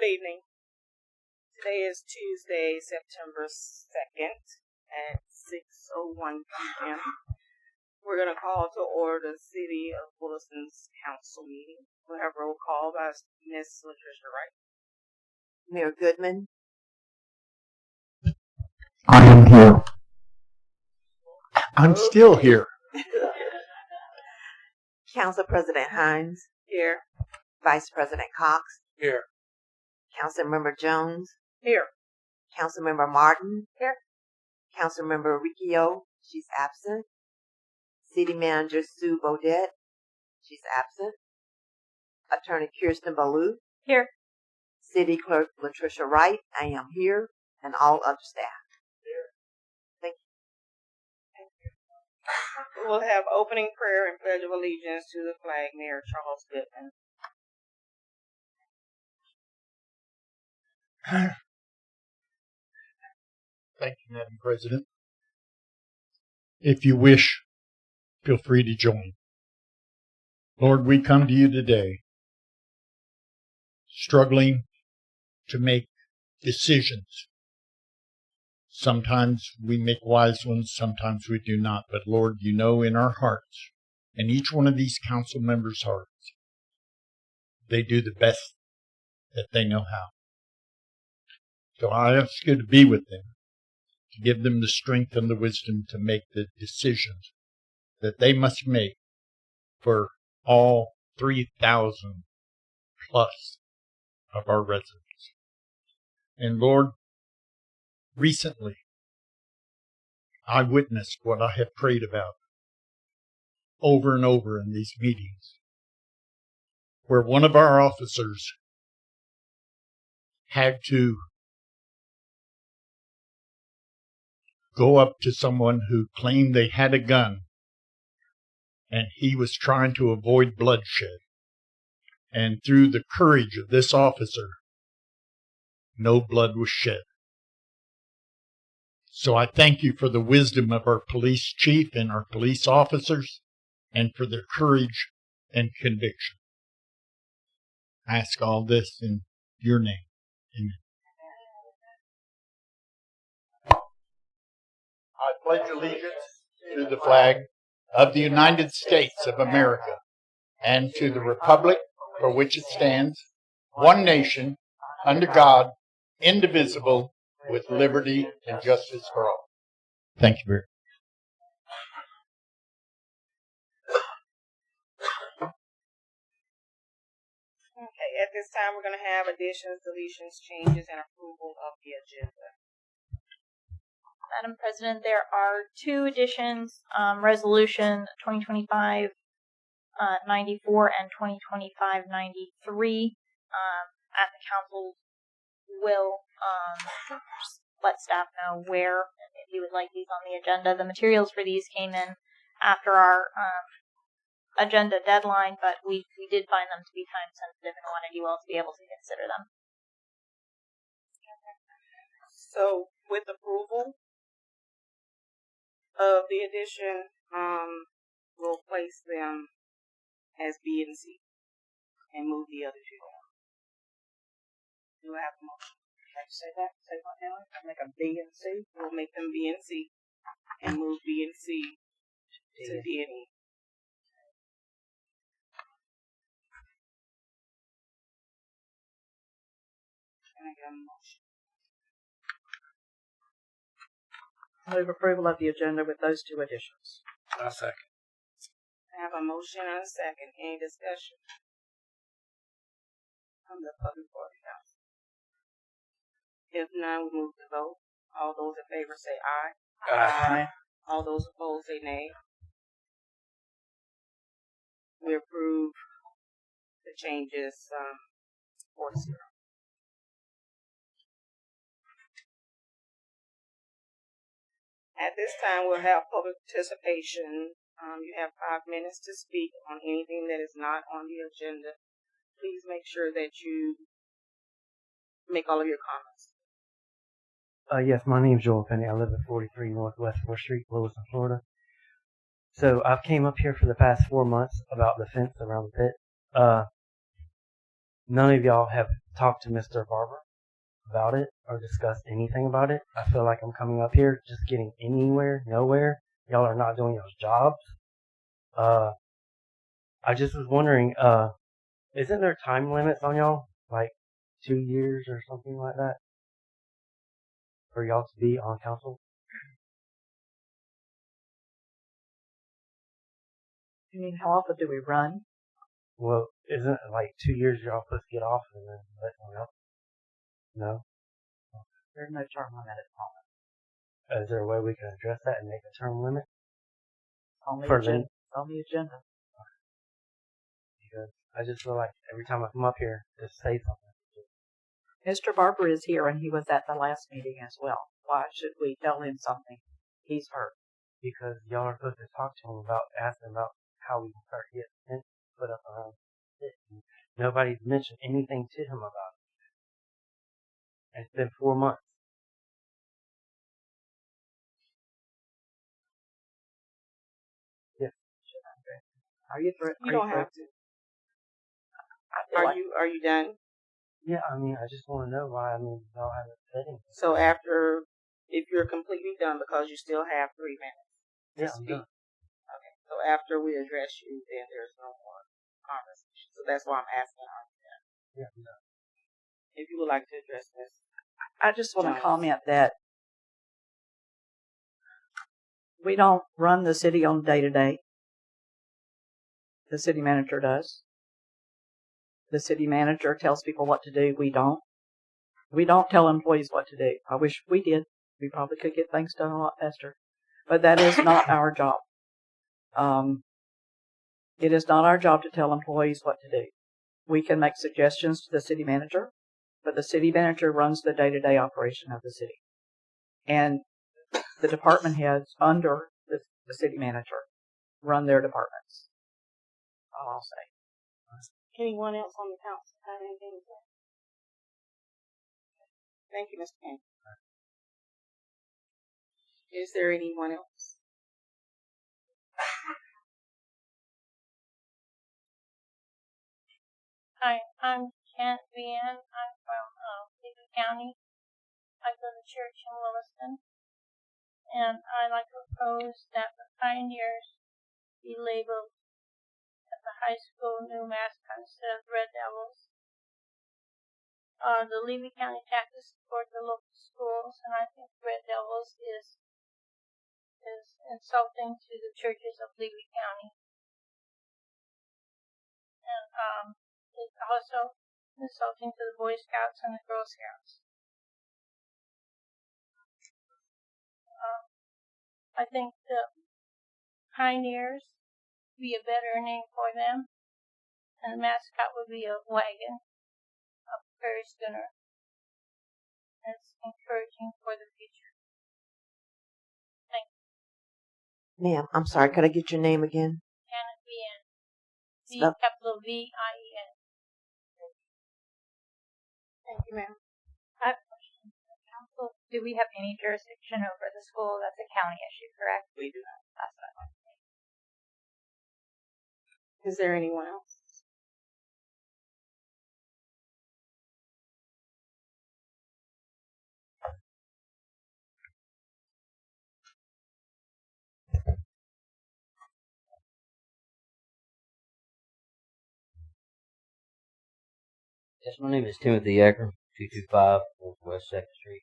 Good evening. Today is Tuesday, September 2nd at 6:01 p.m. We're going to call to order the City of Williston's council meeting. We'll have roll call by Ms. Latricia Wright. Mayor Goodman. I am here. I'm still here. Council President Hinds. Here. Vice President Cox. Here. Councilmember Jones. Here. Councilmember Martin. Here. Councilmember Riccio. She's absent. City Manager Sue Beaudet. She's absent. Attorney Kiersten Ballou. Here. City Clerk Latricia Wright. I am here. And all other staff. Thank you. We'll have opening prayer and pledge of allegiance to the flag. Mayor Charles Goodman. Thank you, Madam President. If you wish, feel free to join. Lord, we come to you today, struggling to make decisions. Sometimes we make wise ones, sometimes we do not. But Lord, you know in our hearts, and each one of these council members' hearts, they do the best that they know how. So I ask you to be with them, to give them the strength and the wisdom to make the decisions that they must make for all 3,000 plus of our residents. And Lord, recently, I witnessed what I have prayed about over and over in these meetings, where one of our officers had to go up to someone who claimed they had a gun, and he was trying to avoid bloodshed. And through the courage of this officer, no blood was shed. So I thank you for the wisdom of our police chief and our police officers, and for their courage and conviction. I ask all this in your name. Amen. I pledge allegiance to the flag of the United States of America and to the republic for which it stands, one nation, under God, indivisible, with liberty and justice for all. Thank you very much. Okay, at this time we're going to have additions, deletions, changes, and approval of the agenda. Madam President, there are two additions, Resolution 2025-94 and 2025-93. At the council will let staff know where and if you would like these on the agenda. The materials for these came in after our agenda deadline, but we did find them to be time sensitive and wanted you all to be able to consider them. So, with approval of the addition, we'll place them as B and C and move the other two down. Do I have a motion? Can I say that? Say what now? I'll make them B and C. We'll make them B and C and move B and C to D and E. Can I get a motion? Move approval of the agenda with those two additions. I'll second. I have a motion and a second. Any discussion from the public or the council? If none, we move to vote. All those in favor say aye. Aye. All those opposed say nay. We approve the changes 4-0. At this time, we'll have public participation. You have 5 minutes to speak on anything that is not on the agenda. Please make sure that you make all of your comments. Yes, my name's Joel Penny. I live at 43 Northwest 4th Street, Williston, Florida. So I've came up here for the past 4 months about the fence around the pit. none of y'all have talked to Mr. Barber about it or discussed anything about it. I feel like I'm coming up here just getting anywhere, nowhere. Y'all are not doing y'all's jobs. I just was wondering, isn't there time limits on y'all? Like 2 years or something like that? For y'all to be on council? You mean, how often do we run? Well, isn't it like 2 years y'all supposed to get off and then let someone else? No? There's no term limit at the moment. Is there a way we can address that and make a term limit? On the For agenda. On the agenda. Because I just feel like every time I come up here, just say something. Mr. Barber is here, and he was at the last meeting as well. Why should we tell him something he's heard? Because y'all are supposed to talk to him about, asking about how we can start getting fence put up around it. And nobody's mentioned anything to him about it. And it's been 4 months. Yes. Are you through? You don't have to. Are you done? Yeah, I mean, I just want to know why. I mean, y'all haven't said anything. So after, if you're completely done, because you still have 3 minutes. Yeah, I'm done. Okay. So after we address you, then there's no more conversation. So that's why I'm asking, are you done? Yeah, I'm done. If you would like to address this. I just want to Jones. comment that we don't run the city on day-to-day. The city manager does. The city manager tells people what to do. We don't. We don't tell employees what to do. I wish we did. We probably could get things done a lot faster. But that is not our job. It is not our job to tell employees what to do. We can make suggestions to the city manager, but the city manager runs the day-to-day operation of the city. And the department heads under the city manager run their departments. All I'll say. Anyone else on the council have anything to say? Thank you, Mr. King. Is there anyone else? Hi, I'm Kent Vian. I'm from Levy County. I go to church in Williston. And I'd like to propose that the Pioneers be labeled at the high school new mascot instead of Red Devils. The Levy County taxes support the local schools, and I think Red Devils is insulting to the churches of Levy County. And it's also insulting to the Boy Scouts and the Girl Scouts. I think the Pioneers would be a better name for them, and the mascot would be a wagon, a prairie schooner. It's encouraging for the future. Thank you. Ma'am, I'm sorry, could I get your name again? Haniff-Riccio. Stop. Capital V-I-E-N. Thank you, ma'am. I have a question. Council, do we have any jurisdiction over the school? That's a county issue, correct? We do not. That's what I want to say. Is there anyone else? Yes, my name is Timothy Ecker, 225 Northwest 2nd Street.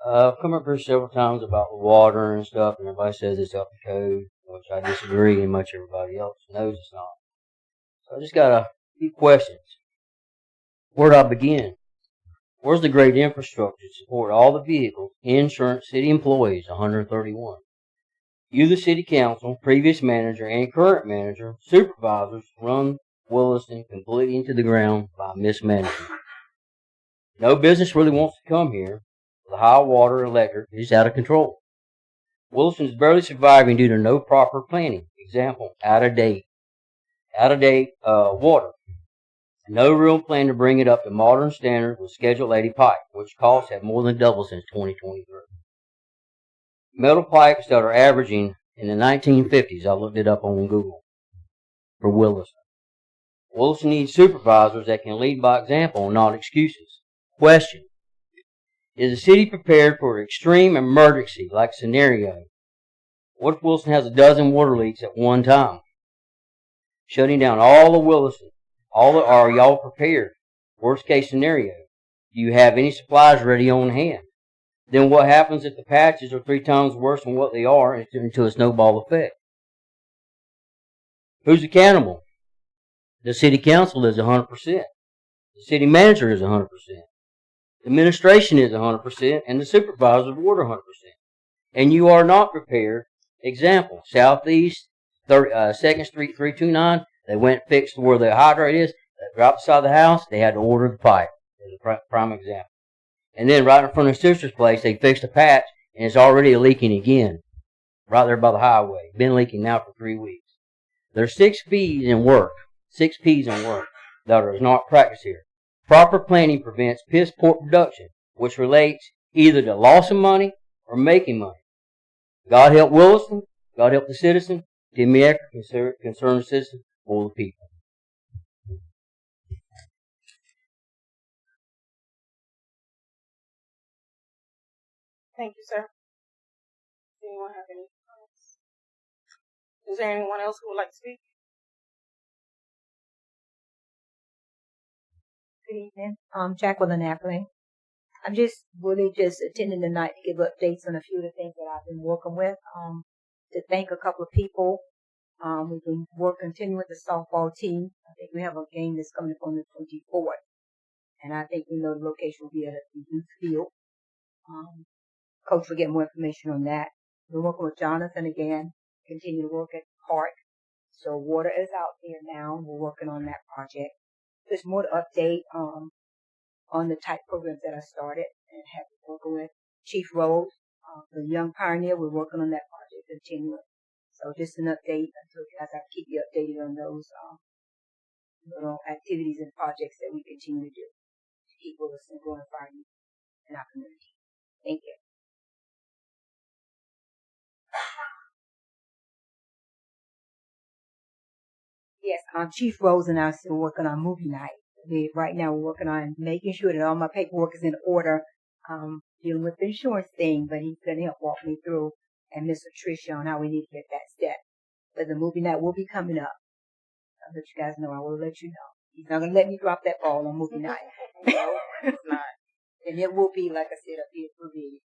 I've come up here several times about the water and stuff, and everybody says it's up to code, which I disagree, and much everybody else knows it's not. So I just got a few questions. Where do I begin? Where's the great infrastructure to support all the vehicles, insurance, city employees, 131? You, the city council, previous manager, and current manager, supervisors, run Williston completely into the ground by mismanagement. No business really wants to come here. The high water electric is out of control. Williston is barely surviving due to no proper planning. Example, out of date water. No real plan to bring it up to modern standards with Schedule 80 pipe, which costs have more than doubled since 2023. Metal pipes that are averaging in the 1950s, I looked it up on Google, for Williston. Williston needs supervisors that can lead by example, not excuses. Question. Is the city prepared for an extreme emergency like scenario? What if Williston has a dozen water leaks at one time? Shutting down all of Williston. Are y'all prepared? Worst case scenario. Do you have any supplies ready on hand? Then what happens if the patches are 3 times worse than what they are into a snowball effect? Who's accountable? The city council is 100%. The city manager is 100%. The administration is 100%, and the supervisor of the board are 100%. And you are not prepared. Example, Southeast, 2nd Street 329, they went and fixed where the hydrant is, right beside the house, they had to order the pipe. As a prime example. And then right in front of his sister's place, they fixed a patch, and it's already leaking again. Right there by the highway. Been leaking now for 3 weeks. There's 6 P's in work. 6 P's in work that is not practiced here. Proper planning prevents piss poor production, which relates either to loss of money or making money. God help Williston. God help the citizen. Give me extra concerned citizen for the people. Thank you, sir. Does anyone have any comments? Is there anyone else who would like to speak? Good evening. Jacqueline Appling. I'm just really just attending tonight to give updates on a few of the things that I've been working with. To thank a couple of people. We've been continuing with the softball team. I think we have a game that's coming up on the 24th. And I think we know the location will be at the youth field. Coach will get more information on that. We're working with Jonathan again. Continue to work at the park. So water is out there now. We're working on that project. There's more to update on the type programs that I started and have been working with. Chief Rose, the Young Pioneer, we're working on that project continuing. So just an update until as I keep you updated on those little activities and projects that we continue to do to keep Williston growing fire in our community. Thank you. Yes, Chief Rose and I are still working on movie night. Right now we're working on making sure that all my paperwork is in order, dealing with the insurance thing, but he's going to help walk me through, and Miss Latricia on how we need to get that step. But the movie night will be coming up. I'll let you guys know. I will let you know. He's not going to let me drop that ball on movie night. No, it's not. And it will be, like I said, up here for me.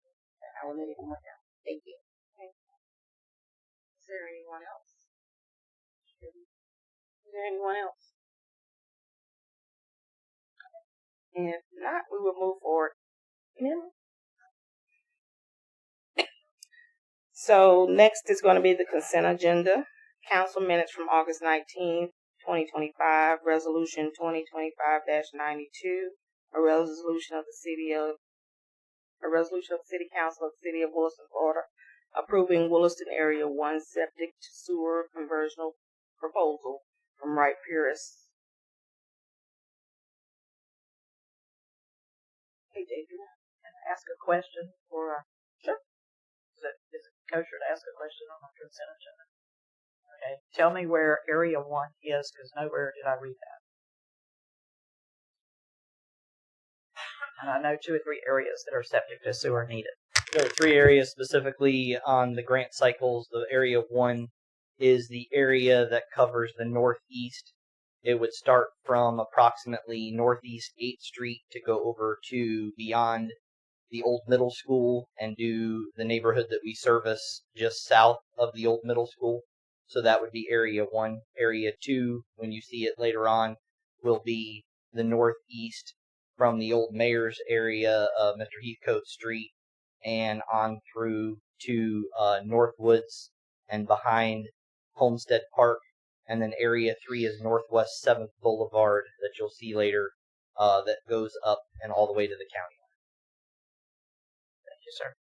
I will let everyone know. Thank you. Is there anyone else? Is there anyone else? And if not, we will move forward. So next is going to be the consent agenda. Council minutes from August 19th, 2025, Resolution 2025-92, a resolution of the City Council of the City of Williston, Florida, approving Williston Area 1 septic to sewer conversion proposal from Wright Purist. Hey, Debra, Can I ask a question or sure. Is it kosher to ask a question on the consent agenda? Okay. Tell me where Area 1 is, because nowhere did I read that. And I know 2 or 3 areas that are septic to sewer needed. There are 3 areas specifically on the grant cycles. The Area 1 is the area that covers the northeast. It would start from approximately northeast 8th Street to go over to beyond the old middle school and do the neighborhood that we service just south of the old middle school. So that would be Area 1. Area 2, when you see it later on, will be the northeast from the old mayor's area of Mr. Heathcote Street and on through to Northwoods and behind Homestead Park. And then Area 3 is Northwest 7th Boulevard that you'll see later that goes up and all the way to the county line. Thank you, sir.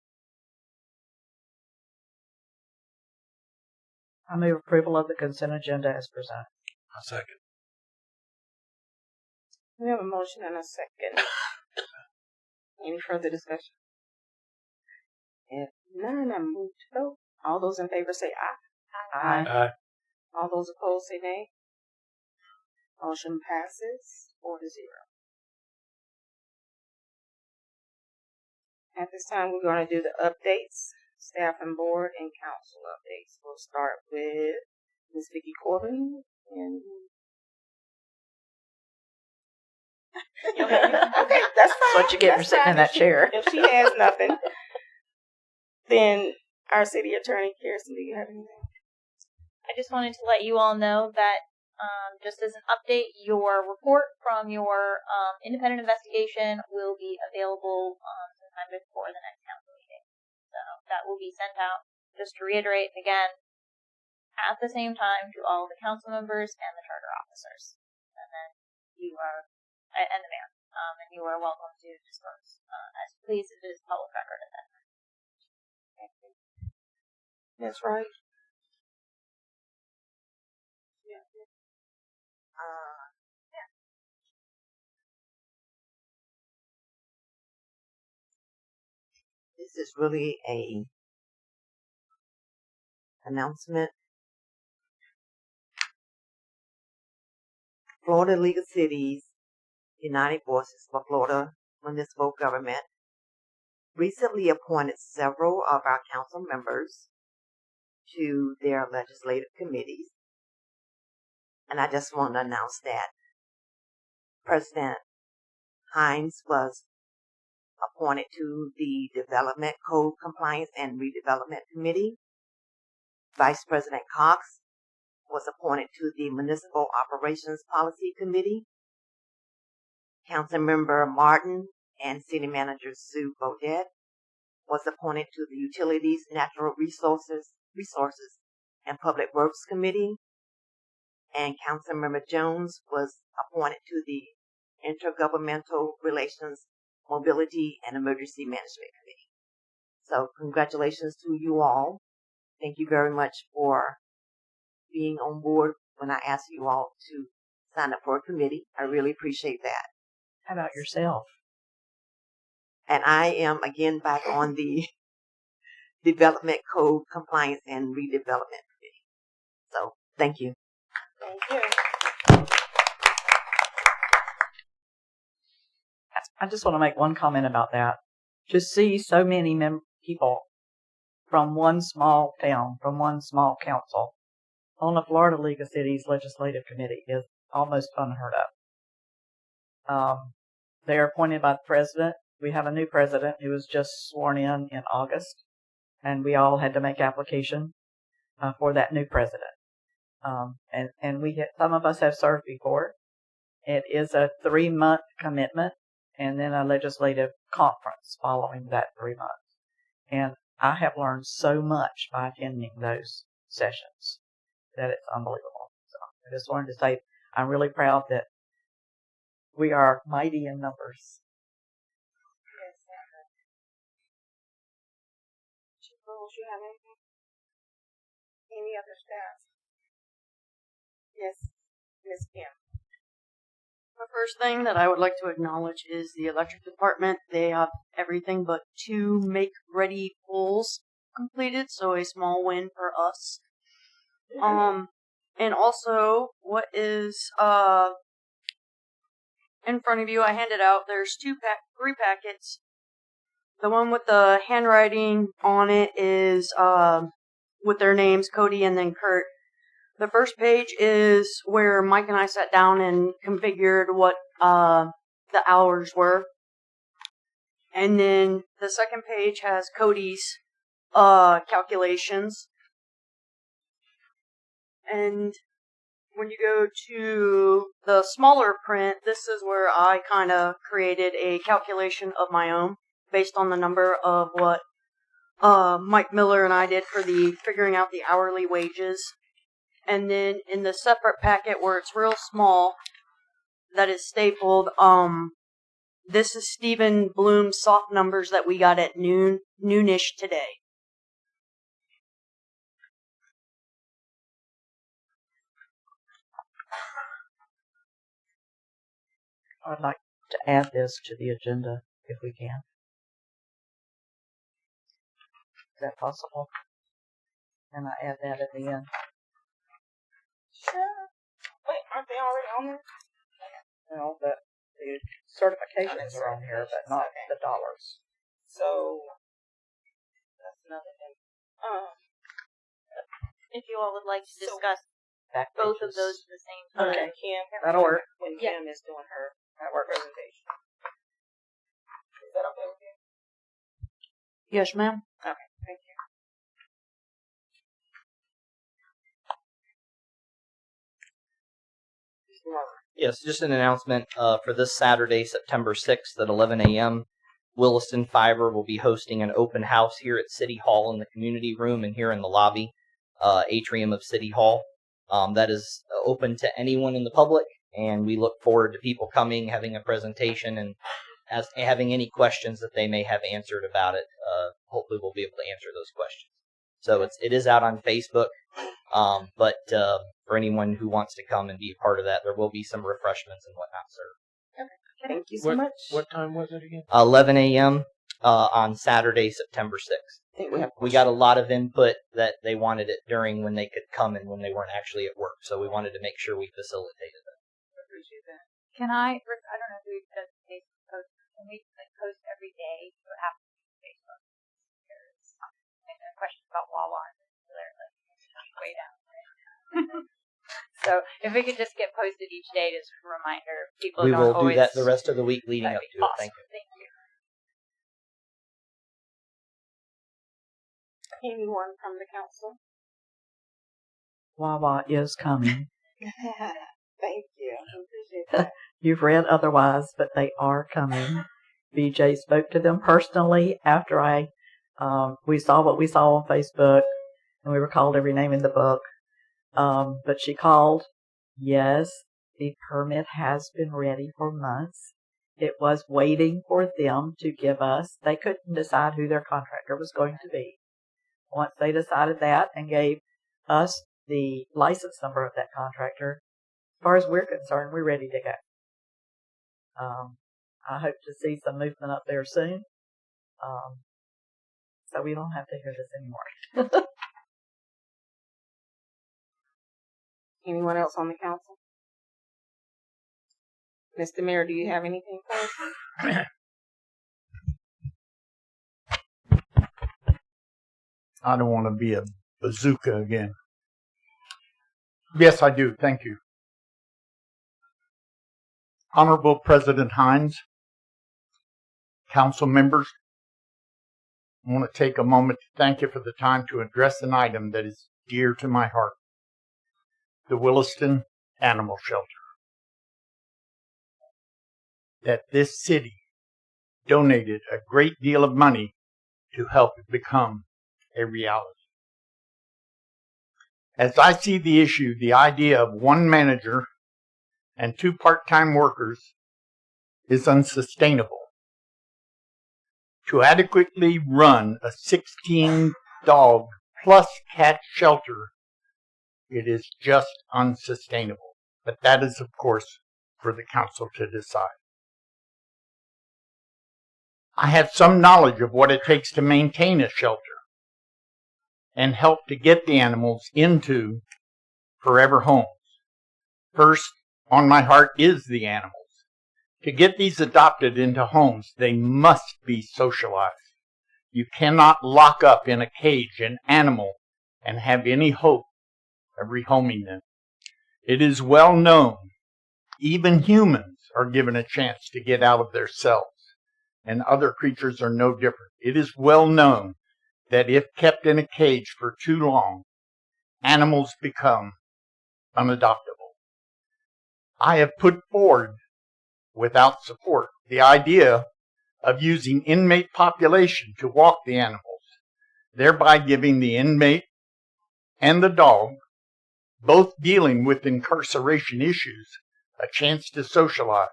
I move approval of the consent agenda as presented. A second. We have a motion and a second. Any further discussion? If none, I move to vote. All those in favor say aye. Aye. Aye. All those opposed say nay. Motion passes 4-0. At this time, we're going to do the updates, staff and board and council updates. We'll start with Ms. Vicki Corbin and okay, that's fine. That's what you get for sitting in that chair. If she has nothing, then our city attorney, Kiersten, do you have anything? I just wanted to let you all know that, just as an update, your report from your independent investigation will be available sometime before the next council meeting. So that will be sent out, just to reiterate again, at the same time to all the council members and the charter officers. And then you are, and the mayor, and you are welcome to disclose as you please. It is public record at that time. That's right. This is really a announcement. Florida League of Cities, United Voices for Florida Municipal Government, recently appointed several of our council members to their legislative committees. And I just want to announce that President Hinds was appointed to the Development Code Compliance and Redevelopment Committee. Vice President Cox was appointed to the Municipal Operations Policy Committee. Councilmember Martin and City Manager Sue Beaudet was appointed to the Utilities, Natural Resources, and Public Works Committee. And Councilmember Jones was appointed to the Intergovernmental Relations, Mobility, and Emergency Management Committee. So congratulations to you all. Thank you very much for being on board when I asked you all to sign up for a committee. I really appreciate that. How about yourself? And I am again back on the Development Code Compliance and Redevelopment Committee. So thank you. Thank you. I just want to make one comment about that. To see so many people from one small town, from one small council, on the Florida League of Cities Legislative Committee is almost unheard of. They are appointed by the president. We have a new president who was just sworn in August, and we all had to make application for that new president. And some of us have served before. It is a 3-month commitment, and then a legislative conference following that 3 months. And I have learned so much by attending those sessions that it's unbelievable. So I just wanted to say I'm really proud that we are mighty in numbers. Yes, Chief Rose, you have anything? Any other staff? Yes, Ms. Kim. The first thing that I would like to acknowledge is the electric department. They have everything but 2 make-ready poles completed, so a small win for us. And also, what is in front of you, I handed out, there's 3 packets. The one with the handwriting on it is with their names, Cody and then Kurt. The first page is where Mike and I sat down and configured what the hours were. And then the second page has Cody's calculations. And when you go to the smaller print, this is where I kind of created a calculation of my own based on the number of what Mike Miller and I did for the figuring out the hourly wages. And then in the separate packet where it's real small, that is stapled, this is Stephen Bloom's soft numbers that we got at noonish today. I'd like to add this to the agenda if we can. Is that possible? And I add that at the end. Sure. Wait, they already on there? Well, the certifications are on here, but not the dollars. So that's another thing. If you all would like to discuss Back both of pages. those at the same time. Okay. Kim, That'll work. when Yeah. Kim is doing her That works. presentation. Is that okay with you? Yes, ma'am. Okay, thank you. Yes, just an announcement for this Saturday, September 6th at 11 a.m. Williston Fiber will be hosting an open house here at City Hall in the community room and here in the lobby atrium of City Hall. That is open to anyone in the public, and we look forward to people coming, having a presentation, and having any questions that they may have answered about it. Hopefully we'll be able to answer those questions. So it is out on Facebook, but for anyone who wants to come and be a part of that, there will be some refreshments and whatnot served. Thank you so much. What time was it again? 11 a.m. On Saturday, September 6th. I think we have We got a lot of input that they wanted it during when they could come and when they weren't actually at work, so we wanted to make sure we facilitated that. appreciate that. Can I don't know who does the Facebook post. Can we post every day or after Facebook? There's a question about Wawa and they're way down. So if we could just get posted each day as a reminder, people We don't will always. do that the rest of the week leading up That'd to be it. Thank awesome. you. Thank you. Anyone from the council? Wawa is coming. Thank you. I appreciate that. You've read otherwise, but they are coming. BJ spoke to them personally after we saw what we saw on Facebook, and we were called every name in the book. But she called. Yes, the permit has been ready for months. It was waiting for them to give us. They couldn't decide who their contractor was going to be. Once they decided that and gave us the license number of that contractor, as far as we're concerned, we're ready to go. I hope to see some movement up there soon, so we don't have to hear this anymore. Anyone else on the council? Mr. Mayor, do you have anything for us? I don't want to be a bazooka again. Yes, I do. Thank you. Honorable President Hinds, council members, I want to take a moment to thank you for the time to address an item that is dear to my heart, the Williston Animal Shelter. That this city donated a great deal of money to help it become a reality. As I see the issue, the idea of one manager and 2 part-time workers is unsustainable. To adequately run a 16-dog plus cat shelter, it is just unsustainable. But that is, of course, for the council to decide. I have some knowledge of what it takes to maintain a shelter and help to get the animals into forever homes. First on my heart is the animals. To get these adopted into homes, they must be socialized. You cannot lock up in a cage an animal and have any hope of rehoming them. It is well known, even humans are given a chance to get out of their cells, and other creatures are no different. It is well known that if kept in a cage for too long, animals become unadoptable. I have put forward, without support, the idea of using inmate population to walk the animals, thereby giving the inmate and the dog, both dealing with incarceration issues, a chance to socialize.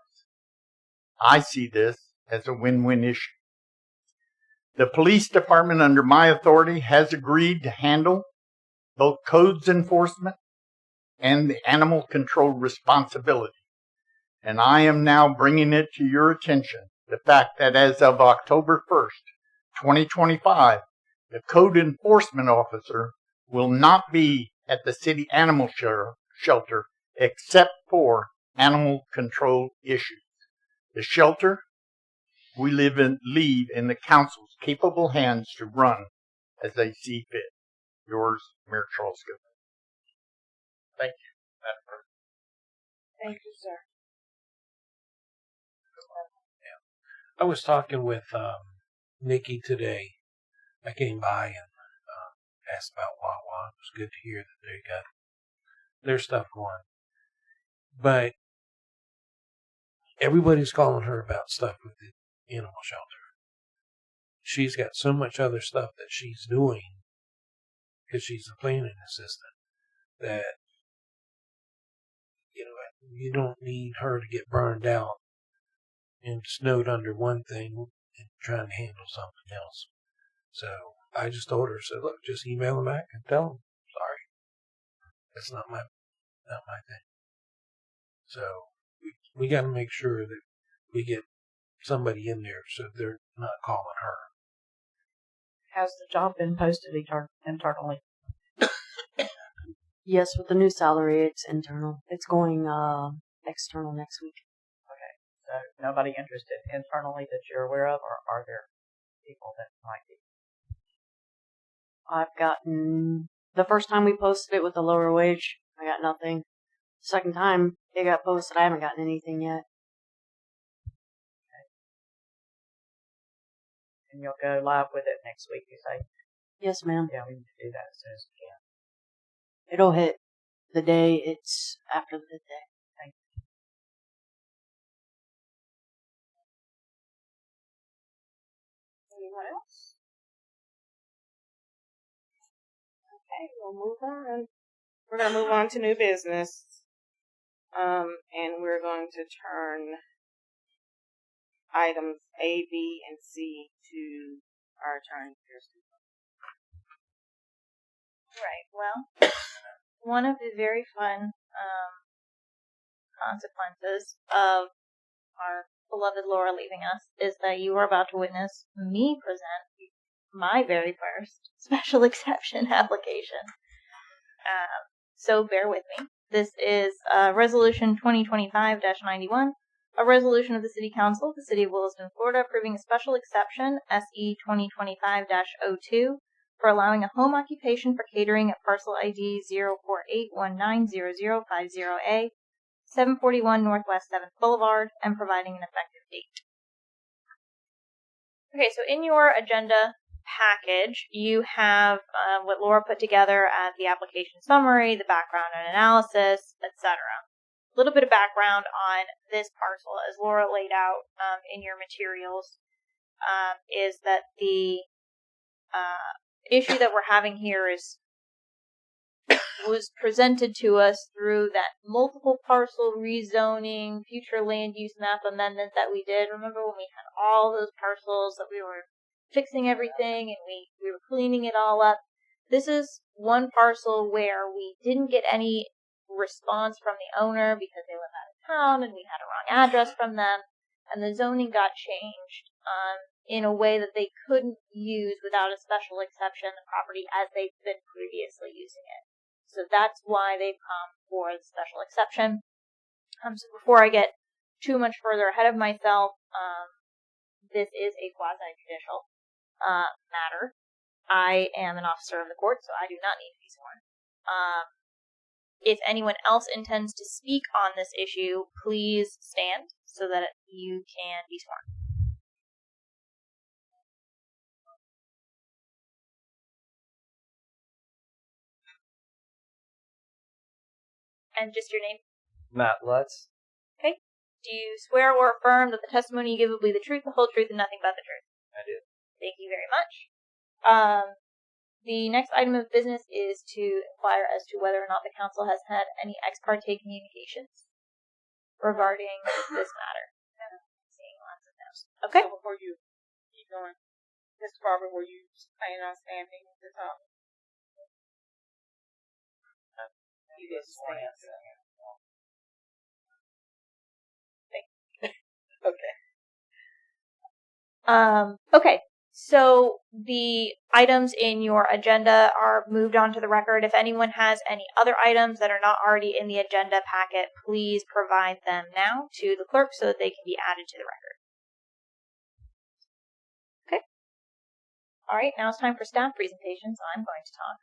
I see this as a win-win issue. The police department under my authority has agreed to handle both codes enforcement and the animal control responsibility. And I am now bringing it to your attention, the fact that as of October 1st, 2025, the code enforcement officer will not be at the city animal shelter except for animal control issues. The shelter we leave in the council's capable hands to run as they see fit. Yours, Mayor Charles Goodman. Thank you, Madam President. Thank you, sir. I was talking with Nikki today. I came by and asked about Wawa. It was good to hear that they got their stuff going. But everybody's calling her about stuff with the animal shelter. She's got so much other stuff that she's doing because she's a planning assistant that, you don't need her to get burned out and snowed under one thing and trying to handle something else. So I just told her, said, look, just email them back and tell them, sorry, that's not my thing. So we got to make sure that we get somebody in there so they're not calling her. Has the job been posted internally? Yes, with the new salary, it's internal. It's going external next week. Okay, so nobody interested internally that you're aware of, or are there people that might be? I've gotten, the first time we posted it with a lower wage, I got nothing. The second time it got posted, I haven't gotten anything yet. Okay. And you'll go live with it next week, you say? Yes, ma'am. Yeah, we need to do that as soon as we can. It'll hit the day it's after the day. Thank you. Anyone else? Okay, we'll move on. We're going to move on to new business. And we're going to turn items A, B, and C to our attorney, Kiersten. Right. Well, one of the very fun consequences of our beloved Laura leaving us is that you are about to witness me present my very first special exception application. So bear with me. This is Resolution 2025-91, a resolution of the City Council of the City of Williston, Florida, approving a special exception, SE 2025-02, for allowing a home occupation for catering at parcel ID 048190050A, 741 Northwest 7th Boulevard, and providing an effective date. Okay, so in your agenda package, you have what Laura put together as the application summary, the background and analysis, etc. A little bit of background on this parcel, as Laura laid out in your materials, is that the issue that we're having here was presented to us through that multiple parcel rezoning, future land use map amendment that we did. Remember when we had all those parcels that we were fixing everything and we were cleaning it all up? This is one parcel where we didn't get any response from the owner because they live out of town and we had a wrong address from them, and the zoning got changed in a way that they couldn't use without a special exception the property as they've been previously using it. So that's why they've come for the special exception. So before I get too much further ahead of myself, this is a quasi-judicial matter. I am an officer of the court, so I do not need to be sworn. If anyone else intends to speak on this issue, please stand so that you can be sworn. And just your name? Matt Lutz. Okay. Do you swear or affirm that the testimony you give will be the truth, the whole truth, and nothing but the truth? I do. Thank you very much. The next item of business is to inquire as to whether or not the council has had any ex parte communications regarding this matter. Seeing lots of no's. Okay. So before you keep going, Mr. Barber, were you planning on standing to talk? You did stand. Okay. Okay. So the items in your agenda are moved onto the record. If anyone has any other items that are not already in the agenda packet, please provide them now to the clerk so that they can be added to the record. Okay. All right, now it's time for staff presentations. I'm going to talk.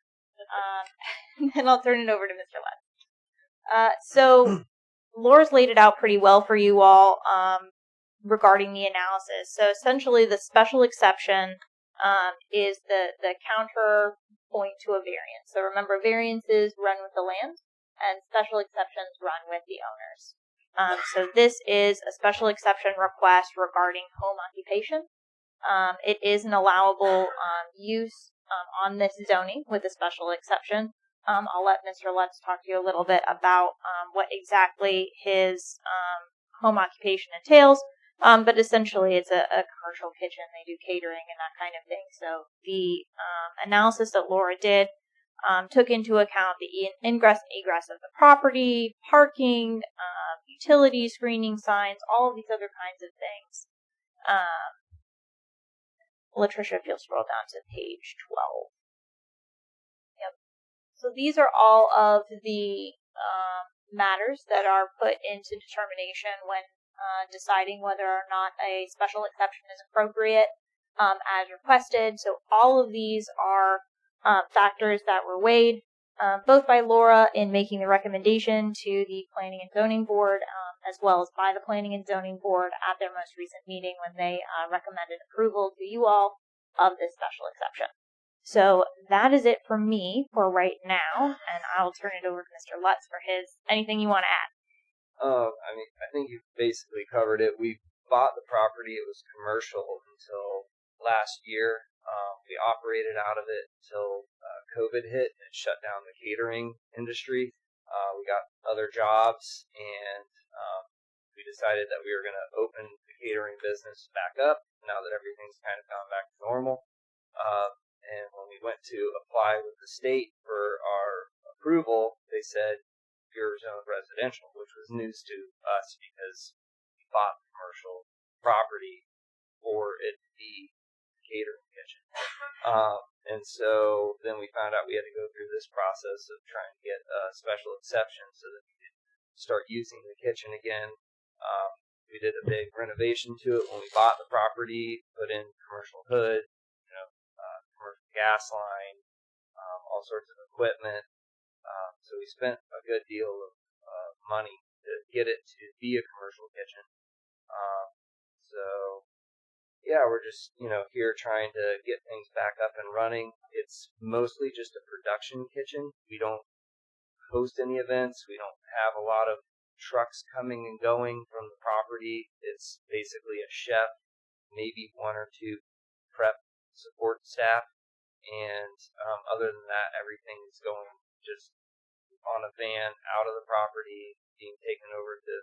And then I'll turn it over to Mr. Lutz. So Laura's laid it out pretty well for you all regarding the analysis. So essentially the special exception is the counterpoint to a variance. So remember, variances run with the land and special exceptions run with the owners. So this is a special exception request regarding home occupation. It is an allowable use on this zoning with a special exception. I'll let Mr. Lutz talk to you a little bit about what exactly his home occupation entails. But essentially, it's a commercial kitchen. They do catering and that kind of thing. So the analysis that Laura did took into account the ingress and egress of the property, parking, utility screening signs, all of these other kinds of things. Latricia, if you'll scroll down to page 12. Yep. So these are all of the matters that are put into determination when deciding whether or not a special exception is appropriate as requested. So all of these are factors that were weighed both by Laura in making the recommendation to the Planning and Zoning Board as well as by the Planning and Zoning Board at their most recent meeting when they recommended approval to you all of this special exception. So that is it for me for right now, and I'll turn it over to Mr. Lutz for his anything you want to add. I think you've basically covered it. We bought the property. It was commercial until last year. We operated out of it until COVID hit and shut down the catering industry. We got other jobs, and we decided that we were going to open the catering business back up now that everything's kind of gone back to normal. And when we went to apply with the state for our approval, they said pure zone residential, which was news to us because we bought the commercial property for it to be a catering kitchen. And so then we found out we had to go through this process of trying to get a special exception so that we could start using the kitchen again. We did a big renovation to it when we bought the property, put in commercial hood, commercial gas line, all sorts of equipment. So we spent a good deal of money to get it to be a commercial kitchen. So yeah, we're just, here trying to get things back up and running. It's mostly just a production kitchen. We don't host any events. We don't have a lot of trucks coming and going from the property. It's basically a chef, maybe one or two prep support staff. And other than that, everything is going just on a van out of the property, being taken over to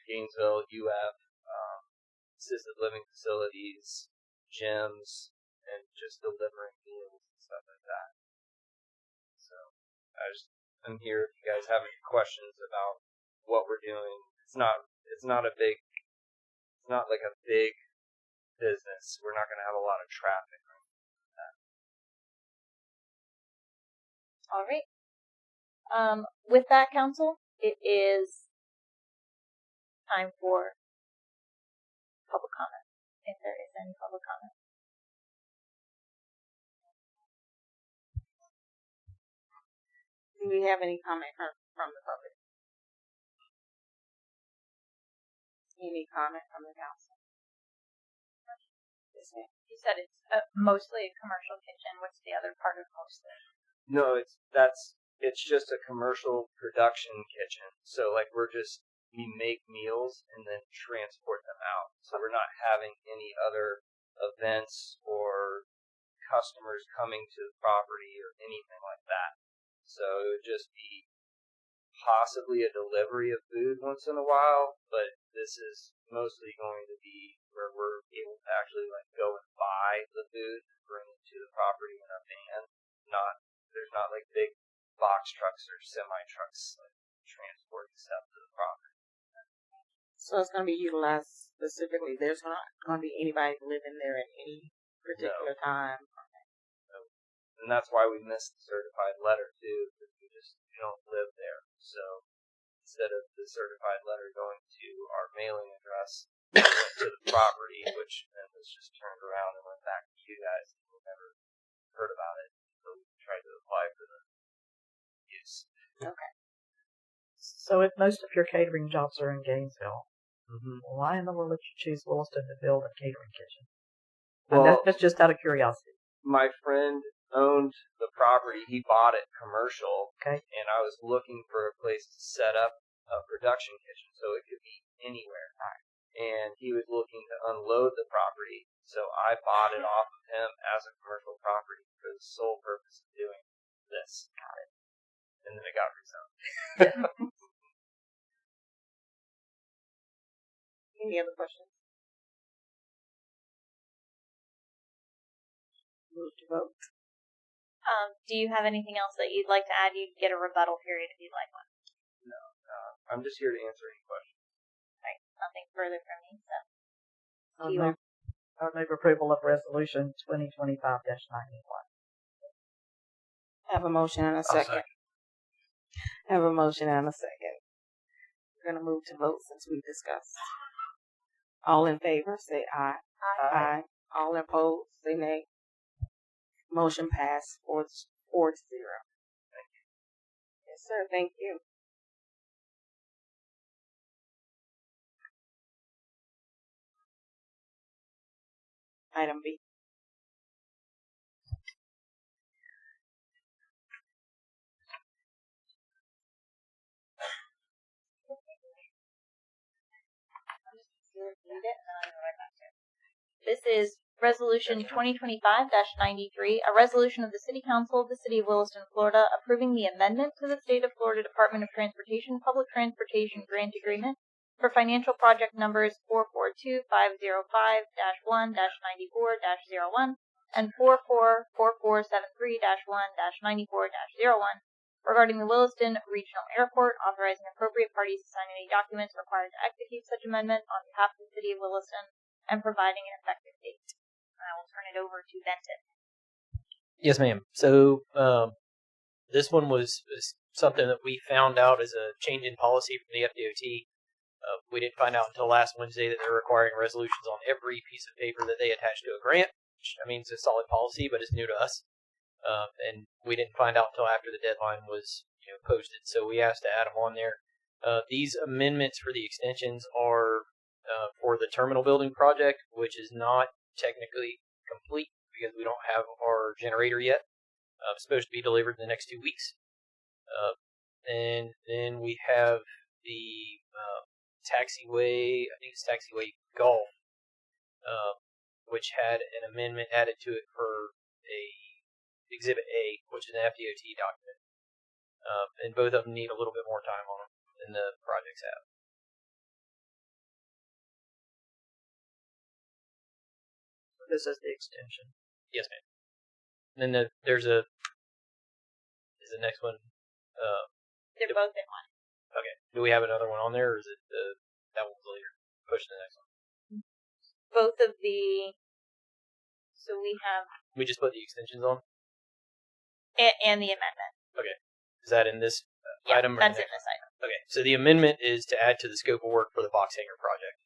Gainesville, UF, assisted living facilities, gyms, and just delivering meals and stuff like that. So I'm here if you guys have any questions about what we're doing. It's not like a big business. We're not going to have a lot of traffic. All right. With that, council, it is time for public comment, if there is any public comment. Do we have any comment from the public? Any comment from the council? You said it's mostly a commercial kitchen. What's the other part of mostly? No, it's just a commercial production kitchen. So we make meals and then transport them out. So we're not having any other events or customers coming to the property or anything like that. So it would just be possibly a delivery of food once in a while, but this is mostly going to be where we're able to actually go and buy the food and bring it to the property in a van. There's not big box trucks or semi trucks transporting stuff to the property. So it's going to be utilized specifically. There's not going to be anybody living there at any particular time. And that's why we missed the certified letter too, because we don't live there. So instead of the certified letter going to our mailing address, it went to the property, which then was just turned around and went back to you guys, and we never heard about it. So we tried to apply for the use. Okay. So if most of your catering jobs are in Gainesville, Mm-hmm. why in the world did you choose Williston to build a catering kitchen? Well, That's just out of curiosity. my friend owned the property. He bought it commercial. Okay. And I was looking for a place to set up a production kitchen so it could be anywhere. And he was looking to unload the property, so I bought it off of him as a commercial property for the sole purpose of doing this. Got it. And then it got rezoned. Any other questions? Move to vote. Do you have anything else that you'd like to add? You'd get a rebuttal period if you'd like one. No, I'm just here to answer any questions. Right. Nothing further from me, so. I would move approval of resolution 2025-91. Have a motion and a second. Have a motion and a second. We're going to move to vote since we discussed. All in favor, say aye. Aye. All opposed, say nay. Motion passed 4-0. Thank you. Yes, sir. Thank you. Item B. This is Resolution 2025-93, a resolution of the City Council of the City of Williston, Florida, approving the amendment to the State of Florida Department of Transportation Public Transportation Grant Agreement for financial project numbers 442505-1-94-01 and 444473-1-94-01 regarding the Williston Regional Airport, authorizing appropriate parties to sign any documents required to execute such amendment on behalf of the City of Williston and providing an effective date. I will turn it over to Benton. Yes, ma'am. So this one was something that we found out as a change in policy from the FDOT. We didn't find out until last Wednesday that they're requiring resolutions on every piece of paper that they attach to a grant, which I mean, it's a solid policy, but it's new to us. And we didn't find out until after the deadline was posted. So we asked to add them on there. These amendments for the extensions are for the terminal building project, which is not technically complete because we don't have our generator yet. It's supposed to be delivered in the next 2 weeks. And then we have the taxiway, I think it's taxiway golf, which had an amendment added to it for Exhibit A, which is an FDOT document. And both of them need a little bit more time on them than the projects have. This is the extension. Yes, ma'am. And then there's the next one. They're both in one. Okay. Do we have another one on there, or is it that one's later? Push to the next one. Both of the. So we have. We just put the extensions on. And the amendment. Okay. Is that in this Yeah, item? that's in this item. Okay. So the amendment is to add to the scope of work for the box hanger project.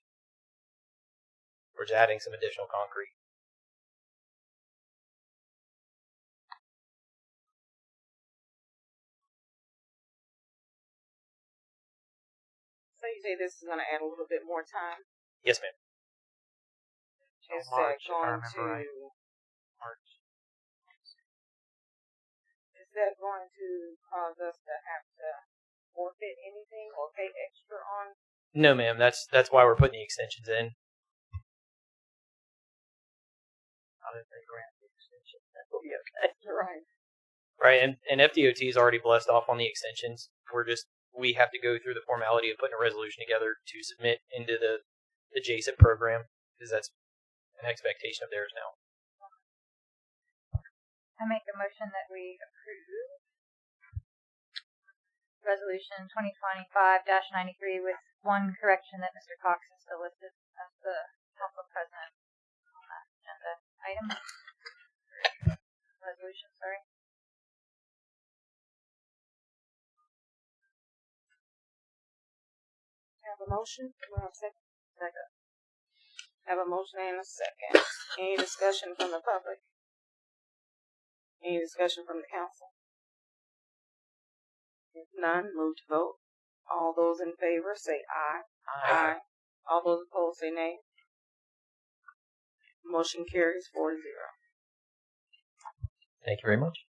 We're just adding some additional concrete. So you say this is going to add a little bit more time? Yes, ma'am. Is that March, if I going remember to right. March? Is that going to cause us to have to forfeit anything or pay extra on? No, ma'am. That's why we're putting the extensions in. Not if they grant the extension. That will be okay. Right. Right, and FDOT is already blessed off on the extensions. We have to go through the formality of putting a resolution together to submit into the JSIP program, because that's an expectation of theirs now. I make a motion that we approve Resolution 2025-93 with one correction that Mr. Cox is still listed as the council president on that agenda. item. Resolution, sorry. Have a motion? Do I have a second? Second. Have a motion and a second. Any discussion from the public? Any discussion from the council? If none, move to vote. All those in favor say aye. Aye. All those opposed say nay. Motion carries 4-0. Thank you very much.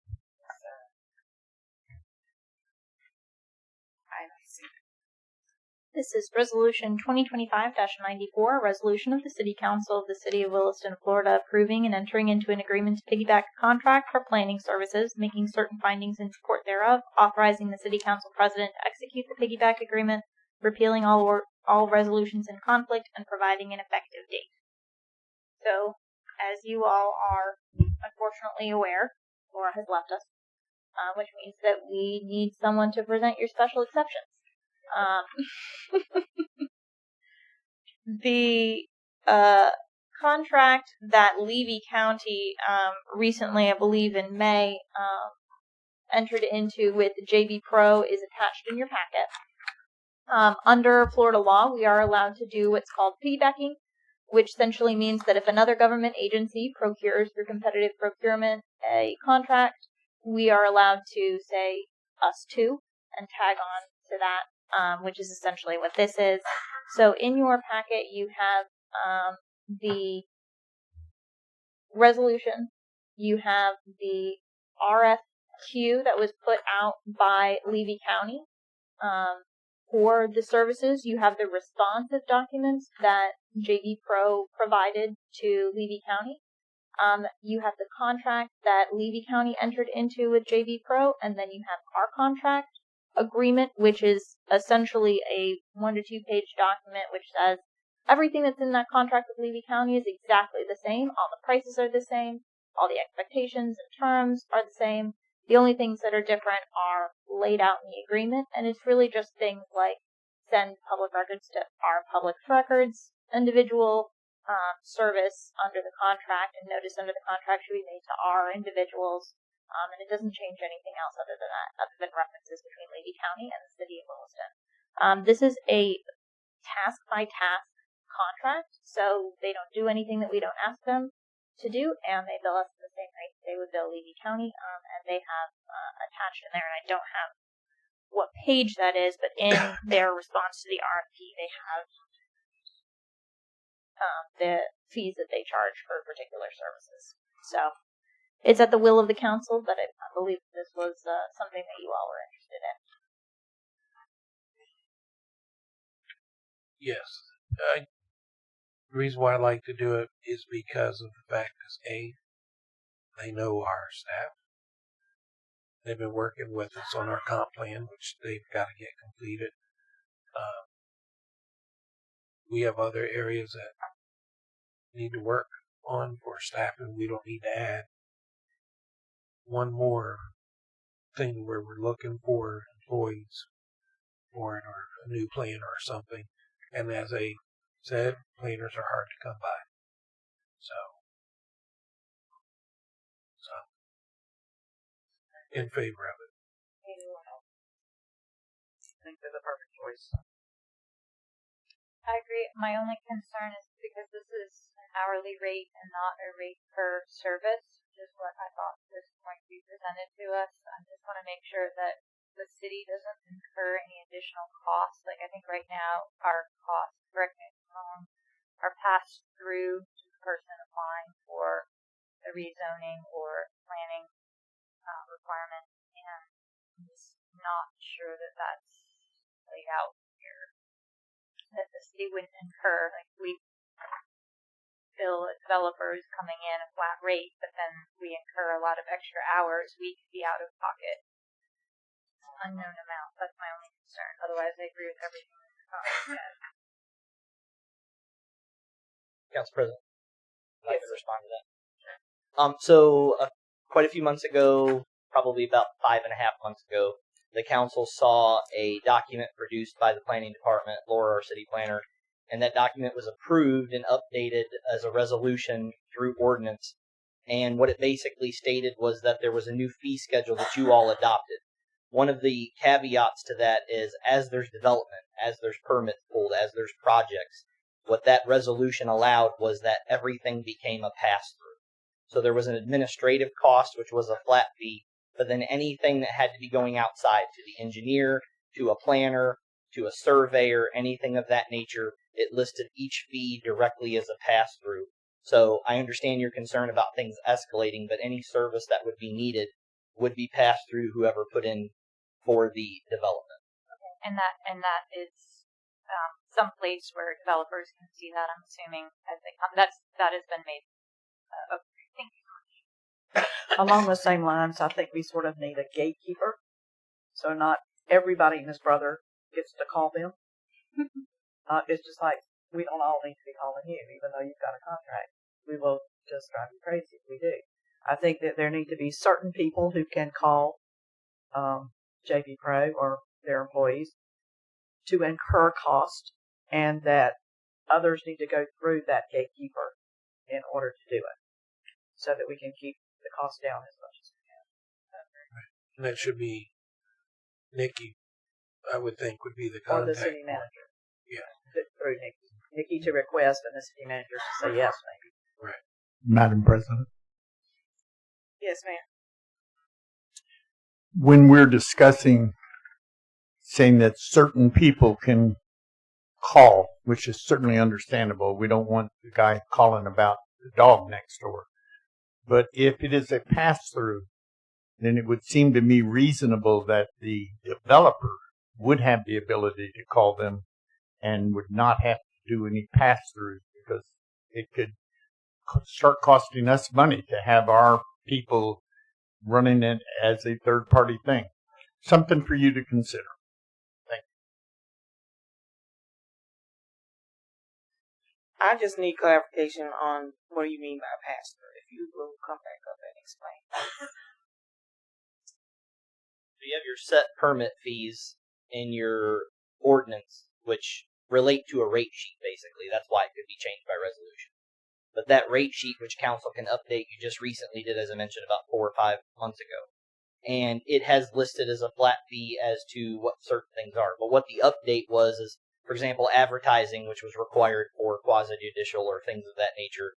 This is Resolution 2025-94, a resolution of the City Council of the City of Williston, Florida, approving and entering into an agreement to piggyback a contract for planning services, making certain findings in support thereof, authorizing the City Council President to execute the piggyback agreement, repealing all resolutions in conflict, and providing an effective date. So, as you all are unfortunately aware, Laura has left us, which means that we need someone to present your special exceptions. The contract that Levy County recently, I believe in May, entered into with JB Pro is attached in your packet. Under Florida law, we are allowed to do what's called piggybacking, which essentially means that if another government agency procures through competitive procurement a contract, we are allowed to say us too and tag on to that, which is essentially what this is. So in your packet, you have the resolution, you have the RFQ that was put out by Levy County for the services. You have the responsive documents that JB Pro provided to Levy County. You have the contract that Levy County entered into with JB Pro, and then you have our contract agreement, which is essentially a 1 to 2 page document which says everything that's in that contract with Levy County is exactly the same. All the prices are the same. All the expectations and terms are the same. The only things that are different are laid out in the agreement, and it's really just things like send public records to our public records, individual service under the contract, and notice under the contract should be made to our individuals. And it doesn't change anything else other than that, other than references between Levy County and the City of Williston. This is a task-by-task contract, so they don't do anything that we don't ask them to do, and they bill us at the same rate they would bill Levy County, and they have attached in there, and I don't have what page that is, but in their response to the RFP, they have the fees that they charge for particular services. So it's at the will of the council, but I believe this was something that you all were interested in. Yes. The reason why I like to do it is because of the fact that they know our staff. They've been working with us on our comp plan, which they've got to get completed. We have other areas that need to work on for staffing. We don't need to add one more thing where we're looking for employees for it, or a new planner or something. And as I said, planners are hard to come by. So in favor of it. I think they're the perfect choice. I agree. My only concern is because this is an hourly rate and not a rate per service, which is what I thought was going to be presented to us. I just want to make sure that the city doesn't incur any additional costs. Like, I think right now our costs, correct me if I'm wrong, are passed through to the person applying for a rezoning or planning requirement, and I'm just not sure that that's laid out here. That the city wouldn't incur, like, we bill a developer who's coming in a flat rate, but then we incur a lot of extra hours, we could be out of pocket an unknown amount. That's my only concern. Otherwise, I agree with everything that said. Council President, I'd like to respond to that. So quite a few months ago, probably about 5.5 months ago, the council saw a document produced by the planning department, Laura, our city planner, and that document was approved and updated as a resolution through ordinance And what it basically stated was that there was a new fee schedule that you all adopted. One of the caveats to that is as there's development, as there's permits pulled, as there's projects, what that resolution allowed was that everything became a pass-through. So there was an administrative cost, which was a flat fee, but then anything that had to be going outside to the engineer, to a planner, to a surveyor, anything of that nature, it listed each fee directly as a pass-through. So I understand your concern about things escalating, but any service that would be needed would be passed through whoever put in for the development. And that is some place where developers can see that. I'm assuming as they come. That has been made. Thank you so much. Along the same lines, I think we sort of need a gatekeeper. So not everybody and his brother gets to call them. It's just like we don't all need to be calling you, even though you've got a contract. We will just drive you crazy if we do. I think that there need to be certain people who can call JB Pro or their employees to incur cost, and that others need to go through that gatekeeper in order to do it, so that we can keep the cost down as much as we can. And that should be Nikki, I would think, would be the Or contact. the city manager. Yeah. Through Nikki. Nikki to request and the city manager to say yes, maybe. Right. Madam President, Yes, ma'am. when we're discussing saying that certain people can call, which is certainly understandable, we don't want the guy calling about the dog next door. But if it is a pass-through, then it would seem to me reasonable that the developer would have the ability to call them and would not have to do any pass-throughs, because it could start costing us money to have our people running it as a third-party thing. Something for you to consider. Thank you. I just need clarification on what do you mean by pass-through. If you will come back up and explain. So you have your set permit fees in your ordinance, which relate to a rate sheet, basically. That's why it could be changed by resolution. But that rate sheet, which council can update, you just recently did, as I mentioned, about 4 or 5 months ago. And it has listed as a flat fee as to what certain things are. But what the update was is, for example, advertising, which was required for quasi-judicial or things of that nature,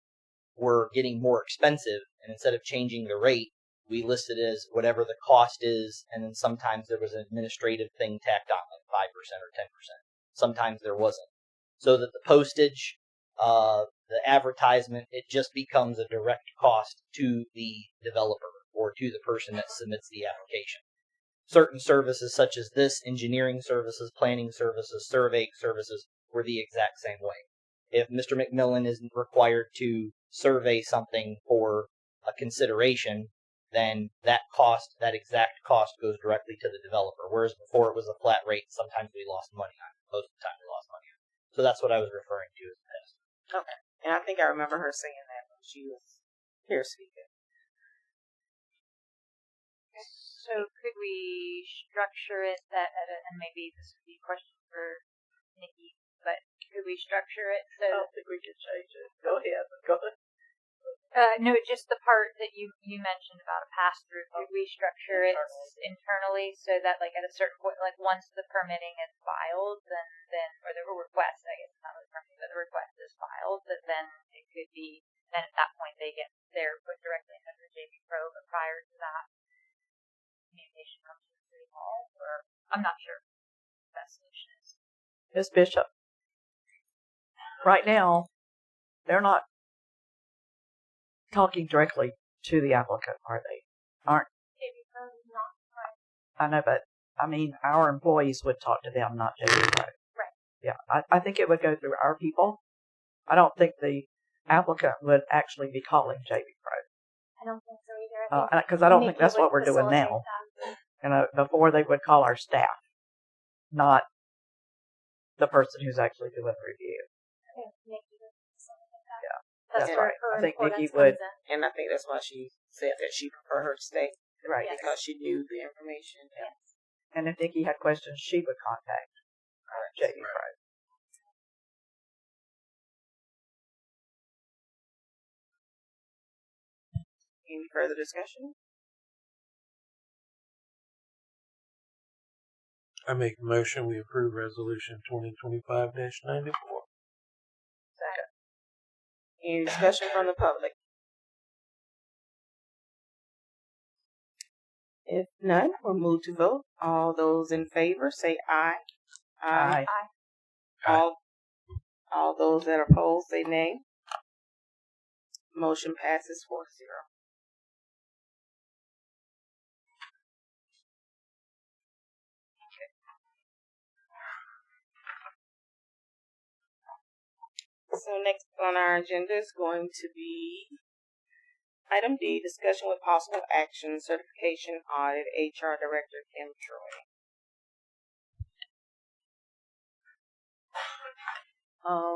were getting more expensive. And instead of changing the rate, we listed it as whatever the cost is, and then sometimes there was an administrative thing tacked on, like 5% or 10%. Sometimes there wasn't. So that the postage, the advertisement, it just becomes a direct cost to the developer or to the person that submits the application. Certain services such as this, engineering services, planning services, surveying services, were the exact same way. If Mr. McMillan isn't required to survey something for a consideration, then that cost, that exact cost, goes directly to the developer. Whereas before it was a flat rate, sometimes we lost money on it. Most of the time we lost money on it. So that's what I was referring to as pass. Okay. And I think I remember her saying that when she was here speaking. So could we structure it that, and maybe this would be a question for Nikki, but could we structure it so? I don't think we could change it. Go ahead. Go ahead. No, just the part that you mentioned about a pass-through. Could we structure it internally so that, like, at a certain point, like, once the permitting is filed, then or the request, I guess not the permitting, but the request is filed, that then it could be, then at that point they're put directly under JB Pro, but prior to that, communication comes to the City Hall, or I'm not sure what that solution is. Ms. Bishop, right now, they're not talking directly to the applicant, are they? Aren't? JB Pro is not right. I know, but I mean, our employees would talk to them, not JB Pro. Right. Yeah, I think it would go through our people. I don't think the applicant would actually be calling JB Pro. I don't think so either. Because I don't think Nikki that's what would we're doing now. facilitate that. You know, before they would call our staff, not the person who's actually doing the review. I think Nikki would facilitate that. Yeah, That's that's where right. her I think Nikki importance would. comes in. And I think that's why she said that she preferred her to stay. Right. Yes. Because she knew the information. Yes. And if Nikki had questions, she would contact JB Pro. Any further discussion? I make a motion we approve resolution 2025-94. Second. Any discussion from the public? If none, we'll move to vote. All those in favor say aye. Aye. All those that are opposed say nay. Motion passes 4-0. So next on our agenda is going to be item D, discussion with possible action, certification audit, HR Director Kim Troy.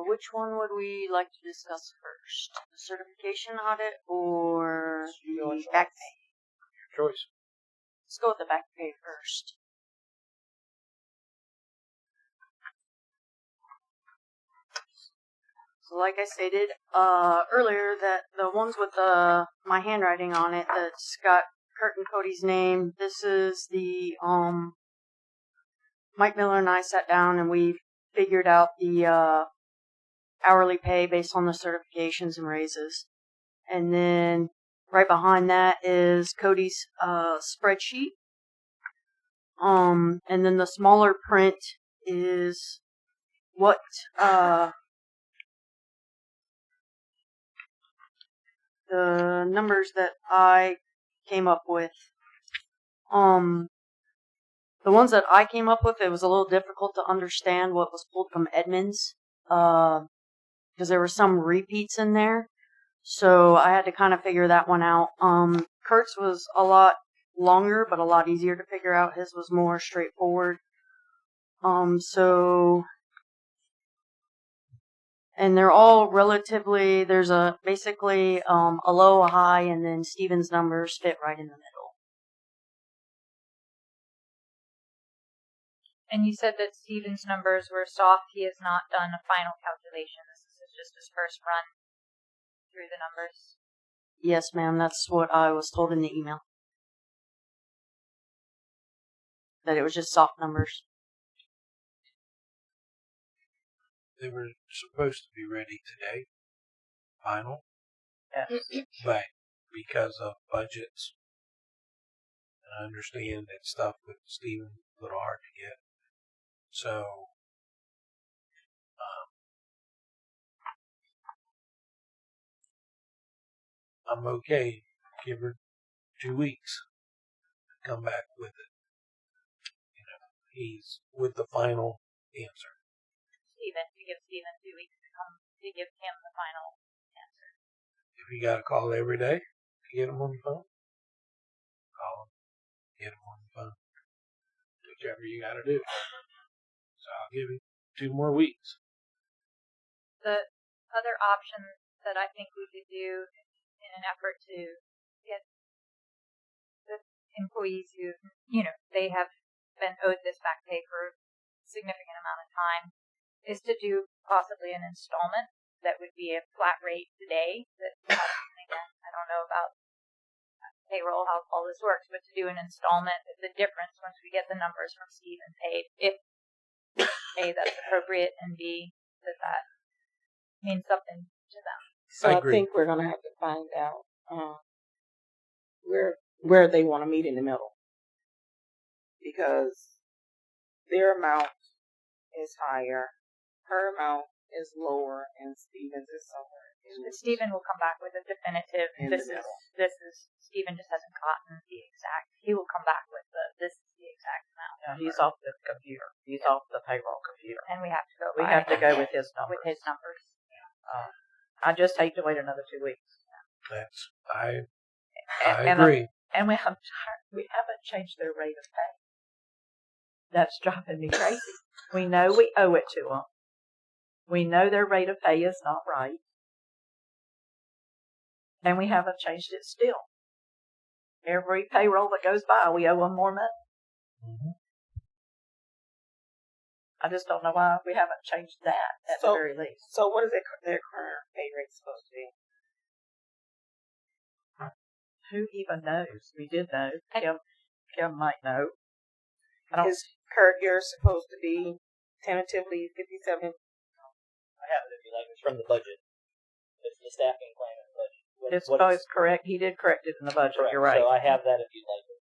Which one would we like to discuss first? The certification audit or the back pay? Your choice. Let's go with the back pay first. So like I stated earlier, that the ones with my handwriting on it, that's got Kurt and Cody's name, this is the Mike Miller and I sat down and we figured out the hourly pay based on the certifications and raises. And then right behind that is Cody's spreadsheet. And then the smaller print is what the numbers that I came up with. The ones that I came up with, it was a little difficult to understand what was pulled from Edmonds, because there were some repeats in there. So I had to kind of figure that one out. Kurt's was a lot longer, but a lot easier to figure out. His was more straightforward. And they're all relatively, there's basically a low, a high, and then Steven's numbers fit right in the middle. And you said that Steven's numbers were soft. He has not done a final calculation. This is just his first run through the numbers. Yes, ma'am, that's what I was told in the email. That it was just soft numbers. They were supposed to be ready today, final, Yes. but because of budgets, and I understand that stuff with Steven a little hard to get. So, I'm okay. Give her 2 weeks to come back with it. You know, he's with the final answer. To give Steven 2 weeks to give him the final answer. If you got to call every day to get him on the phone, call him, get him on the phone. Whichever you got to do. So I'll give him 2 more weeks. The other option that I think we could do in an effort to get the employees who, they have been owed this back pay for a significant amount of time, is to do possibly an installment that would be a flat rate today. That again, I don't know about payroll, how all this works, but to do an installment, the difference once we get the numbers from Steve and paid, if A, that's appropriate, and B, that means something to them. So I think we're gonna have to find out where they want to meet in the middle, because their amount is higher. Her amount is lower, and Steven's is somewhere. Steven will come back with a definitive. This is Steven just hasn't gotten the exact. He will come back with this is the exact amount. Yeah, he's off the computer. He's off the payroll computer. And we have to go. We have to go with his numbers. With his numbers. I just hate to wait another 2 weeks. I agree. And we haven't changed their rate of pay. That's driving me crazy. We know we owe it to them. We know their rate of pay is not right. And we haven't changed it still. Every payroll that goes by, we owe them more money. Mm-hmm. I just don't know why we haven't changed that at the very least. So what is their current pay rate supposed to be? Who even knows? We did know. Kim might know. Is Kurt, you're supposed to be tentatively 57? I have it if you like. It's from the budget. It's the staffing plan and the budget. It's correct. He did correct it in the budget. Correct. You're right. So I have that if you'd like it.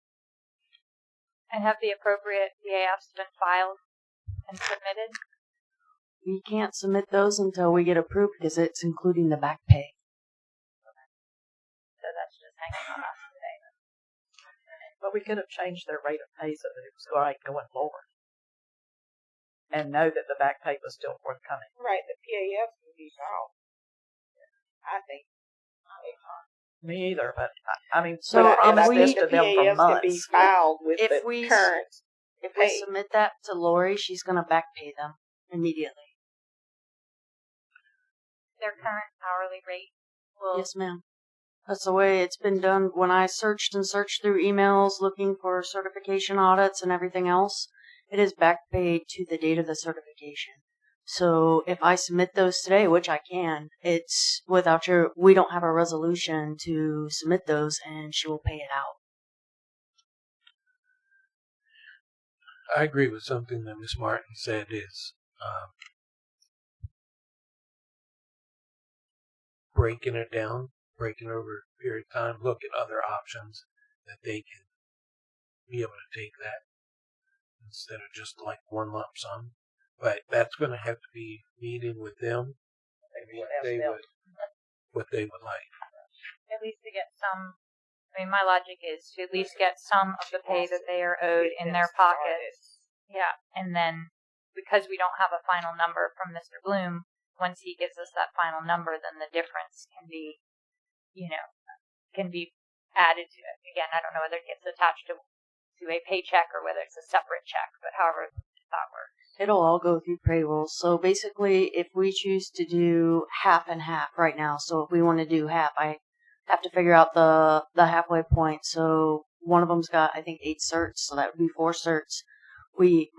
And have the appropriate PAFs been filed and submitted? We can't submit those until we get approved because it's including the back pay. So that's just hanging on us today. But we could have changed their rate of pay so that it was going lower. And know that the back pay was still forthcoming. Right, the PAF can be filed. I think. Me either, but I mean, So we if promised we- this the to them for PAFs can be months. filed with If the we- current If we pay. submit that to Lori, she's going to back pay them immediately. Their current hourly rate will. Yes, ma'am. That's the way it's been done. When I searched through emails looking for certification audits and everything else, it is back paid to the date of the certification. So if I submit those today, which I can, it's without we don't have a resolution to submit those and she will pay it out. I agree with something that Ms. Martin said is breaking it down, breaking over a period of time, look at other options that they can be able to take that instead of just like one lump sum. But that's going to have to be meeting with them and what they would like. At least to get some. I mean, my logic is to at least get some of the pay that they are owed in their pockets. Yeah, and then because we don't have a final number from Mr. Bloom, once he gives us that final number, then the difference can be, can be added to it. Again, I don't know whether it gets attached to a paycheck or whether it's a separate check, but however that works. It'll all go through payroll. So basically, if we choose to do half and half right now, so if we want to do half, I have to figure out the halfway point. So one of them's got, I think, 8 certs, so that would be 4 certs.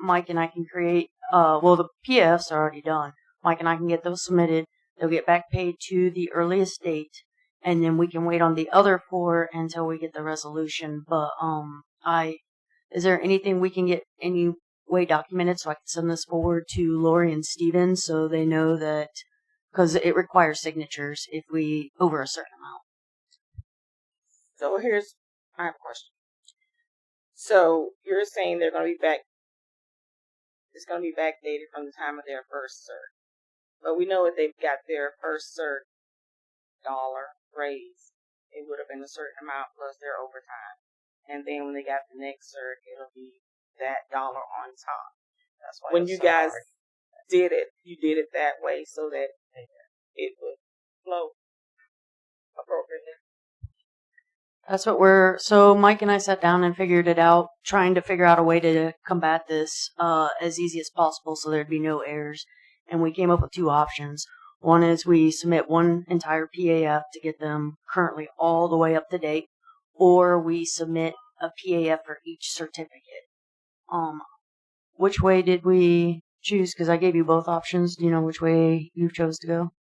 Mike and I can create, the PFs are already done. Mike and I can get those submitted. They'll get back paid to the earliest date, and then we can wait on the other 4 until we get the resolution. But is there anything we can get any way documented so I can send this forward to Lori and Steven so they know that, because it requires signatures if we over a certain amount. So I have a question. So you're saying they're going to be it's going to be backdated from the time of their first cert. But we know if they've got their first cert dollar raise, it would have been a certain amount plus their overtime. And then when they got the next cert, it'll be that dollar on top. That's why when you guys did it, you did it that way so that it would flow appropriately. That's what so Mike and I sat down and figured it out, trying to figure out a way to combat this as easy as possible so there'd be no errors. And we came up with 2 options. One is we submit one entire PAF to get them currently all the way up to date, or we submit a PAF for each certificate. Which way did we choose? Because I gave you both options. Do you know which way you chose to go?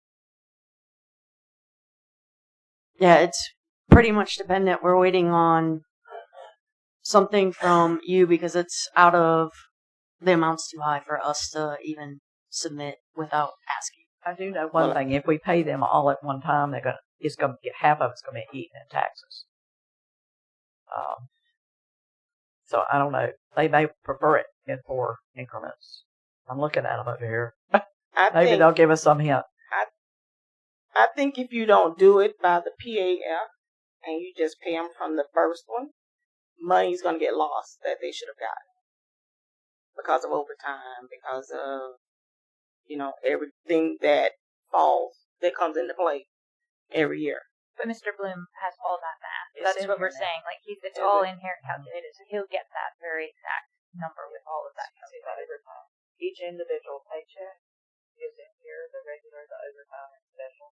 Yeah, it's pretty much dependent. We're waiting on something from you because it's out of the amount's too high for us to even submit without asking. I do know one thing: if we pay them all at one time, it's going to get half of it's going to be eaten in taxes. So I don't know. They may prefer it in 4 increments. I'm looking at them over here. Maybe they'll give us some hint. I think if you don't do it by the PAF and you just pay them from the first one, money's going to get lost that they should have gotten because of overtime, because of everything that comes into play every year. But Mr. Bloom has all that math. That's what we're saying. Like it's all in here calculated, so he'll get that very exact number with all of that calculated. Each individual paycheck is in here: the regular, the overtime, and special.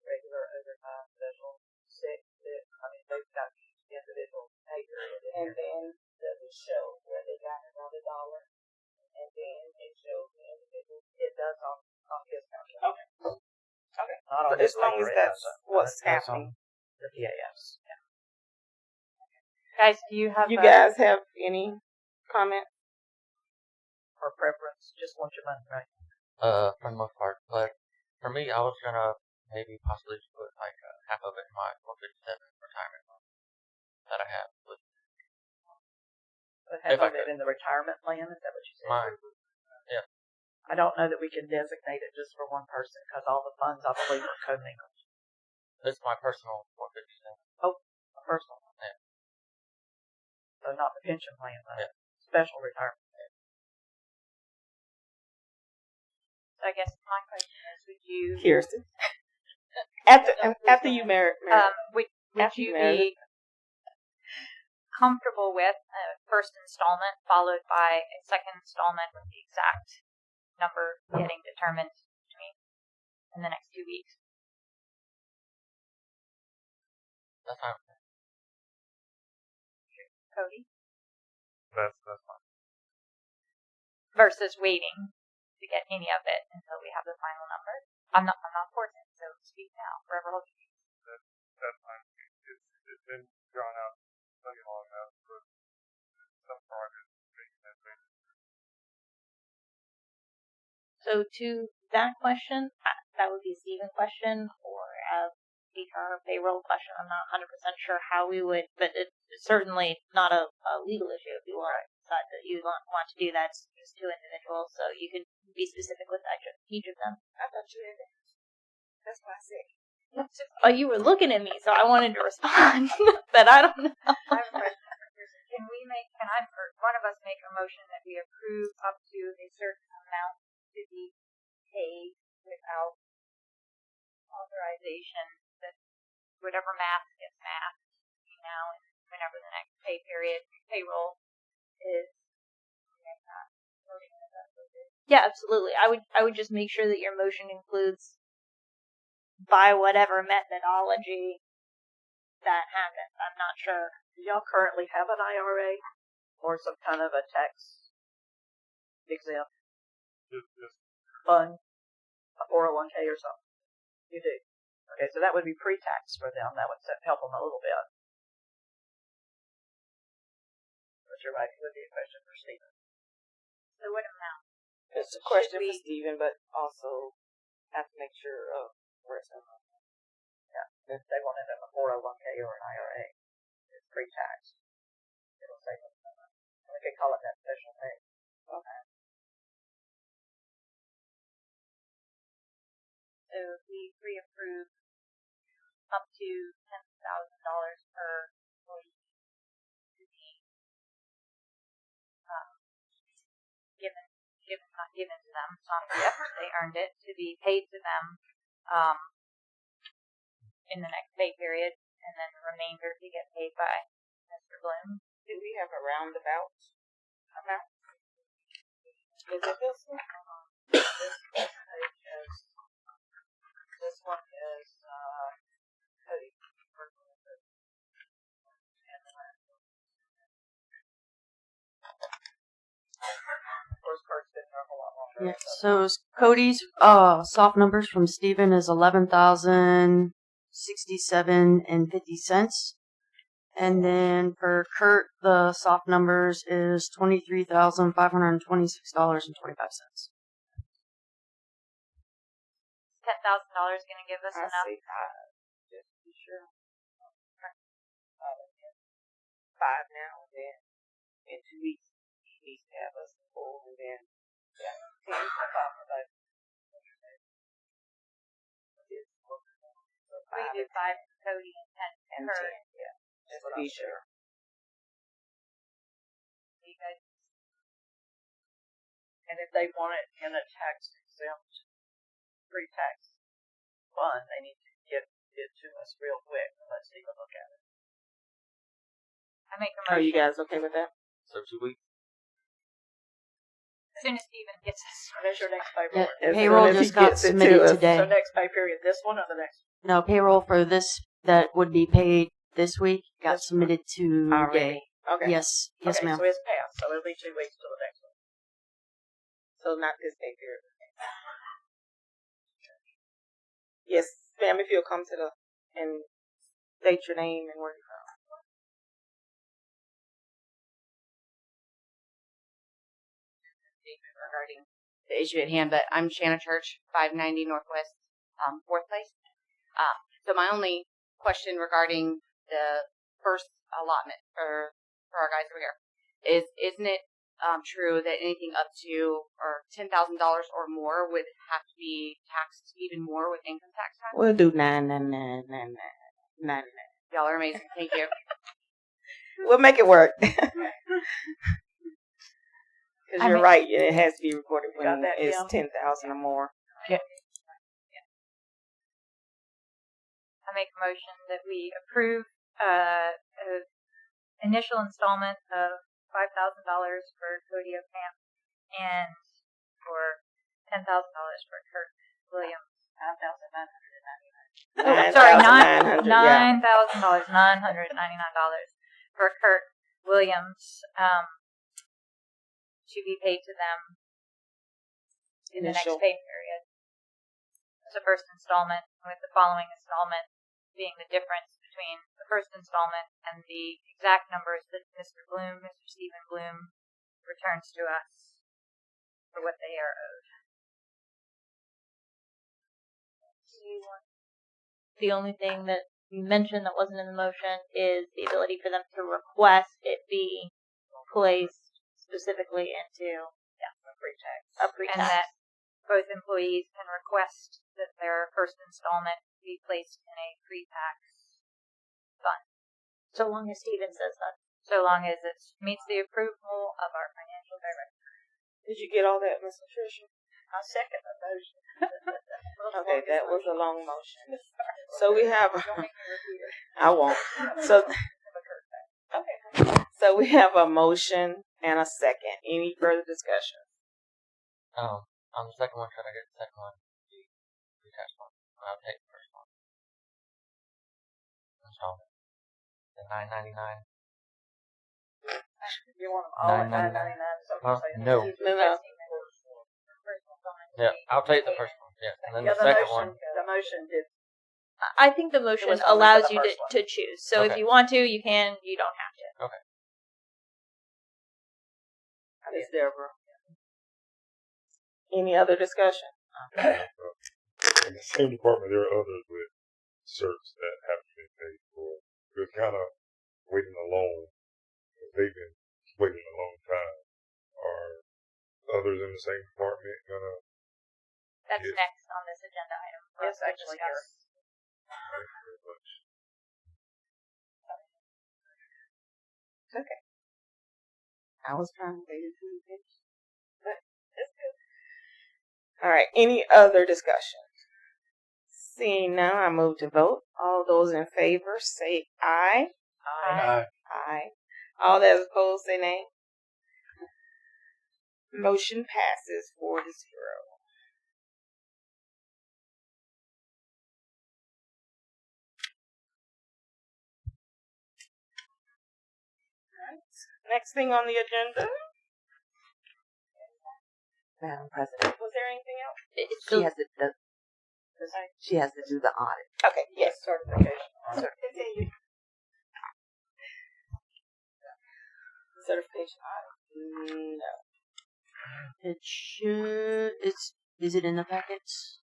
Regular, overtime, special, sick. They've got each individual pay period in here. And then does it show where they got another dollar? And then it shows the individual. It does on his calculation. Okay. Not on as long as that's what's happening. The PAFs. Yeah. Guys, do you have You guys have any comment? Or preference? Just want your money, right? For the most part. But for me, I was gonna maybe possibly put like half of it in my 457 retirement fund that I have. With But half If I of it could. in the retirement plan, is that what you said? mine. Yeah. I don't know that we can designate it just for one person because all the funds, I believe, are commingled. It's my personal 457. Oh, a personal one. Yeah. So not the pension plan, but Yeah. special retirement. So I guess my question is, would you Kiersten. After you married. would After you you married. be comfortable with a first installment followed by a second installment with the exact number getting determined in the next 2 weeks? That's fine. Cody? That's fine. Versus waiting to get any of it until we have the final number. I'm not forcing, so speak now, forever hold your peace. That's fine. It's been drawn out plenty long enough for some progress making that thing. So to that question, that would be a Stephen question or a HR payroll question. I'm not 100% sure how we would, but it's certainly not a legal issue if you want to decide that you want to do that. It's just two individuals, so you could be specific with each of them. I thought you had that. That's why I said. Oh, you were looking at me, so I wanted to respond, but I don't know. I have a question. Can one of us make a motion that we approve up to a certain amount to be paid without authorization that whatever math gets mathed between now and whenever the next pay period payroll is? Yeah, absolutely. I would just make sure that your motion includes by whatever methodology that happens. I'm not sure. Do y'all currently have an IRA or some kind of a tax exempt fund, a 401k or something? You do. Okay, so that would be pre-tax for them. That would help them a little bit. But you're right, it would be a question for Stephen. So what amount? It's a question for Stephen, but also have to make sure of where it's going. Yeah, if they want it in a 401k or an IRA, it's pre-tax. It'll save them some money. We could call it that special pay. Okay. So if we pre-approve up to $10,000 per employee to be not given to them, it's not the effort they earned it, to be paid to them in the next pay period, and then the remainder to get paid by Mr. Bloom. Do we have a roundabout amount? Is it this one? This one is Cody. First part's been there a whole lot longer. Yeah. So Cody's soft numbers from Stephen is $11,067.50, and then for Kurt the soft numbers is $23,526.25. $10,000 going to give us I enough. say five. Just to be sure. 5 now, and then in 2 weeks he needs to have us full, and then 10 to talk about. We do 5 for Cody and 10 for Kurt. Yeah, just to be sure. You guys. And if they want it in a tax exempt, pre-tax fund, they need to get it to us real quick and let's take a look at it. I make a Are motion. you guys okay with that? So 2 weeks. As soon as Stephen gets us. When's your next pay Yeah, period? payroll just got submitted today. So next pay period, this one or the next one? No, payroll for this that would be paid this week got submitted today. Already. Okay. Yes, Okay, ma'am. so it's passed, so it'll be 2 weeks till the next one. So not this pay period. Yes, ma'am, if you'll come to and state your name and where you're from. regarding the issue at hand, but I'm Shanna Church, 590 Northwest, 4th Place. So my only question regarding the first allotment for our guys over here is, isn't it true that anything up to or $10,000 or more would have to be taxed even more with income tax time? We'll do 999. Y'all are amazing. Thank you. We'll make it work. Because you're right. It has to be recorded when it's 10,000 or more. I make a motion that we approve an initial installment of $5,000 for Codio Camp and for $10,000 for Kirk Williams. Sorry, $9,000, $999 for Kirk Williams to be paid to them in the next pay period. It's the first installment, with the following installment being the difference between the first installment and the exact numbers that Mr. Stephen Bloom returns to us for what they are owed. The only thing that you mentioned that wasn't in the motion is the ability for them to request it be placed specifically into a pre-tax. And that both employees can request that their first installment be placed in a pre-tax fund. So long as Stephen says that. So long as it meets the approval of our financial director. Did you get all that, Ms. Latricia? I'll second the motion. Okay, that was a long motion. So we have I won't. So we have a motion and a second. Any further discussion? On the second one, should I get the second one? The pre-tax one. I'll take the first one. Installment. The $9.99. You want them all at $9.99? No. No. Yeah, I'll take the first one. Yeah, and then Yeah, the second one. The motion did. I think the motion was only allows for the you first one. to choose. So if Okay. you want to, you can. You don't have to. Okay. Ms. Debra. Any other discussion? In the same department, there are others with certs that haven't been paid for. We're kind of waiting alone. They've been waiting a long time. Are others in the same department gonna? That's next on this agenda item. Yes, actually, here. Thank you very much. Okay. I was trying to wait until you finished. But it's good. All right. Any other discussion? Seeing none, I move to vote. All those in favor say aye. Aye. Aye. All that opposed say nay. Motion passes 4-0. Next thing on the agenda. Madam President, Was there anything else? she has to do the audit. Okay, yes. Certification. Continue. Certification audit? No. It should. Is it in the packets?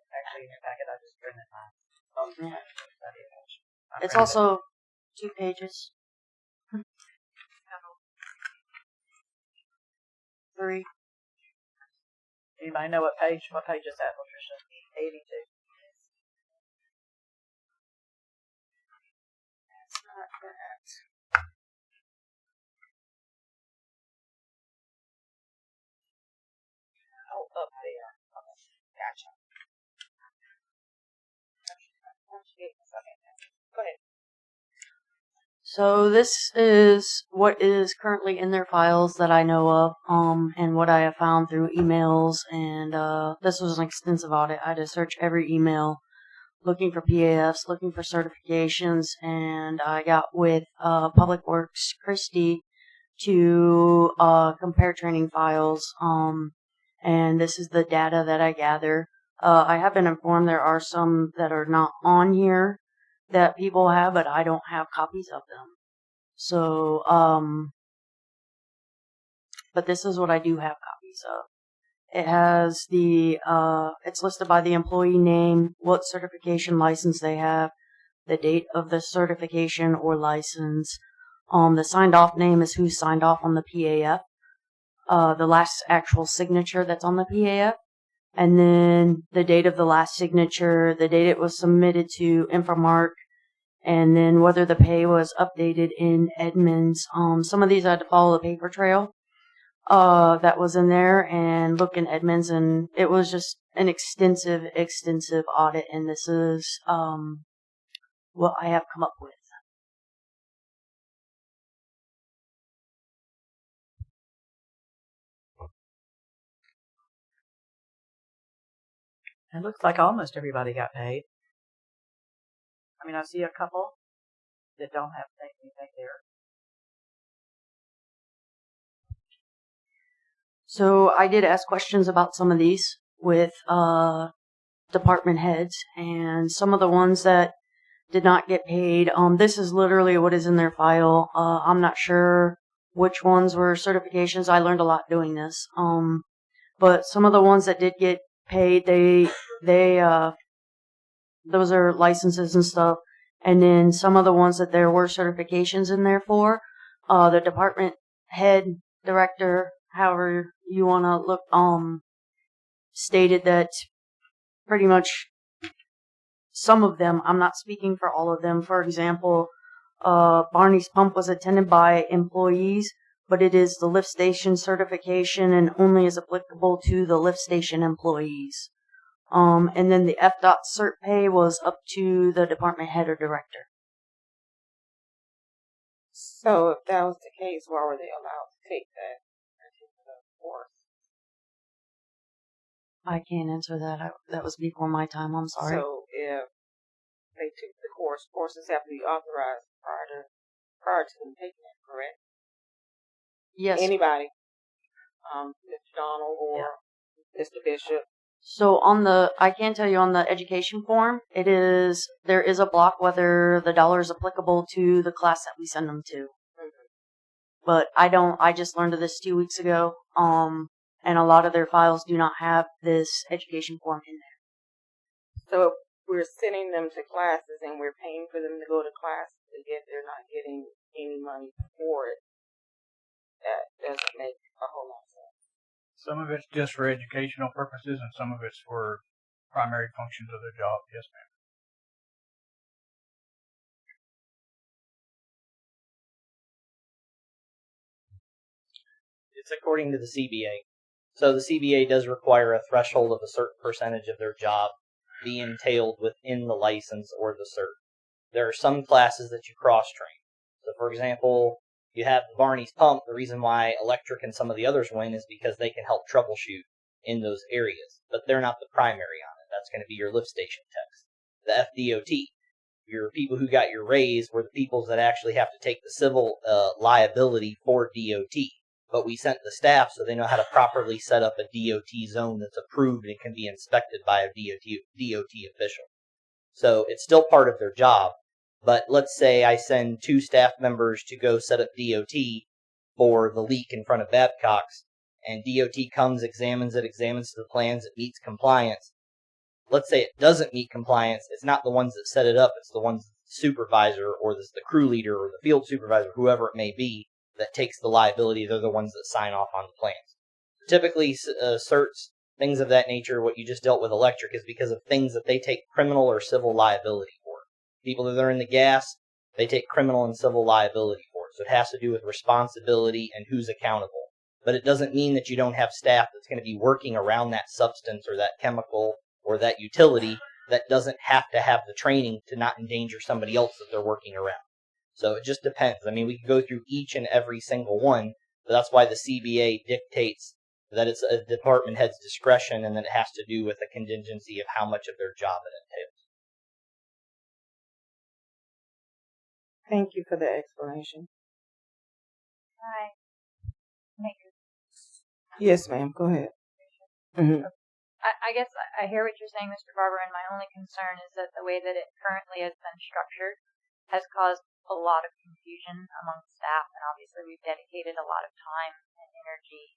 Actually, in your packet, I just printed mine. Yeah. It's also 2 pages. 3. Anybody know what page is that, Latricia? 82. That's not that. Oh, up there. Gotcha. Go ahead. So this is what is currently in their files that I know of, and what I have found through emails, and this was an extensive audit. I had to search every email looking for PAFs, looking for certifications, and I got with Public Works, Christy, to compare training files, and this is the data that I gather. I have been informed there are some that are not on here that people have, but I don't have copies of them. So, but this is what I do have copies of. It has it's listed by the employee name, what certification license they have, the date of the certification or license. The signed off name is who signed off on the PAF. The last actual signature that's on the PAF. And then the date of the last signature, the date it was submitted to Infomark, and then whether the pay was updated in Edmunds. Some of these I had to follow the paper trail that was in there and look in Edmunds, and it was just an extensive audit, and this is what I have come up with. It looks like almost everybody got paid. I mean, I see a couple that don't have anything there. So I did ask questions about some of these with department heads, and some of the ones that did not get paid. This is literally what is in their file. I'm not sure which ones were certifications. I learned a lot doing this. But some of the ones that did get paid, those are licenses and stuff. And then some of the ones that there were certifications in there for, the department head, director, however you want to look, stated that pretty much some of them, I'm not speaking for all of them. For example, Barney's Pump was attended by employees, but it is the lift station certification and only is applicable to the lift station employees. And then the FDOT cert pay was up to the department head or director. So if that was the case, why were they allowed to take that particular course? I can't answer that. That was before my time. I'm sorry. So if they took the course, courses have to be authorized prior to them taking it, correct? Yes. Anybody, Mr. Donald or Mr. Bishop. So I can tell you on the education form, there is a block whether the dollar is applicable to the class that we send them to. Mm-hmm. But I just learned of this 2 weeks ago, and a lot of their files do not have this education form in there. So if we're sending them to classes and we're paying for them to go to class, and yet they're not getting any money for it, that doesn't make a whole lot of sense. Some of it's just for educational purposes, and some of it's for primary functions of their job. Yes, ma'am. It's according to the CBA. So the CBA does require a threshold of a certain percentage of their job be entailed within the license or the cert. There are some classes that you cross-train. So, for example, you have the Barney's Pump. The reason why electric and some of the others win is because they can help troubleshoot in those areas. But they're not the primary on it. That's going to be your lift station techs. The FDOT, your people who got your raise were the people that actually have to take the civil liability for DOT. But we sent the staff so they know how to properly set up a DOT zone that's approved and can be inspected by a DOT official. So it's still part of their job. But let's say I send 2 staff members to go set up DOT for the leak in front of Babcock's, and DOT comes, examines the plans, it meets compliance. Let's say it doesn't meet compliance, it's not the ones that set it up, it's the ones the supervisor or the crew leader or the field supervisor, whoever it may be, that takes the liability. They're the ones that sign off on the plans. Typically, certs, things of that nature, what you just dealt with electric, is because of things that they take criminal or civil liability for. People that are in the gas, they take criminal and civil liability for it. So it has to do with responsibility and who's accountable. But it doesn't mean that you don't have staff that's going to be working around that substance or that chemical or that utility that doesn't have to have the training to not endanger somebody else that they're working around. So it just depends. I mean, we could go through each and every single one, but that's why the CBA dictates that it's a department head's discretion and that it has to do with a contingency of how much of their job it entails. Thank you for the explanation. Hi. Yes, ma'am. Go ahead. Mm-hmm. I guess I hear what you're saying, Mr. Barber, and my only concern is that the way that it currently has been structured has caused a lot of confusion among staff, and obviously we've dedicated a lot of time and energy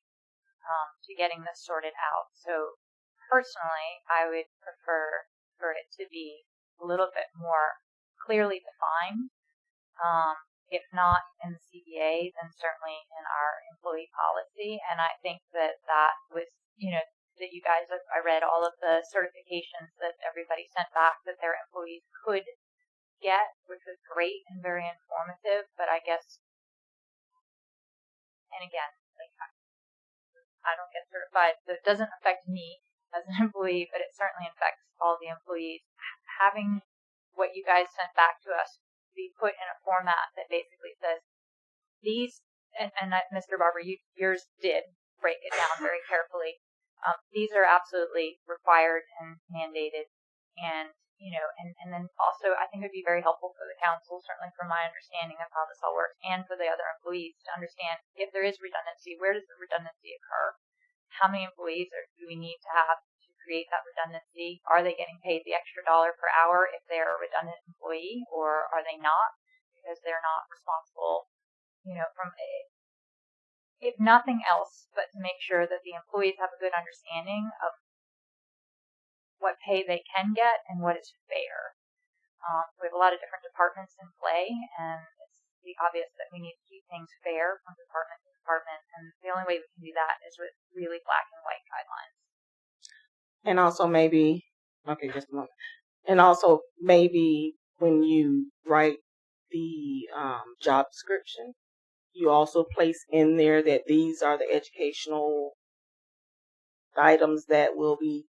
to getting this sorted out. So personally, I would prefer for it to be a little bit more clearly defined. If not in the CBA, then certainly in our employee policy. And I think that was, that you guys, I read all of the certifications that everybody sent back that their employees could get, which was great and very informative. But I guess, and again, like, I don't get certified, so it doesn't affect me as an employee, but it certainly affects all the employees. Having what you guys sent back to us be put in a format that basically says these, and Mr. Barber, yours did break it down very carefully. These are absolutely required and mandated, and and then also I think it would be very helpful for the council, certainly from my understanding of how this all works, and for the other employees to understand if there is redundancy, where does the redundancy occur? How many employees do we need to have to create that redundancy? Are they getting paid the extra $1 per hour if they're a redundant employee, or are they not because they're not responsible, if nothing else, but to make sure that the employees have a good understanding of what pay they can get and what is fair. We have a lot of different departments in play, and it's obvious that we need to keep things fair from department to department, and the only way we can do that is with really black and white guidelines. And also maybe, okay, just a moment. And also maybe when you write the job description, you also place in there that these are the educational items that will be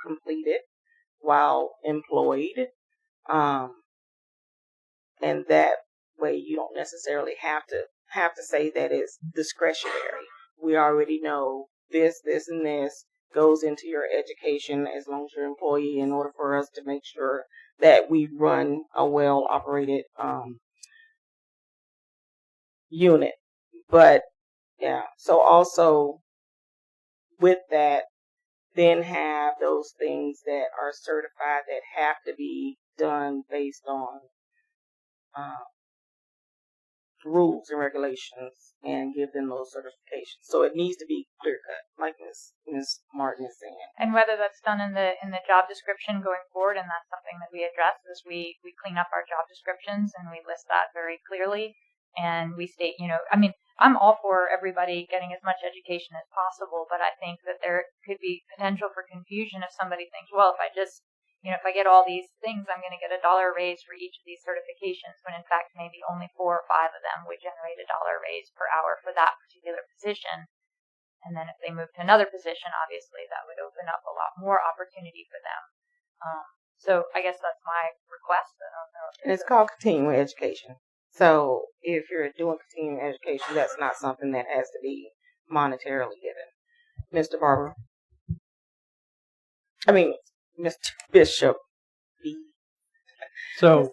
completed while employed. And that way you don't necessarily have to say that it's discretionary. We already know this, and this goes into your education as long as you're an employee, in order for us to make sure that we run a well-operated unit. But yeah, so also with that, then have those things that are certified that have to be done based on rules and regulations, and give them those certifications. So it needs to be clear cut, like Ms. Martin is saying. And whether that's done in the job description going forward, and that's something that we address, is we clean up our job descriptions and we list that very clearly, and we state, I'm all for everybody getting as much education as possible, but I think that there could be potential for confusion if somebody thinks, well, if I just if I get all these things, I'm going to get $1 raise for each of these certifications, when in fact maybe only 4 or 5 of them would generate $1 raise per hour for that particular position. And then if they move to another position, obviously that would open up a lot more opportunity for them. So I guess that's my request. I don't know. And it's called continuing education. So if you're doing continuing education, that's not something that has to be monetarily given. Mr. Barber. Mr. Bishop. So,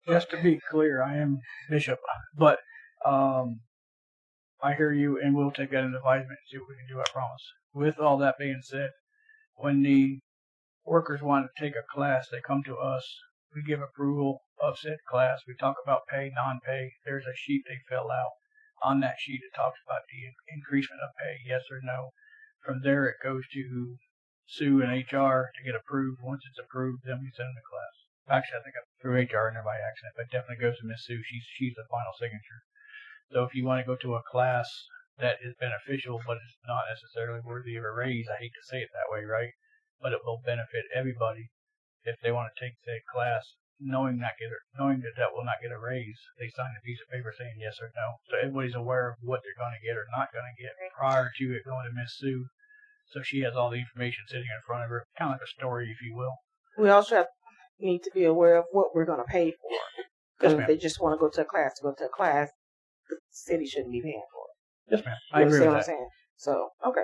just to be clear, I am Bishop, but I hear you, and we'll take that into advisement and see what we can do, I promise. With all that being said, when the workers want to take a class, they come to us. We give approval of said class. We talk about pay, non-pay. There's a sheet they fill out. On that sheet, it talks about the increasement of pay, yes or no. From there, it goes to Sue and HR to get approved. Once it's approved, then we send them to class. Actually, I think I'm through HR in there by accident, but it definitely goes to Miss Sue. She's the final signature. So if you want to go to a class that is beneficial, but is not necessarily worthy of a raise, I hate to say it that way, right? But it will benefit everybody if they want to take the class, knowing that will not get a raise. They sign a piece of paper saying yes or no. So everybody's aware of what they're going to get or not going to get prior to it going to Miss Sue. So she has all the information sitting in front of her, kind of like a story, if you will. We also need to be aware of what we're going to pay for. Because if they just want to go to a class, the city shouldn't be paying for it. Yes, ma'am. I agree with that. What I'm saying? So, okay.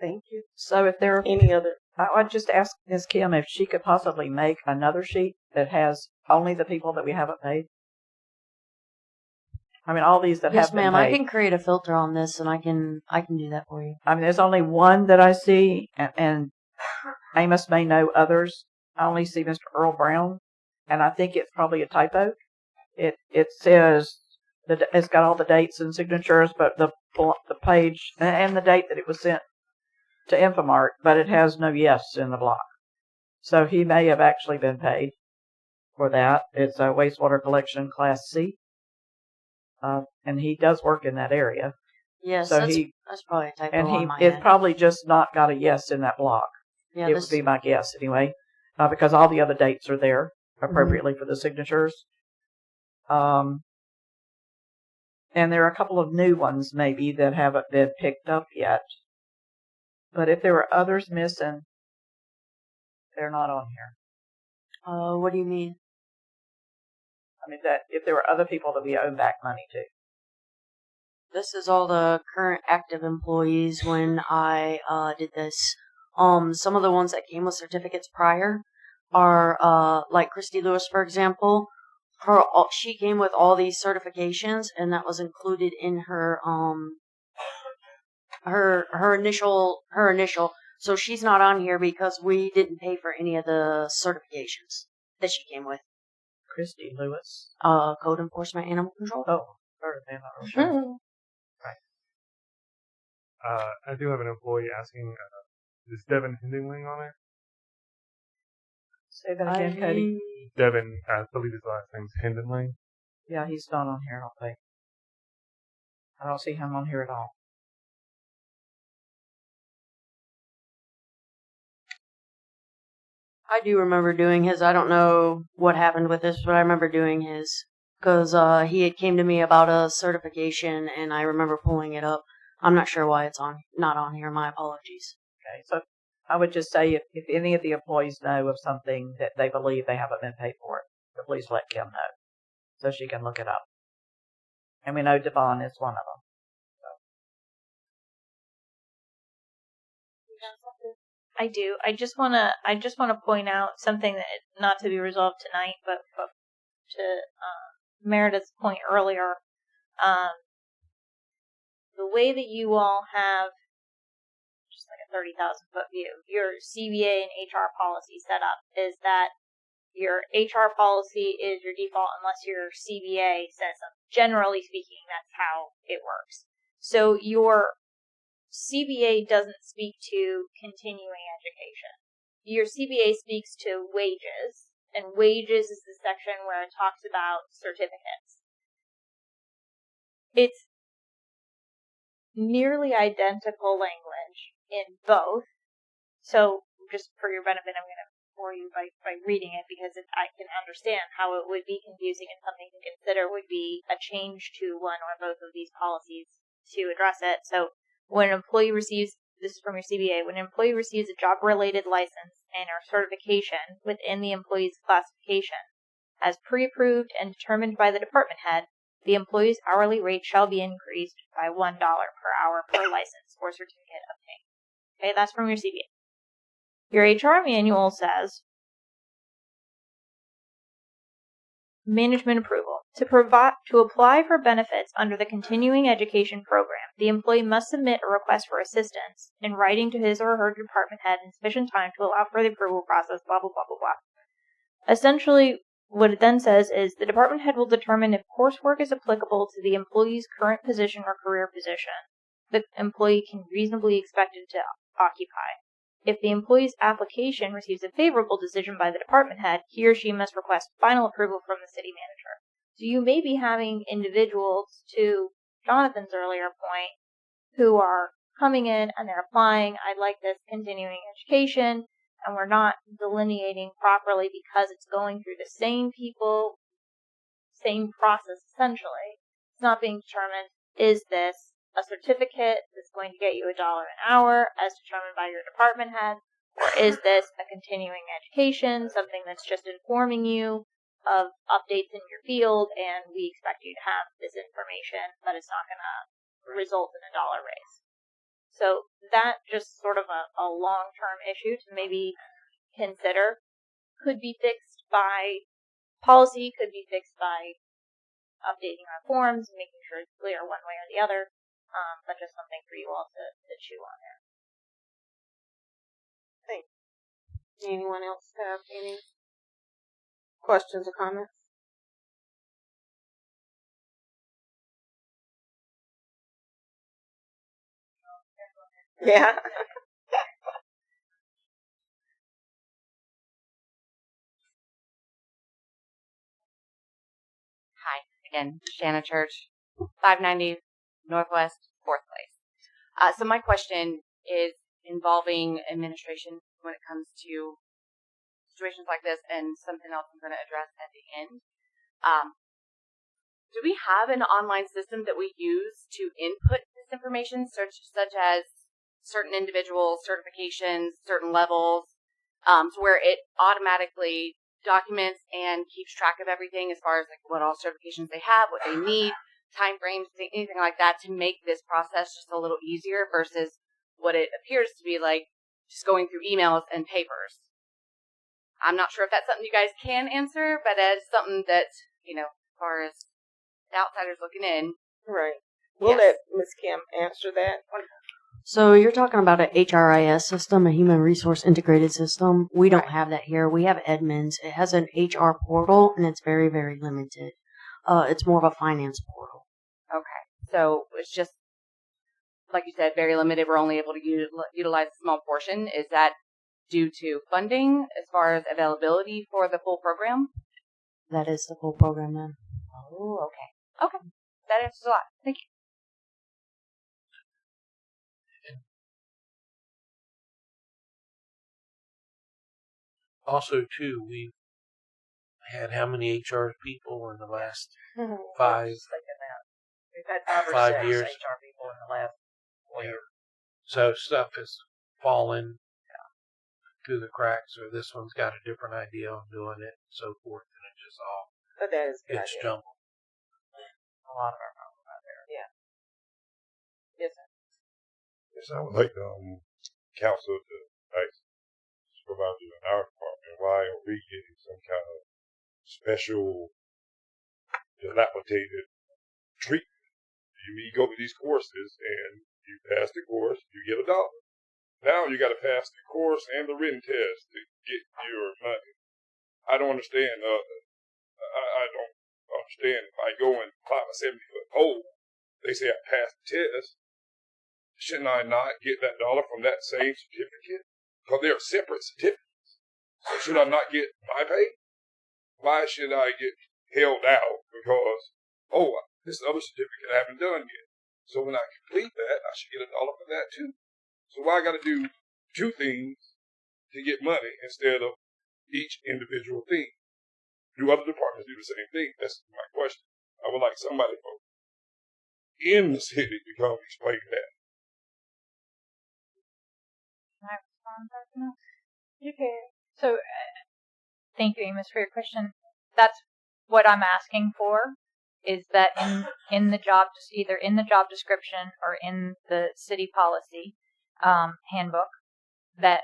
Thank you. So if there are any other... I'd just ask Ms. Kim if she could possibly make another sheet that has only the people that we haven't paid. All these that have been paid. Yes, ma'am. I can create a filter on this, and I can do that for you. There's only one that I see, and Amos may know others. I only see Mr. Earl Brown, and I think it's probably a typo. It says that it's got all the dates and signatures, but the page and the date that it was sent to Infomart, but it has no yes in the block. So he may have actually been paid for that. It's a wastewater collection Class C, and he does work in that area. Yes, so that's probably a typo and on my it's end. probably just not got a yes in that block. Yeah, it would be my guess anyway, because all the other dates are there appropriately for the signatures. And there are a couple of new ones maybe that haven't been picked up yet. But if there were others missing, they're not on here. What do you mean? I mean that if there were other people that we owe back money to. This is all the current active employees when I did this. Some of the ones that came with certificates prior are like Christy Lewis, for example. She came with all these certifications, and that was included in her her initial. So she's not on here because we didn't pay for any of the certifications that she came with. Christy Lewis. Code enforcement, animal control. Oh, heard of them. I do have an employee asking, is Devin Hindingling on there? Say that again, Cody. Devin, I believe his last name's Hindingling. Yeah, he's not on here, I don't think. I don't see him on here at all. I do remember doing his. I don't know what happened with this, but I remember doing his. Because he had came to me about a certification, and I remember pulling it up. I'm not sure why it's not on here. My apologies. Okay, so I would just say if any of the employees know of something that they believe they haven't been paid for, to please let Kim know so she can look it up. And we know Devon is one of them. I do. I just wanna point out something that not to be resolved tonight, but to Meredith's point earlier. The way that you all have just like a 30,000 foot view, your CBA and HR policy set up is that your HR policy is your default unless your CBA says something. Generally speaking, that's how it works. So your CBA doesn't speak to continuing education. Your CBA speaks to wages, and wages is the section where it talks about certificates. It's nearly identical language in both. So, just for your benefit, I'm going to bore you by reading it because I can understand how it would be confusing, and something to consider would be a change to one or both of these policies to address it. So, when an employee receives, this is from your CBA, when an employee receives a job-related license and or certification within the employee's classification, as pre-approved and determined by the department head, the employee's hourly rate shall be increased by $1 per hour per license or certificate obtained. Okay, that's from your CBA. Your HR manual says, management approval. To apply for benefits under the continuing education program, the employee must submit a request for assistance in writing to his or her department head in sufficient time to allow for the approval process, blah, blah, blah, blah, blah. Essentially, what it then says is the department head will determine if coursework is applicable to the employee's current position or career position the employee can reasonably expect it to occupy. If the employee's application receives a favorable decision by the department head, he or she must request final approval from the city manager. So you may be having individuals, to Jonathan's earlier point, who are coming in and they're applying, I'd like this continuing education, and we're not delineating properly because it's going through the same people, same process essentially. It's not being determined, is this a certificate that's going to get you $1 an hour as determined by your department head, or is this a continuing education, something that's just informing you of updates in your field, and we expect you to have this information, but it's not going to result in $1 raise. So that just sort of a long-term issue to maybe consider. Could be fixed by policy, could be fixed by updating our forms, making sure it's clear one way or the other, but just something for you all to chew on there. Thanks. Anyone else have any Questions or comments? Yeah. Hi, again, Shanna Church, 590 Northwest, 4th place. So my question is involving administration when it comes to situations like this, and something else I'm going to address at the end. Do we have an online system that we use to input this information, such as certain individual certifications, certain levels, to where it automatically documents and keeps track of everything as far as like what all certifications they have, what they need, time frames, anything like that, to make this process just a little easier versus what it appears to be like just going through emails and papers? I'm not sure if that's something you guys can answer, but as something that, as far as the outsiders looking in. Right. We'll let Ms. Kim answer that. So you're talking about a HRIS system, a human resource integrated system. We don't have that here. We have Edmunds. It has an HR portal, and it's very, very limited. It's more of a finance portal. Okay. So it's just, like you said, very limited. We're only able to utilize a small portion. Is that due to funding as far as availability for the full program? That is the full program then. Oh, okay. Okay. That answers a lot. Thank you. Also, too, we've had how many HR people in the last 5 We've had 5 or 6 years? HR people in the last year. So stuff has fallen through the cracks, or this one's got a different idea on doing it, and so forth, and it just all But that is a good gets idea. jumbled. A lot of our problems out there. Yeah. Yes, sir. Yes, I would like council to ask supervisor in our department, why are we getting some kind of special dilapidated treatment? You go to these courses and you pass the course, you get $1. Now you got to pass the course and the written test to get your money. I don't understand. I don't understand. If I go and climb a 70-foot pole, they say I passed the test. Shouldn't I not get that $1 from that same certificate? Because they're separate certificates. So should I not get my pay? Why should I get held out because, this other certificate I haven't done yet? So when I complete that, I should get $1 for that too. So why I got to do 2 things to get money instead of each individual thing? Do other departments do the same thing? That's my question. I would like somebody from in the city to come explain that. Can I respond, Darfeness? You can. So, thank you, Amos, for your question. That's what I'm asking for, is that in the job, either in the job description or in the city policy handbook, that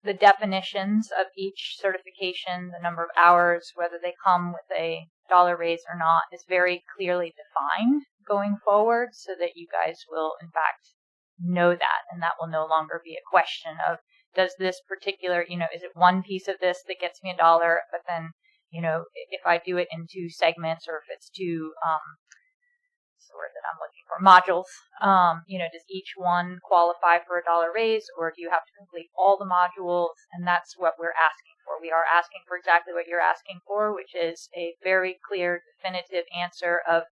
the definitions of each certification, the number of hours, whether they come with a $1 raise or not, is very clearly defined going forward, so that you guys will, in fact, know that, and that will no longer be a question of, does this particular, is it one piece of this that gets me $1, but then, if I do it in 2 segments, or if it's 2, what's the word that I'm looking for, modules, does each one qualify for a $1 raise, or do you have to complete all the modules? And that's what we're asking for. We are asking for exactly what you're asking for, which is a very clear, definitive answer of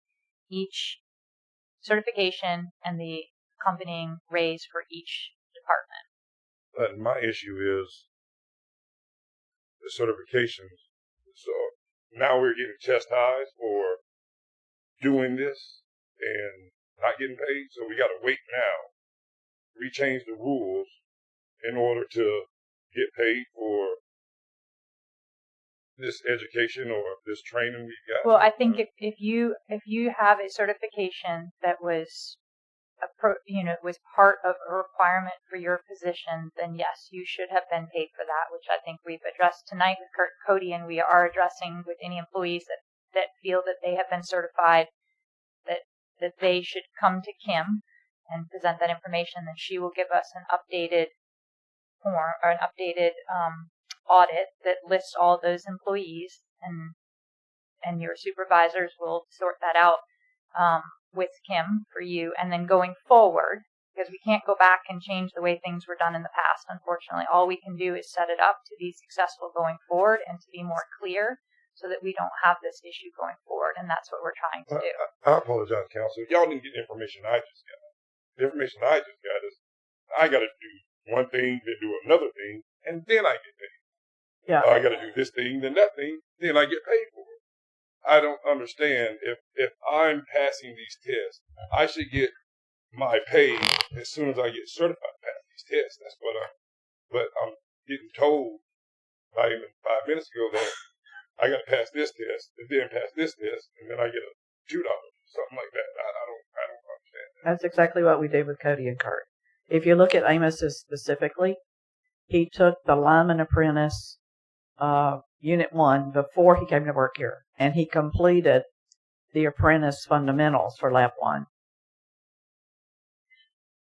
each certification and the accompanying raise for each department. But my issue is the certifications. So now we're getting chastised for doing this and not getting paid. So we got to wait now. We changed the rules in order to get paid for this education or this training we got. Well, I think if you have a certification that was was part of a requirement for your position, then yes, you should have been paid for that, which I think we've addressed tonight with Kurt and Cody, and we are addressing with any employees that feel that they have been certified, that they should come to Kim and present that information. Then she will give us an updated form or an updated audit that lists all those employees, and your supervisors will sort that out with Kim for you. And then going forward, because we can't go back and change the way things were done in the past, unfortunately, all we can do is set it up to be successful going forward and to be more clear so that we don't have this issue going forward. And that's what we're trying to do. I apologize, Council. Y'all didn't get the information I just got. The information I just got is I got to do one thing, then do another thing, and then I get paid. Yeah. I got to do this thing, then that thing, then I get paid for it. I don't understand if I'm passing these tests, I should get my pay as soon as I get certified to pass these tests. That's what but I'm getting told not even 5 minutes ago that I got to pass this test, and then pass this test, and then I get a $2, something like that. I don't understand that. That's exactly what we did with Cody and Kurt. If you look at Amos's specifically, he took the lineman apprentice Unit 1 before he came to work here, and he completed the apprentice fundamentals for Lab 1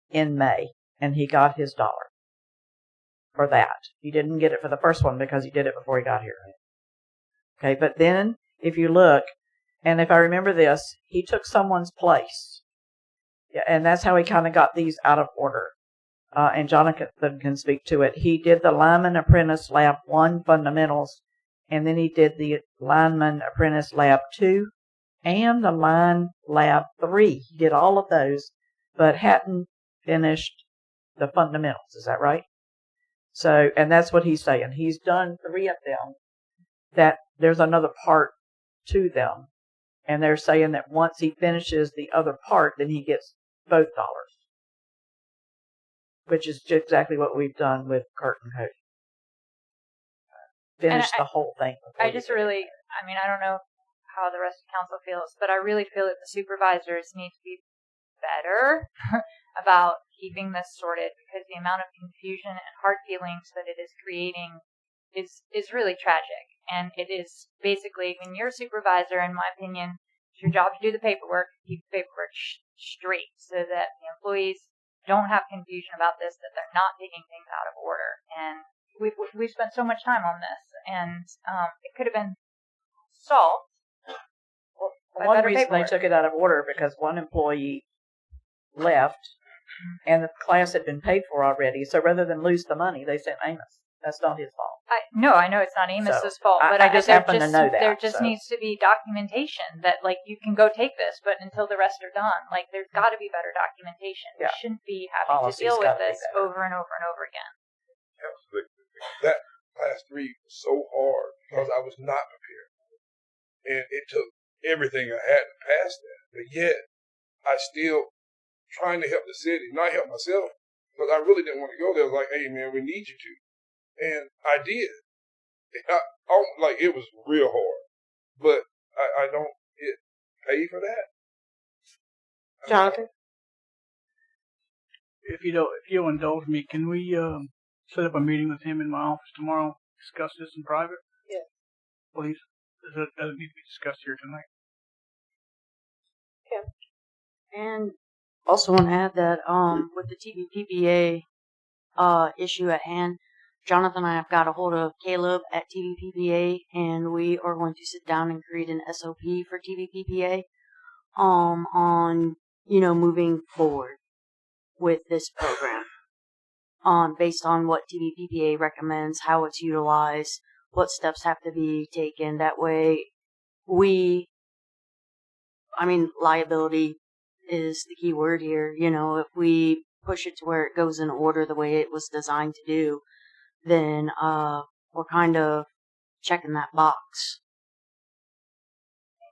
in May, and he got his $1 for that. He didn't get it for the first one because he did it before he got here. Okay, but then if you look, and if I remember this, he took someone's place. Yeah, and that's how he kind of got these out of order. And Jonathan can speak to it. He did the Lineman Apprentice Lab 1 fundamentals, and then he did the Lineman Apprentice Lab 2 and the Line Lab 3. He did all of those, but hadn't finished the fundamentals. Is that right? So, and that's what he's saying. He's done 3 of them, that there's another part to them. And they're saying that once he finishes the other part, then he gets both dollars. Which is exactly what we've done with Kurt and Cody. Finish the whole thing. I just really, I mean, I don't know how the rest of council feels, but I really feel that the supervisors need to be better about keeping this sorted, because the amount of confusion and hard feelings that it is creating is really tragic. And it is basically, when you're a supervisor, in my opinion, it's your job to do the paperwork, keep the paperwork straight so that the employees don't have confusion about this, that they're not taking things out of order. And we've spent so much time on this, and it could have been solved. One reason they took it out of order because one employee left, and the class had been paid for already. So rather than lose the money, they sent Amos. That's not his fault. I know it's not Amos's fault, but I just happen to know that. There just needs to be documentation that, like, you can go take this, but until the rest are done, like, there's got to be better documentation. Yeah. We shouldn't be having to deal with this over and over and over again. Absolutely. That class 3 was so hard because I was not prepared. And it took everything I had to pass that. But yet, I still trying to help the city, not help myself, because I really didn't want to go there. I was like, hey, man, we need you to. And I did. It was real hard. But I don't get paid for that. Jonathan? If you'll indulge me, can we set up a meeting with him in my office tomorrow, discuss this in private? Yes. Please. Does it need to be discussed here tonight? Yeah. And also want to add that with the TVPPA issue at hand, Jonathan and I have got a hold of Caleb at TVPPA, and we are going to sit down and create an SOP for TVPPA on, moving forward with this program. Based on what TVPPA recommends, how it's utilized, what steps have to be taken. That way, liability is the key word here. If we push it to where it goes in order the way it was designed to do, then we're kind of checking that box.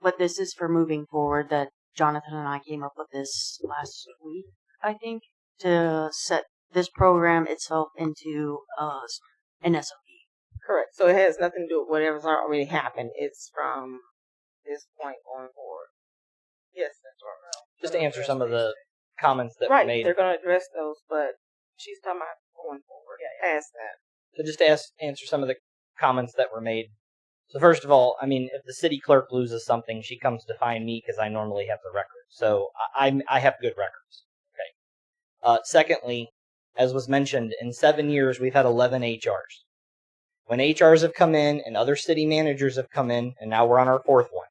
But this is for moving forward, that Jonathan and I came up with this last week, I think, to set this program itself into an SOP. Correct. So it has nothing to do with whatever's already happened. It's from this point going forward. Yes, that's right. Just to answer some of the comments that were made. They're going to address those, but she's talking about going forward. Yeah. Past that. So just to answer some of the comments that were made. So first of all, if the city clerk loses something, she comes to find me because I normally have the records. So I have good records. Okay. Secondly, as was mentioned, in 7 years we've had 11 HRs. when HRs have come in and other city managers have come in, and now we're on our fourth one,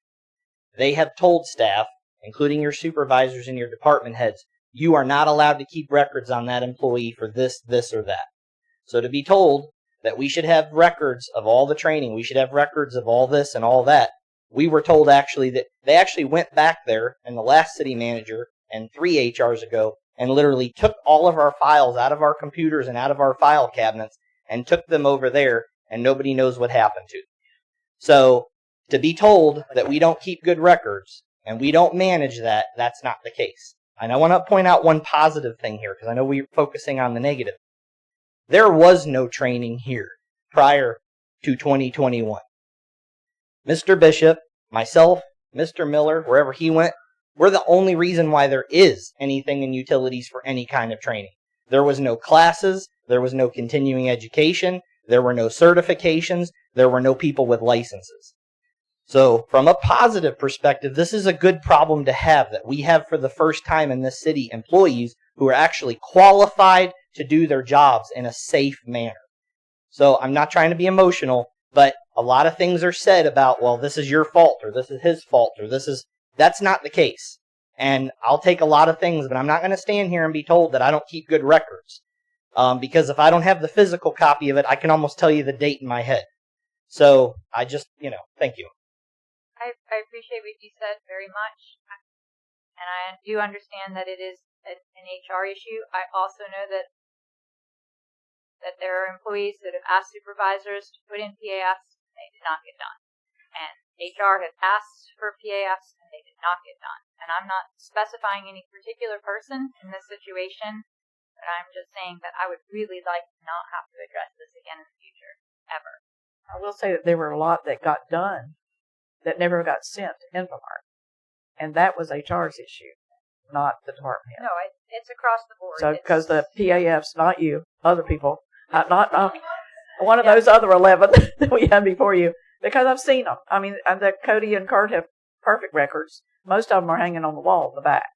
they have told staff, including your supervisors and your department heads, you are not allowed to keep records on that employee for this, this, or that. So to be told that we should have records of all the training, we should have records of all this and all that, we were told actually that they actually went back there, and the last city manager and 3 HRs ago, and literally took all of our files out of our computers and out of our file cabinets and took them over there, and nobody knows what happened to them. So to be told that we don't keep good records and we don't manage that, that's not the case. And I want to point out one positive thing here, because I know we're focusing on the negative. There was no training here prior to 2021. Mr. Bishop, myself, Mr. Miller, wherever he went, we're the only reason why there is anything in utilities for any kind of training. There was no classes, there was no continuing education, there were no certifications, there were no people with licenses. So from a positive perspective, this is a good problem to have, that we have for the first time in this city employees who are actually qualified to do their jobs in a safe manner. So I'm not trying to be emotional, but a lot of things are said about, well, this is your fault, or this is his fault, or that's not the case. And I'll take a lot of things, but I'm not going to stand here and be told that I don't keep good records. Because if I don't have the physical copy of it, I can almost tell you the date in my head. So I just, thank you. I appreciate what you said very much. And I do understand that it is an HR issue. I also know that there are employees that have asked supervisors to put in PAFs and they did not get done. And HR has asked for PAFs and they did not get done. And I'm not specifying any particular person in this situation, but I'm just saying that I would really like to not have to address this again in the future, ever. I will say that there were a lot that got done that never got sent to Infomart. And that was HR's issue, not the department head. No, it's across the board. So, because the PAFs, not you, other people, not one of those other 11 that we had before you, because I've seen them. I mean, the Cody and Kurt have perfect records. Most of them are hanging on the wall in the back.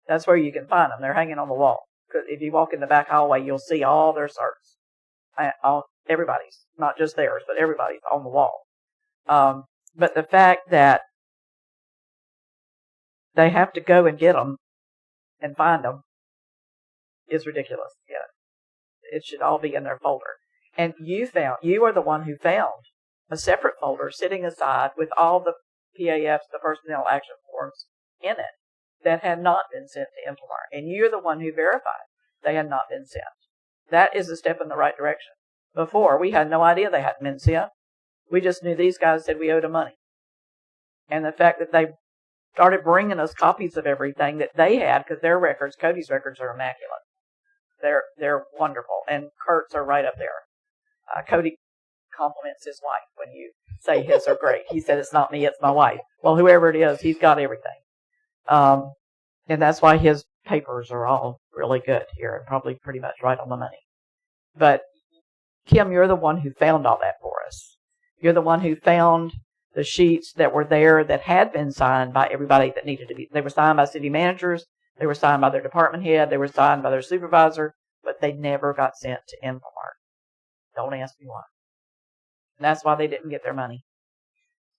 That's where you can find them. They're hanging on the wall. Because if you walk in the back hallway, you'll see all their certs. Everybody's, not just theirs, but everybody's on the wall. But the fact that they have to go and get them and find them is ridiculous. Yeah. It should all be in their folder. And you are the one who found a separate folder sitting aside with all the PAFs, the personnel action forms in it that had not been sent to Infomart. And you're the one who verified they had not been sent. That is a step in the right direction. Before, we had no idea they hadn't been sent. We just knew these guys said we owed them money. And the fact that they started bringing us copies of everything that they had, because their records, Cody's records, are immaculate. They're wonderful, and Kurt's are right up there. Cody compliments his wife when you say his are great. He said, it's not me, it's my wife. Well, whoever it is, he's got everything. And that's why his papers are all really good here and probably pretty much right on the money. But Kim, you're the one who found all that for us. You're the one who found the sheets that were there that had been signed by everybody that needed to be. They were signed by city managers. They were signed by their department head. They were signed by their supervisor, but they never got sent to Infomart. Don't ask me why. And that's why they didn't get their money.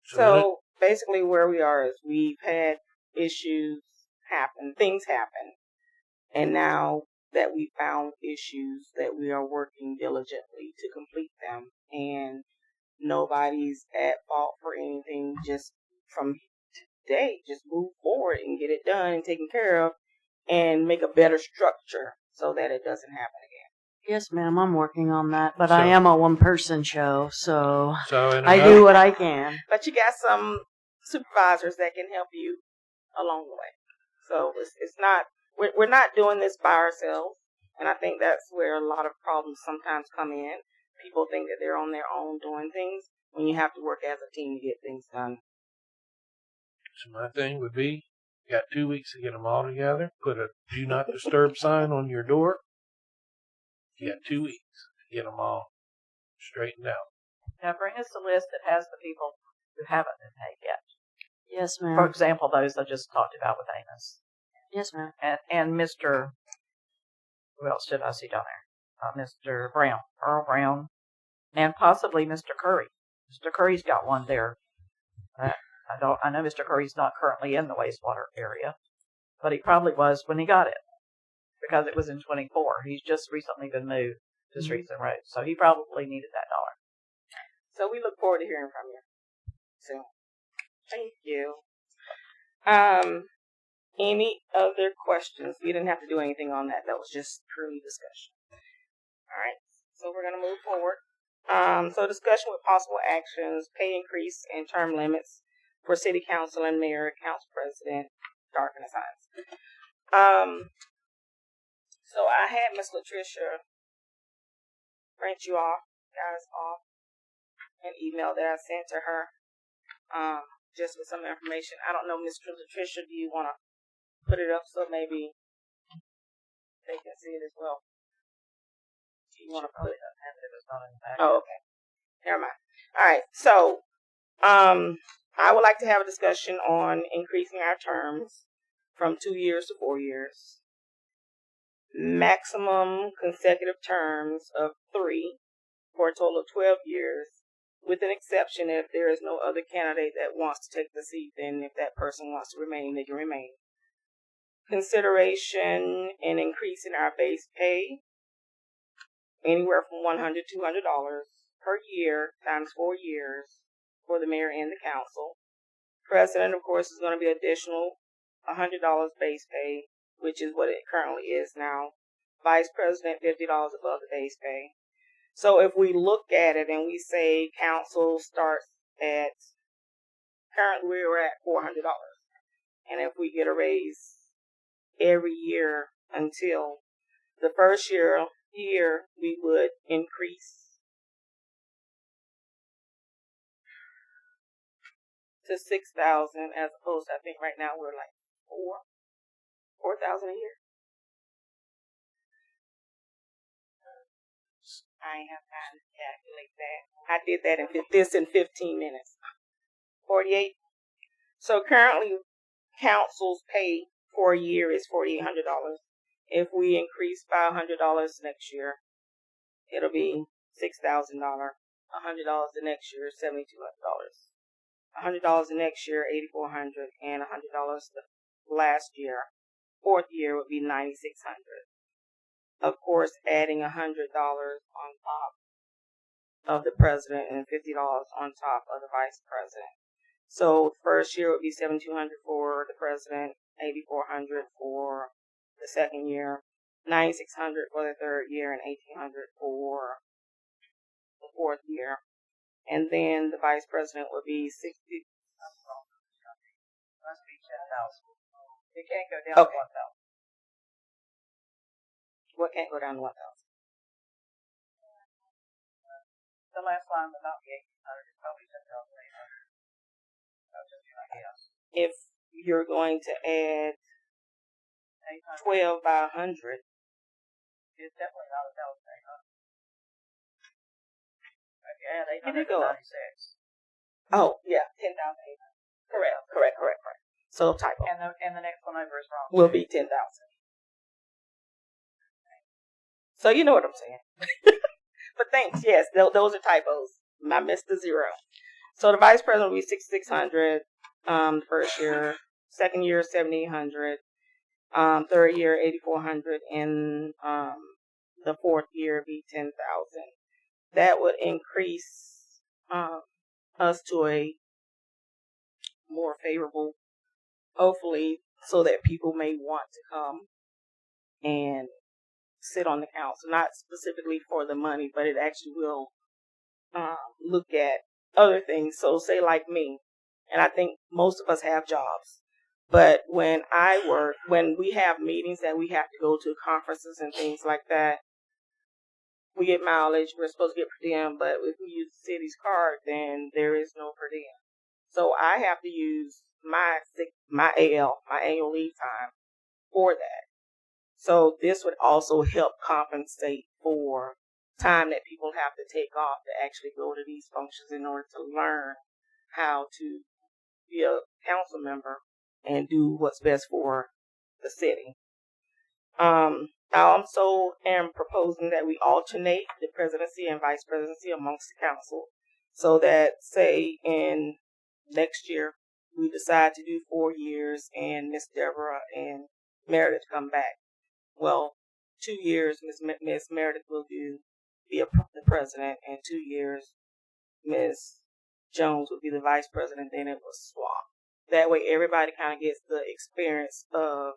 So basically where we are is we've had issues happen, things happen. And now that we found issues, that we are working diligently to complete them. And nobody's at fault for anything. Just from today, just move forward and get it done and taken care of and make a better structure so that it doesn't happen again. Yes, ma'am, I'm working on that, but I am a one-person show, so in I do what I can. But you got some supervisors that can help you along the way. So it's not, we're not doing this by ourselves, and I think that's where a lot of problems sometimes come in. People think that they're on their own doing things when you have to work as a team to get things done. So my thing would be, you got 2 weeks to get them all together. Put a do not disturb sign on your door. You got 2 weeks to get them all straightened out. Now bring us a list that has the people who haven't been paid yet. Yes, ma'am. For example, those I just talked about with Amos. Yes, ma'am. And Mr. Who else did I see down there? Mr. Brown, Earl Brown. and possibly Mr. Curry. Mr. Curry's got one there. I know Mr. Curry's not currently in the wastewater area, but he probably was when he got it, because it was in 24. He's just recently been moved to Streets and Roads, so he probably needed that dollar. So we look forward to hearing from you soon. Thank you. Any other questions? We didn't have to do anything on that. That was just purely discussion. All right. So we're going to move forward. So discussion with possible actions, pay increase and term limits for city council and mayor, council president, Darfeness Hinds. So I had Miss Latricia print you guys off an email that I sent to her, just with some information. I don't know, Miss Latricia, do you want to put it up so maybe they can see it as well? Do you want to put it up? Oh, okay. Never mind. All right. So, I would like to have a discussion on increasing our terms from 2 years to 4 years. Maximum consecutive terms of 3 for a total of 12 years, with an exception if there is no other candidate that wants to take the seat, then if that person wants to remain, they can remain. Consideration in increasing our base pay anywhere from $100 to $200 per year times 4 years for the mayor and the council. President, of course, is going to be additional $100 base pay, which is what it currently is now. Vice president, $50 above the base pay. So if we look at it and we say council starts at, currently we're at $400. And if we get a raise every year until the first year we would increase to $6,000 as opposed to, I think right now we're like $4,000 a year. I ain't have time to calculate that. I did that in 15 minutes. 48. So currently, council's pay for a year is $4,800. If we increase by $100 next year, it'll be $6,000. $100 the next year, $7,200. $100 the next year, $8,400, and $100 the last year. Fourth year would be $9,600. Of course, adding $100 on top of the president and $50 on top of the vice president. So first year would be $7,200 for the president, $8,400 for the second year, $9,600 for the third year, and $1,800 for the fourth year. And then the vice president would be $60,000. Must be 10,000. It can't go down to 1,000. What can't go down to 1,000? The last line would not be 1,800. It's probably 10,800. That's just my guess. If you're going to add 12 by 100, it's definitely not 1,800. Yeah, they did it go up? 96. Oh, yeah, 10,800. Correct. So typo. And the next one over is wrong. Will be 10,000. So you know what I'm saying. But thanks. Yes, those are typos. I missed the zero. So the vice president will be $6,600 the first year. Second year, $7,800. Third year, $8,400. And the fourth year be $10,000. That would increase us to a more favorable, hopefully, so that people may want to come and sit on the council, not specifically for the money, but it actually will look at other things. So say like me, and I think most of us have jobs, but when we have meetings that we have to go to, conferences and things like that, we get mileage, we're supposed to get per diem, but if we use the city's card, then there is no per diem. So I have to use my annual leave time for that. So this would also help compensate for time that people have to take off to actually go to these functions in order to learn how to be a council member and do what's best for the city. I also am proposing that we alternate the presidency and vice presidency amongst the council, so that, say, in next year, we decide to do 4 years and Miss Debra and Meredith come back. Well, 2 years, Miss Meredith will be the president, and 2 years, Miss Jones will be the vice president. Then it was swap. That way, everybody kind of gets the experience of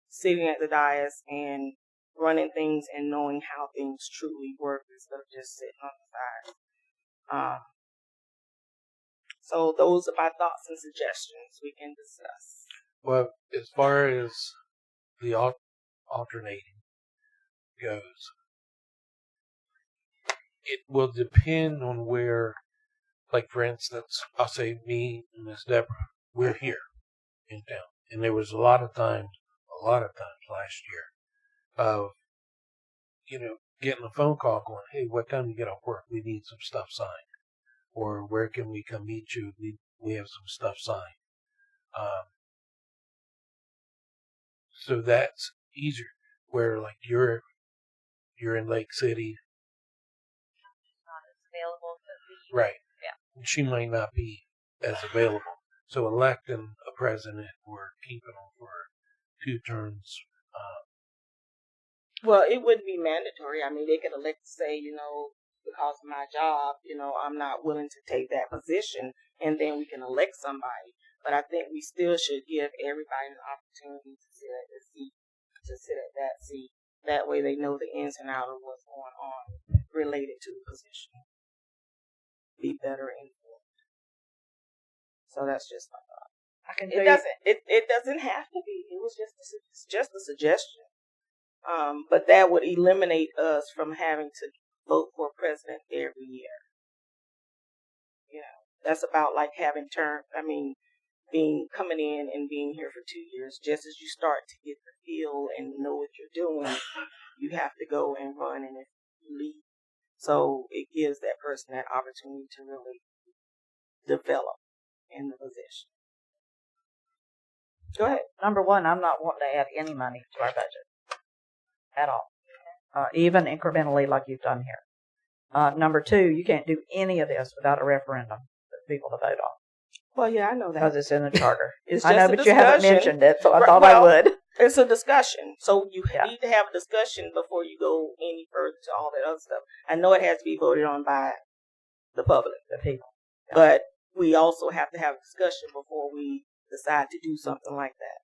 sitting at the dais and running things and knowing how things truly work instead of just sitting on the side. So those are my thoughts and suggestions we can discuss. Well, as far as the alternating goes, it will depend on where, like for instance, I'll say me and Miss Debra, we're here in town. And there was a lot of times last year of, getting a phone call going, hey, what time do you get off work? We need some stuff signed. Or where can we come meet you? We have some stuff signed. So that's easier. Where like you're in Lake City. Not as available to be. Right. Yeah. She might not be as available. So electing a president or keeping them for 2 terms. Well, it wouldn't be mandatory. I mean, they could elect to say, because of my job, I'm not willing to take that position, and then we can elect somebody. But I think we still should give everybody an opportunity to sit at that seat. That way they know the ins and outs of what's going on related to the position. Be better informed. So that's just my thought. It doesn't have to be. It was just a suggestion. But that would eliminate us from having to vote for president every year. That's about like having coming in and being here for 2 years. Just as you start to get the feel and know what you're doing, you have to go and run and lead. So it gives that person that opportunity to really develop in the position. Go ahead. Number one, I'm not wanting to add any money to our budget at all, even incrementally like you've done here. Number two, you can't do any of this without a referendum for people to vote on. Well, yeah, I know that. Because it's in the charter. I know, but you haven't mentioned it, so I thought I would. It's a discussion. So you need to have a discussion before you go any further to all that other stuff. I know it has to be voted on by the public, the people. Yeah. But we also have to have a discussion before we decide to do something like that.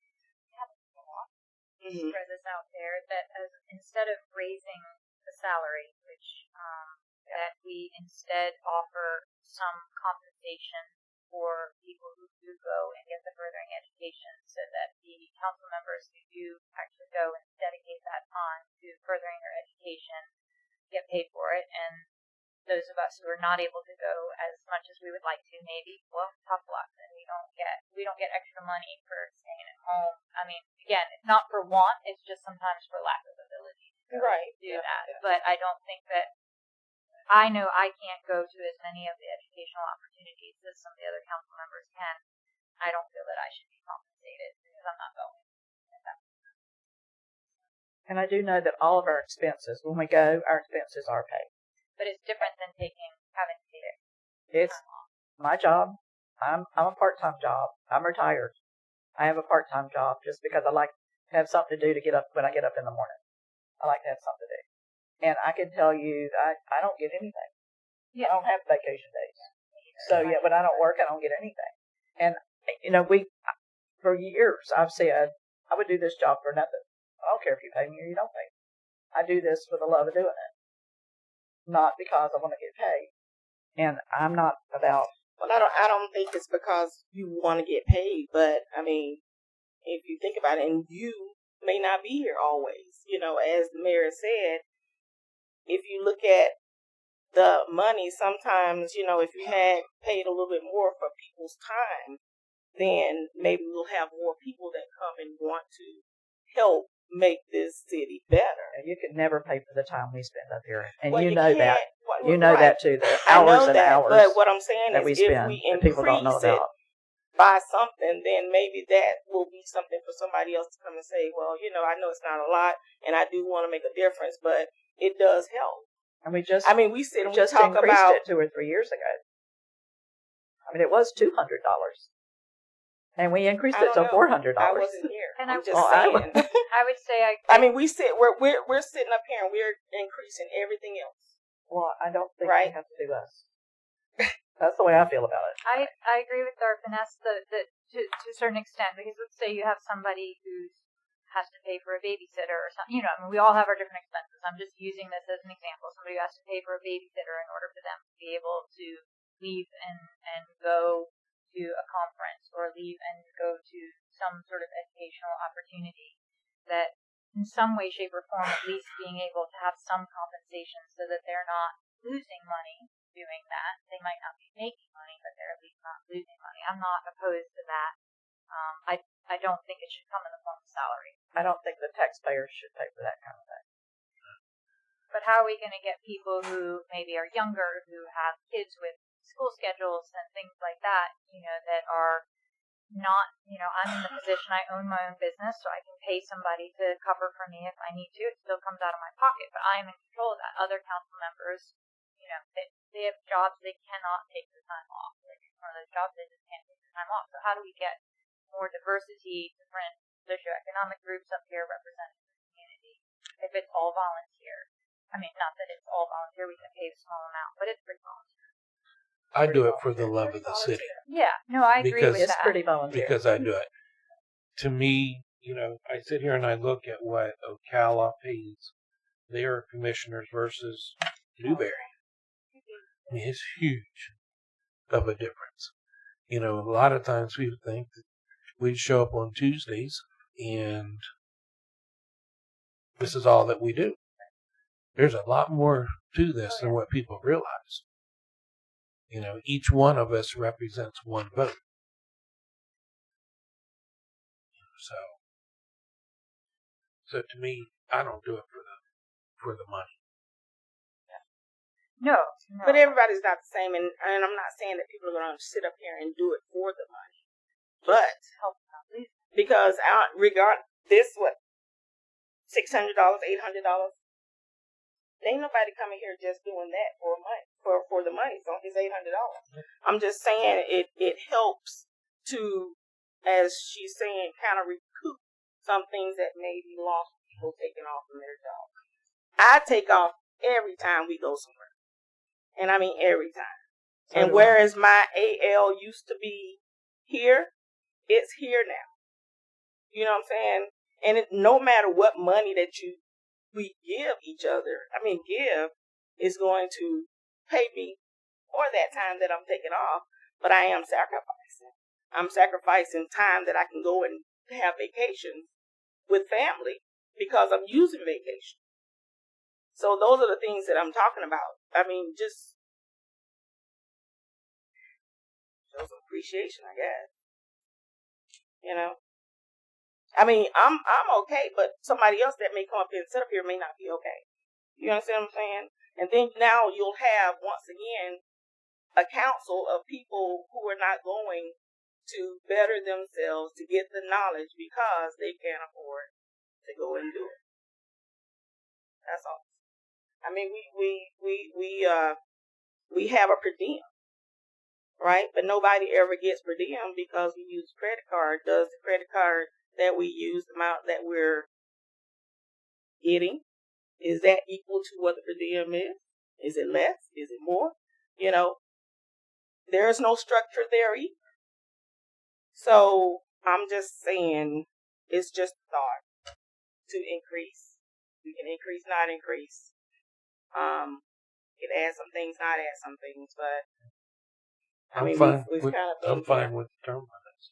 Throw this out there that instead of raising the salary, which that we instead offer some compensation for people who do go and get the furthering education, so that the council members who do actually go and dedicate that time to furthering their education get paid for it, and those of us who are not able to go as much as we would like to, maybe, well, tough luck, and we don't get extra money for staying at home. I mean, again, it's not for want; it's just sometimes for lack of ability to do that. Yeah. But I don't think that. I know I can't go to as many of the educational opportunities as some of the other council members can. I don't feel that I should be compensated because I'm not going. And I do know that all of our expenses, when we go, our expenses are paid. But it's different than having to be there. It's my job. I'm a part-time job. I'm retired. I have a part-time job just because I like to have something to do to get up when I get up in the morning. I like to have something to do. And I can tell you that I don't get anything. Yeah. I don't have vacation days. So, when I don't work, I don't get anything. And, for years, I've said, I would do this job for nothing. I don't care if you pay me or you don't pay me. I do this for the love of doing it. Not because I want to get paid. And I'm not about... Well, I don't think it's because you want to get paid, but, I mean, if you think about it, and you may not be here always. As the mayor said, if you look at the money, sometimes, if you had paid a little bit more for people's time, then maybe we'll have more people that come and want to help make this city better. And you could never pay for the time we spend up here. And well, you know that. Well, you know that too. The hours and hours. But what I'm saying is we if spend, we increase people don't know it by something, then maybe that will be something for somebody else to come and say, well, I know it's not a lot and I do want to make a difference, but it does help. And we just, I mean, we sit and we just talk increased about it 2 or 3 years ago. I mean, it was $200, and we increased it to $400. I wasn't here. And I'm I- just Well, saying. I would say I mean, we're sitting up here and we're increasing everything else. Well, I don't think Right. they have to do us. That's the way I feel about it. I agree with Darfeness that to a certain extent, because let's say you have somebody who has to pay for a babysitter or something. You know, I mean, we all have our different expenses. I'm just using this as an example. Somebody who has to pay for a babysitter in order for them to be able to leave and go to a conference or leave and go to some sort of educational opportunity, that in some way, shape, or form, at least being able to have some compensation so that they're not losing money doing that. They might not be making money, but they're at least not losing money. I'm not opposed to that. I don't think it should come in the form of salary. I don't think the taxpayers should pay for that kind of thing. But how are we going to get people who maybe are younger, who have kids with school schedules and things like that, you know, that are not, you know, I'm in the position, I own my own business, so I can pay somebody to cover for me if I need to. It still comes out of my pocket, but I am in control of that. Other council members, you know, they have jobs they cannot take the time off. Like, one of those jobs they just can't take the time off. So how do we get more diversity, different socioeconomic groups up here representing the community? If it's all volunteer. I mean, not that it's all volunteer, we can pay a small amount, but it's pretty volunteer. I do it for the love of the city. Yeah, no, I agree with that. It's pretty volunteer. Because I do it. To me, you know, I sit here and I look at what Ocala pays their commissioners versus Newberry. I mean, it's huge of a difference. You know, a lot of times we would think that we'd show up on Tuesdays and this is all that we do. There's a lot more to this than what people realize. You know, each one of us represents one vote. So to me, I don't do it for the money. No. But everybody's not the same, and I'm not saying that people are going to sit up here and do it for the money. But because this $600, $800, ain't nobody coming here just doing that for the money. So it's $800. I'm just saying it helps to, as she's saying, kind of recoup some things that may be lost people taking off from their job. I take off every time we go somewhere. And I mean every time. And whereas my AL used to be here, it's here now. You know what I'm saying? And no matter what money that we give each other, give is going to pay me for that time that I'm taking off, but I am sacrificing. I'm sacrificing time that I can go and have vacations with family because I'm using vacation. So those are the things that I'm talking about. Just show some appreciation, I guess. You know? I'm okay, but somebody else that may come up here and sit up here may not be okay. You understand what I'm saying? And then now you'll have, once again, a council of people who are not going to better themselves to get the knowledge because they can't afford to go and do it. That's all. We have a per diem, right? But nobody ever gets per diem because we use credit card. Does the credit card that we use, the amount that we're getting, is that equal to what the per diem is? Is it less? Is it more? You know, there's no structure there either. So I'm just saying, it's just a thought to increase. We can increase, not increase. It adds some things, not add some things, but I'm fine with term limits.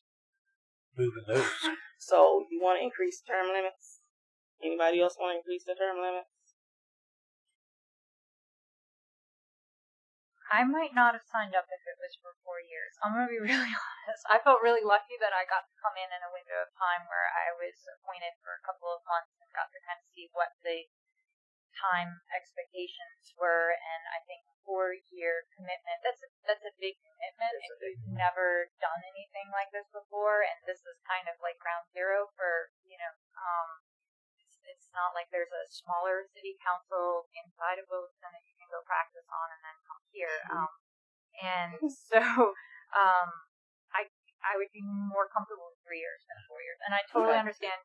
Moving those. So you want to increase the term limits? Anybody else want to increase the term limits? I might not have signed up if it was for 4 years. I'm going to be really honest. I felt really lucky that I got to come in a window of time where I was appointed for a couple of months and got to kind of see what the time expectations were, and I think 4-year commitment, that's a big commitment if you've never done anything like this before, and this is kind of like ground zero for, it's not like there's a smaller city council inside of Williston that you can practice on and then come here. Mm-hmm. And so I would be more comfortable with 3 years than 4 years. And I totally understand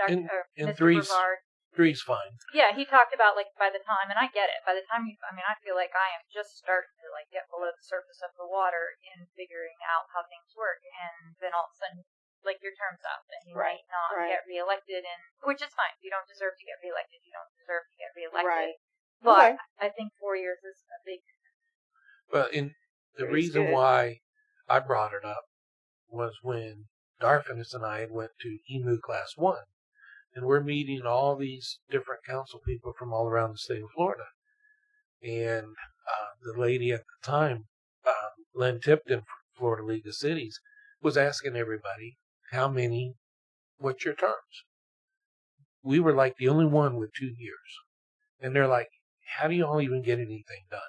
And Mr. Brevard. three's fine. Yeah, he talked about like by the time, and I get it. By the time I feel like I am just starting to like get below the surface of the water in figuring out how things work, and then all of a sudden, like your term's up, and you might not get reelected, and which is fine. You don't deserve to get reelected. You don't deserve to get reelected. Right. But I think 4 years is a big. Well, the reason why I brought it up was when Darfeness and I went to EMU Class 1. And we're meeting all these different council people from all around the state of Florida. And the lady at the time, Lynn Tipton from Florida League of Cities, was asking everybody, what's your terms? We were like the only one with 2 years. And they're like, how do you all even get anything done?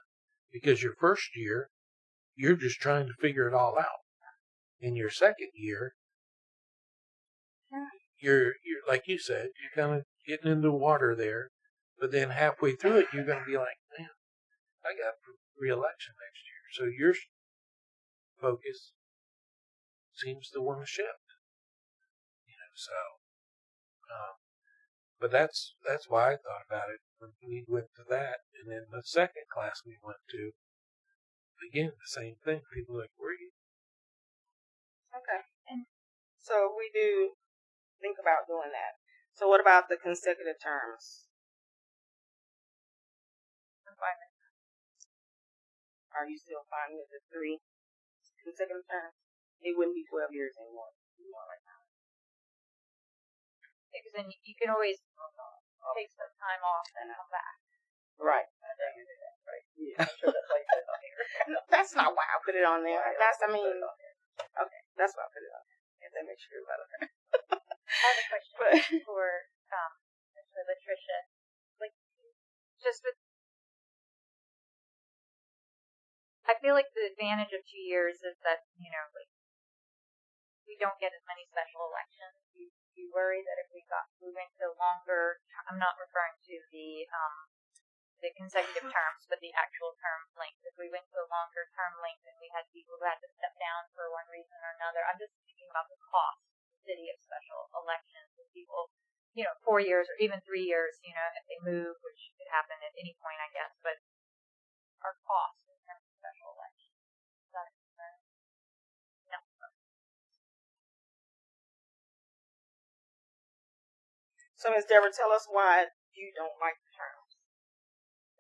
Because your first year, you're just trying to figure it all out. In your second year, you're like you said, you're kind of getting into the water there, but then halfway through it, you're going to be like, man, I got re-election next year. So your focus seems to want to shift, but that's why I thought about it when we went to that. And then the second class we went to, again, the same thing. People are like, where are you? Okay. So we do think about doing that. So what about the consecutive terms? I'm fine with that. Are you still fine with the 3 consecutive terms? It wouldn't be 12 years anymore right now. Because then you can always take some time off and come back. Right. Yeah. No, that's not why I put it on there. Okay, that's why I put it on there. And then make sure about it. I have a question for Latricia. Like, just with, I feel like the advantage of 2 years is that like we don't get as many special elections. You worry that if we went to longer, I'm not referring to the consecutive terms, but the actual term length. If we went to a longer term length and we had people who had to step down for one reason or another, I'm just thinking about the cost of the city of special elections. If people, 4 years or even 3 years, if they move, which could happen at any point, I guess, but our costs in terms of special elections. Is that a concern? No. So Ms. Debra, tell us why you don't like the terms.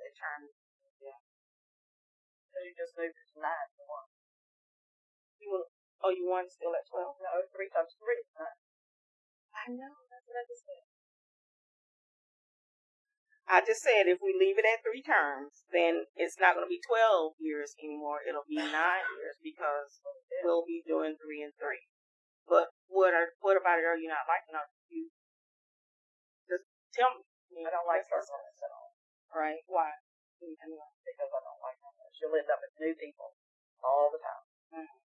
The terms, yeah. Because you just moved it to 9 to 1. You want still at 12? No, 3 times 3 is 9. I know, that's what I just said. I just said if we leave it at 3 terms, then it's not going to be 12 years anymore. It'll be 9 years because we'll be doing 3 and 3. But what about it are you not liking? You just tell me. I don't like circles at all. Right? Why? Because I don't like them. You'll end up with new people all the time. Mm-hmm.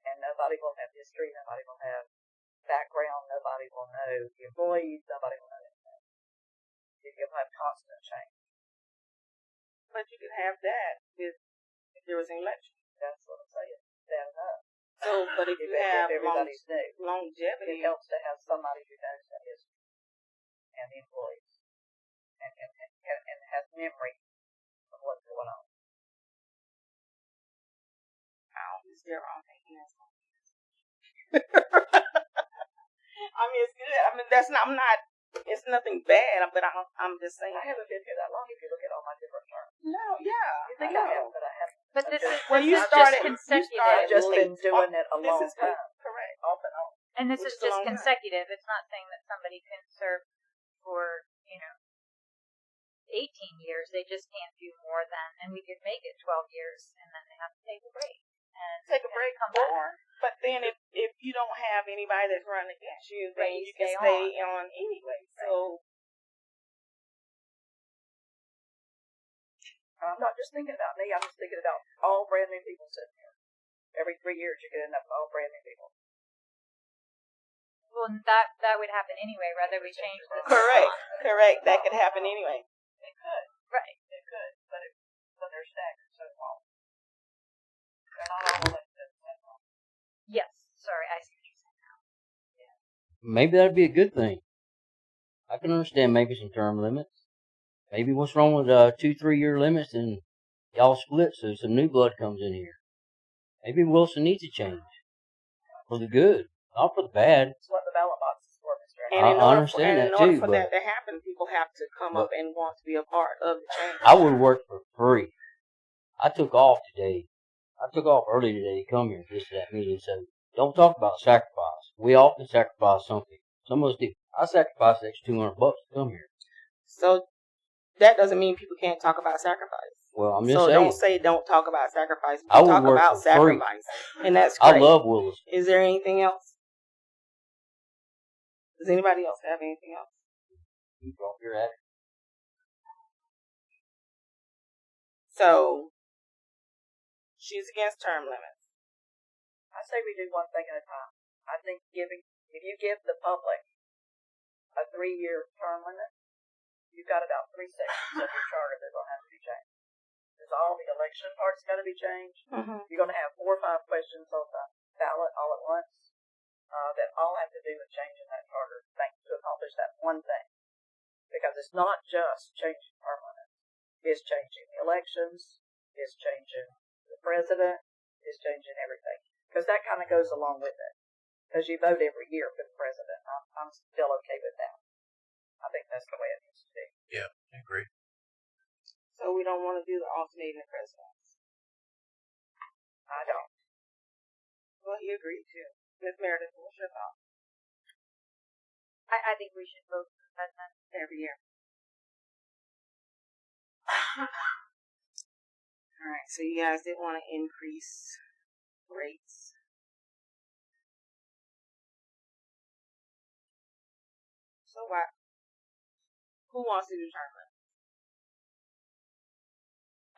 And nobody will have history, nobody will have background, nobody will know the employees, nobody will know anything. You'll have constant change. But you could have that if there was an election. That's what I'm saying. Bad enough. So, but if you have everybody's new, longevity, it helps to have somebody who knows the history and the employees and has memory of what's going on. Is there wrong thinking that's I mean, it's good. I mean, it's nothing bad, but I'm just saying. I haven't been here that long if you look at all my different terms. No, yeah. You think I have, but I haven't. But this is you just started consecutive. I've just been doing it a long time. Correct. Off and on. And this is just consecutive. It's not saying that somebody can serve for, 18 years. They just can't do more than, and we could make it 12 years, and then they have to take a break. Come back. But then if you don't have anybody that's running against you, then you can stay on anyway. So I'm not just thinking about me. I'm just thinking about all brand new people sitting here. Every 3 years, you're getting up all brand new people. Well, that would happen anyway. Whether we change the correct. That could happen anyway. It could. Right. It could. maybe that'd be a good thing. I can understand maybe some term limits. Maybe what's wrong with 2-3 year limits and y'all split so some new blood comes in here. Maybe Williston needs a change for the good, not for the bad. That's what the ballot box is for, Mr. And I understand in that order too, for but that to happen, people have to come up and want to be a part of the change. I would work for free. I took off today. I took off early today to come here just to that meeting. So don't talk about sacrifice. We all can sacrifice something. Some of us do. I sacrificed the extra $200 to come here. So that doesn't mean people can't talk about sacrifice. Well, I'm just so saying. don't say don't talk about sacrifice. I would talk work about for sacrifice, free. and that's great. I love Williston. Is there anything else? Does anybody else have anything else? You drop your at it. So she's against term limits. I say we do one thing at a time. I think if you give the public a 3-year term limit, you've got about 3 sections of your charter that will have to be changed. There's all the election part's got to be changed. Mm-hmm. You're going to have 4 or 5 questions on the ballot all at once that all have to do with changing that charter to accomplish that one thing. Because it's not just changing term limits. It's changing the elections. It's changing the president. It's changing everything. Because that kind of goes along with it. Because you vote every year for the president. I'm still okay with that. I think that's the way it needs to be. Yeah, I agree. So we don't want to do the alternating the presidents. I don't. Well, he agreed too. Ms. Meredith, what's your thought? I think we should vote for the president Every year. All right, so you guys did want to increase rates. So why? Who wants to do term limits?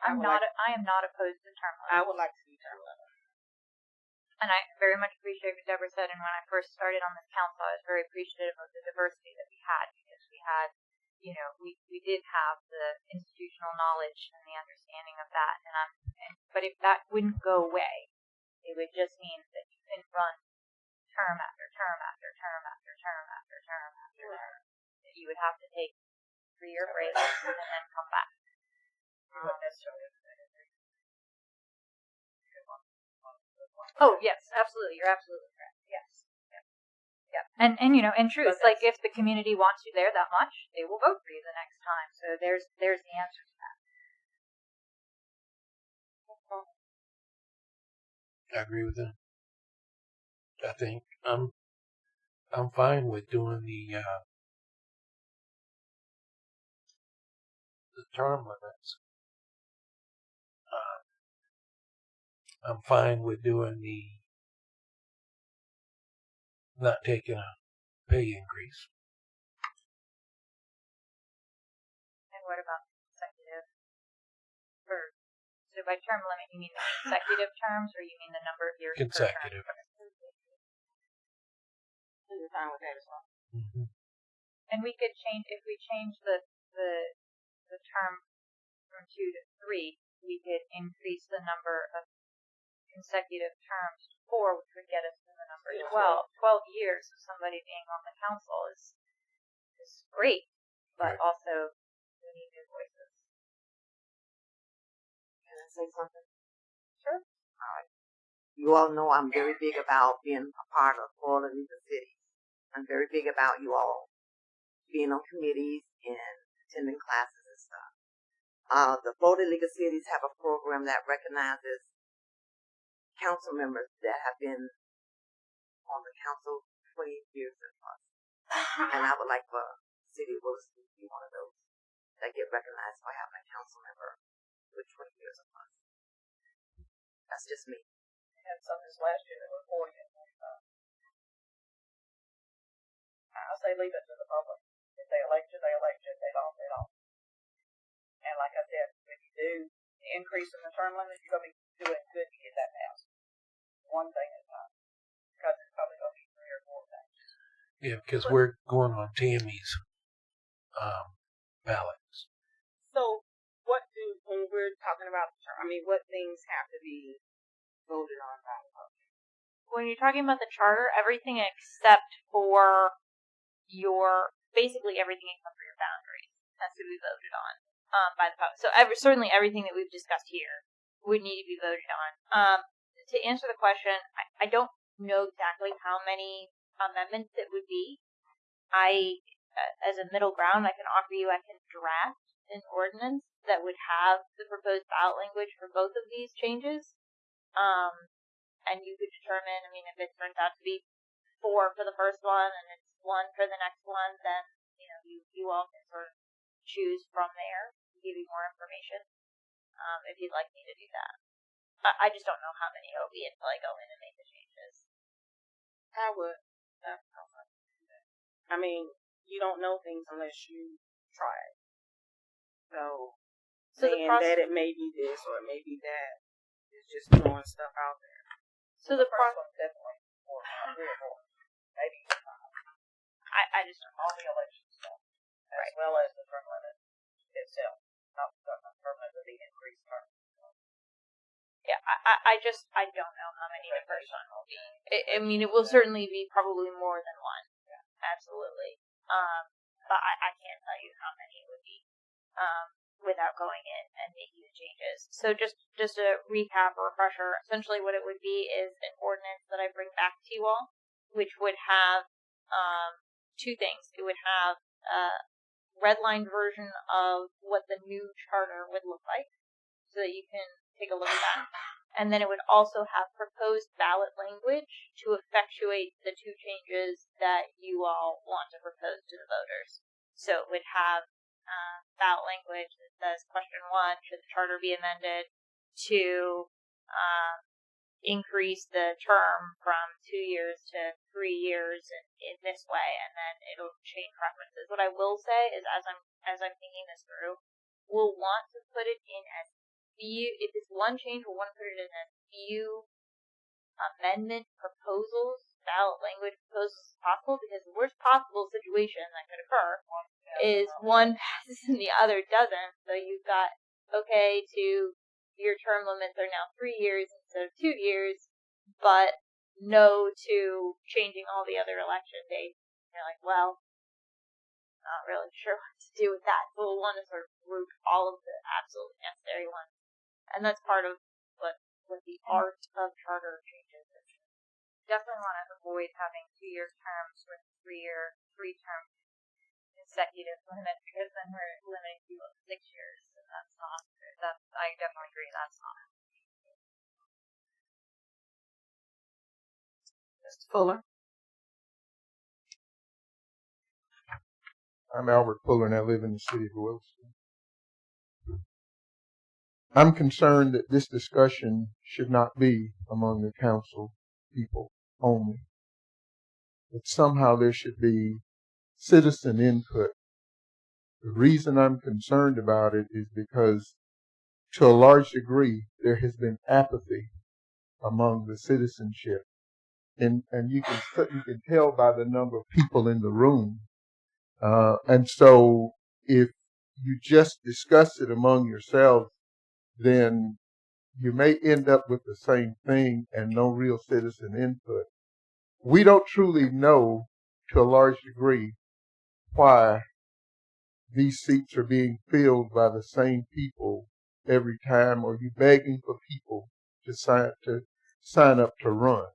I am not opposed to term limits. I would like to do term limits. And I very much appreciate what Debra said. And when I first started on this council, I was very appreciative of the diversity that we had, because we had, we did have the institutional knowledge and the understanding of that. But if that wouldn't go away, it would just mean that you couldn't run term after term after term after term after term after term. That you would have to take 3-year breaks and then come back. You wouldn't necessarily have to take a break. Oh yes, absolutely. You're absolutely correct. Yes. Yeah. And in truth, like if the community wants you there that much, they will vote for you the next time. So there's the answer to that. I agree with that. I think I'm fine with doing the term limits. I'm fine with doing the not taking a pay increase. And what about consecutive? So by term limit, you mean the consecutive terms, or you mean the number of years Consecutive. per term? You're fine with that as well. Mm-hmm. And we could change, if we change the term from 2 to 3, we could increase the number of consecutive terms to 4, which would get us to the number 12. 12 years of somebody being on the council is great, but right. Also we need new voices. Can I say something? Sure. All right. You all know I'm very big about being a part of all of the cities. I'm very big about you all being on committees and attending classes and stuff. The Florida League of Cities have a program that recognizes council members that have been on the council 20 years and plus. And I would like for City of Williston to be one of those that get recognized by having a council member with 20 years and plus. That's just me. We had some this last year that were 40 and 45. I say leave it to the public. If they elect you, they elect you. If they don't, they don't. And like I said, when you do the increase in the term limit, you're going to be doing good to get that passed. One thing at a time. Because it's probably going to be 3 or 4 things. Yeah, because we're going on Tammy's ballots. So when we're talking about the term, what things have to be voted on by the public? when you're talking about the charter, everything except for basically everything except for your boundaries has to be voted on by the public. So certainly everything that we've discussed here would need to be voted on. To answer the question, I don't know exactly how many amendments it would be. As a middle ground, I can offer you, I can draft an ordinance that would have the proposed ballot language for both of these changes. And you could determine, I mean, if it turns out to be 4 for the first one and it's 1 for the next one, then, you all can sort of choose from there to give you more information, if you'd like me to do that. I just don't know how many it'll be until I go in and make the changes. I would. I mean, you don't know things unless you try it. So saying that it may be this or it may be that is just throwing stuff out there. So the first one definitely 4, 3 or 4, maybe 5. I just don't know. All the election stuff, as well as the term limit itself, not the term limit, but the increased term. Yeah, I don't know how many the first one will be. I mean, it will certainly be probably more than 1. Yeah. Absolutely. But I can't tell you how many it would be, without going in and making the changes. So just a recap or refresher, essentially what it would be is an ordinance that I bring back to you all, which would have, 2 things. It would have a redlined version of what the new charter would look like, so that you can take a look at that. And then it would also have proposed ballot language to effectuate the 2 changes that you all want to propose to the voters. So it would have ballot language that says, question 1, should the charter be amended to increase the term from 2 years to 3 years in this way, and then it'll change preferences. What I will say is, as I'm thinking this through, we'll want to put it in as few. If it's 1 change, we'll want to put it in as few amendment proposals, ballot language proposals as possible, because the worst possible situation that could occur is 1 passes and the other doesn't. So you've got okay to your term limits are now 3 years instead of 2 years, but no to changing all the other election dates. You're like, well, not really sure what to do with that. So we'll want to sort of group all of the absolutely necessary ones. And that's part of what the art of charter changes is. Definitely want to avoid having 2-year terms with 3-term consecutive limit, because then we're limiting people to 6 years, and that's not. I definitely agree. That's not. Mr. Fuller. I'm Albert Fuller, and I live in the city of Williston. I'm concerned that this discussion should not be among the council people only, that somehow there should be citizen input. The reason I'm concerned about it is because, to a large degree, there has been apathy among the citizenship, and you can tell by the number of people in the room. And so, if you just discuss it among yourselves, then you may end up with the same thing and no real citizen input. We don't truly know, to a large degree, why these seats are being filled by the same people every time, or you begging for people to sign up to run.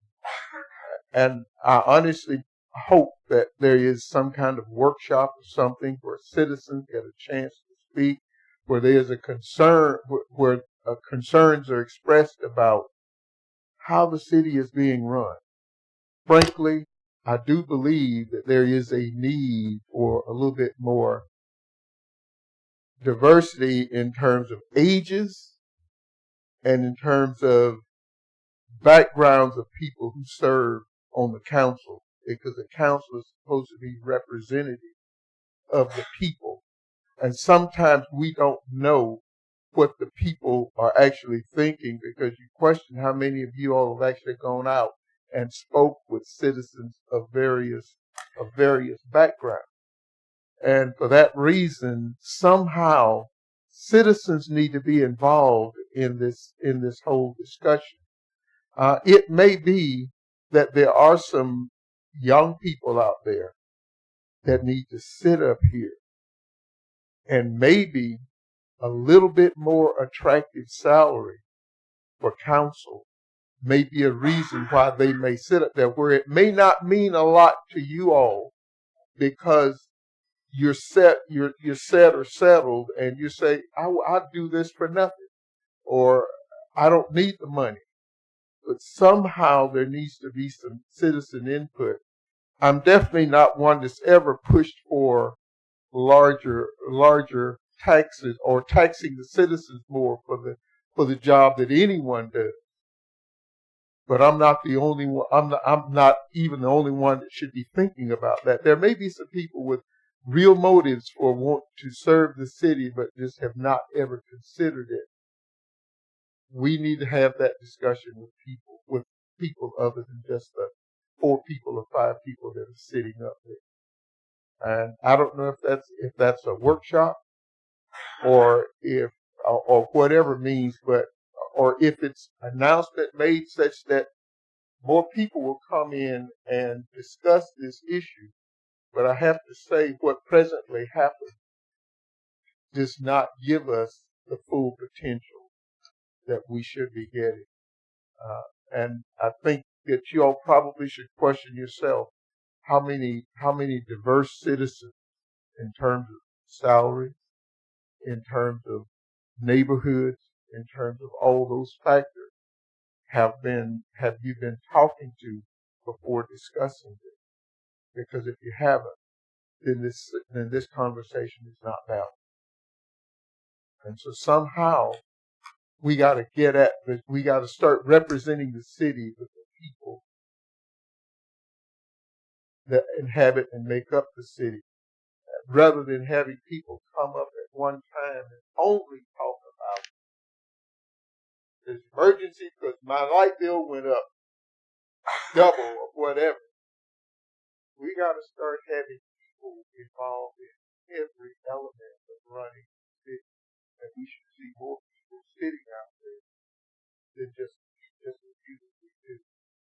And I honestly hope that there is some kind of workshop or something where citizens get a chance to speak, where there's a concern, where concerns are expressed about how the city is being run. Frankly, I do believe that there is a need for a little bit more diversity in terms of ages and in terms of backgrounds of people who serve on the council, because the council is supposed to be representative of the people. And sometimes we don't know what the people are actually thinking, because you question how many of you all have actually gone out and spoke with citizens of various backgrounds. And for that reason, somehow citizens need to be involved in this whole discussion. It may be that there are some young people out there that need to sit up here and maybe a little bit more attractive salary for council may be a reason why they may sit up there, where it may not mean a lot to you all because you're set or settled, and you say, I'll do this for nothing, or I don't need the money. But somehow there needs to be some citizen input. I'm definitely not one that's ever pushed for larger taxes or taxing the citizens more for the job that anyone does. But I'm not the only one. I'm not even the only one that should be thinking about that. There may be some people with real motives for want to serve the city, but just have not ever considered it. We need to have that discussion with people other than just the 4 people or 5 people that are sitting up there. And I don't know if that's a workshop or whatever means, or if it's announcement made such that more people will come in and discuss this issue. But I have to say what presently happened does not give us the full potential that we should be getting. And I think that you all probably should question yourself how many diverse citizens in terms of salary, in terms of neighborhoods, in terms of all those factors have you been talking to before discussing this? Because if you haven't, then this conversation is not valid. And so somehow we got to start representing the city with the people that inhabit and make up the city, rather than having people come up at one time and only talk about this emergency because my light bill went up double or whatever. We got to start having people involved in every element of running the city, and we should see more people sitting out there than just as few as we do.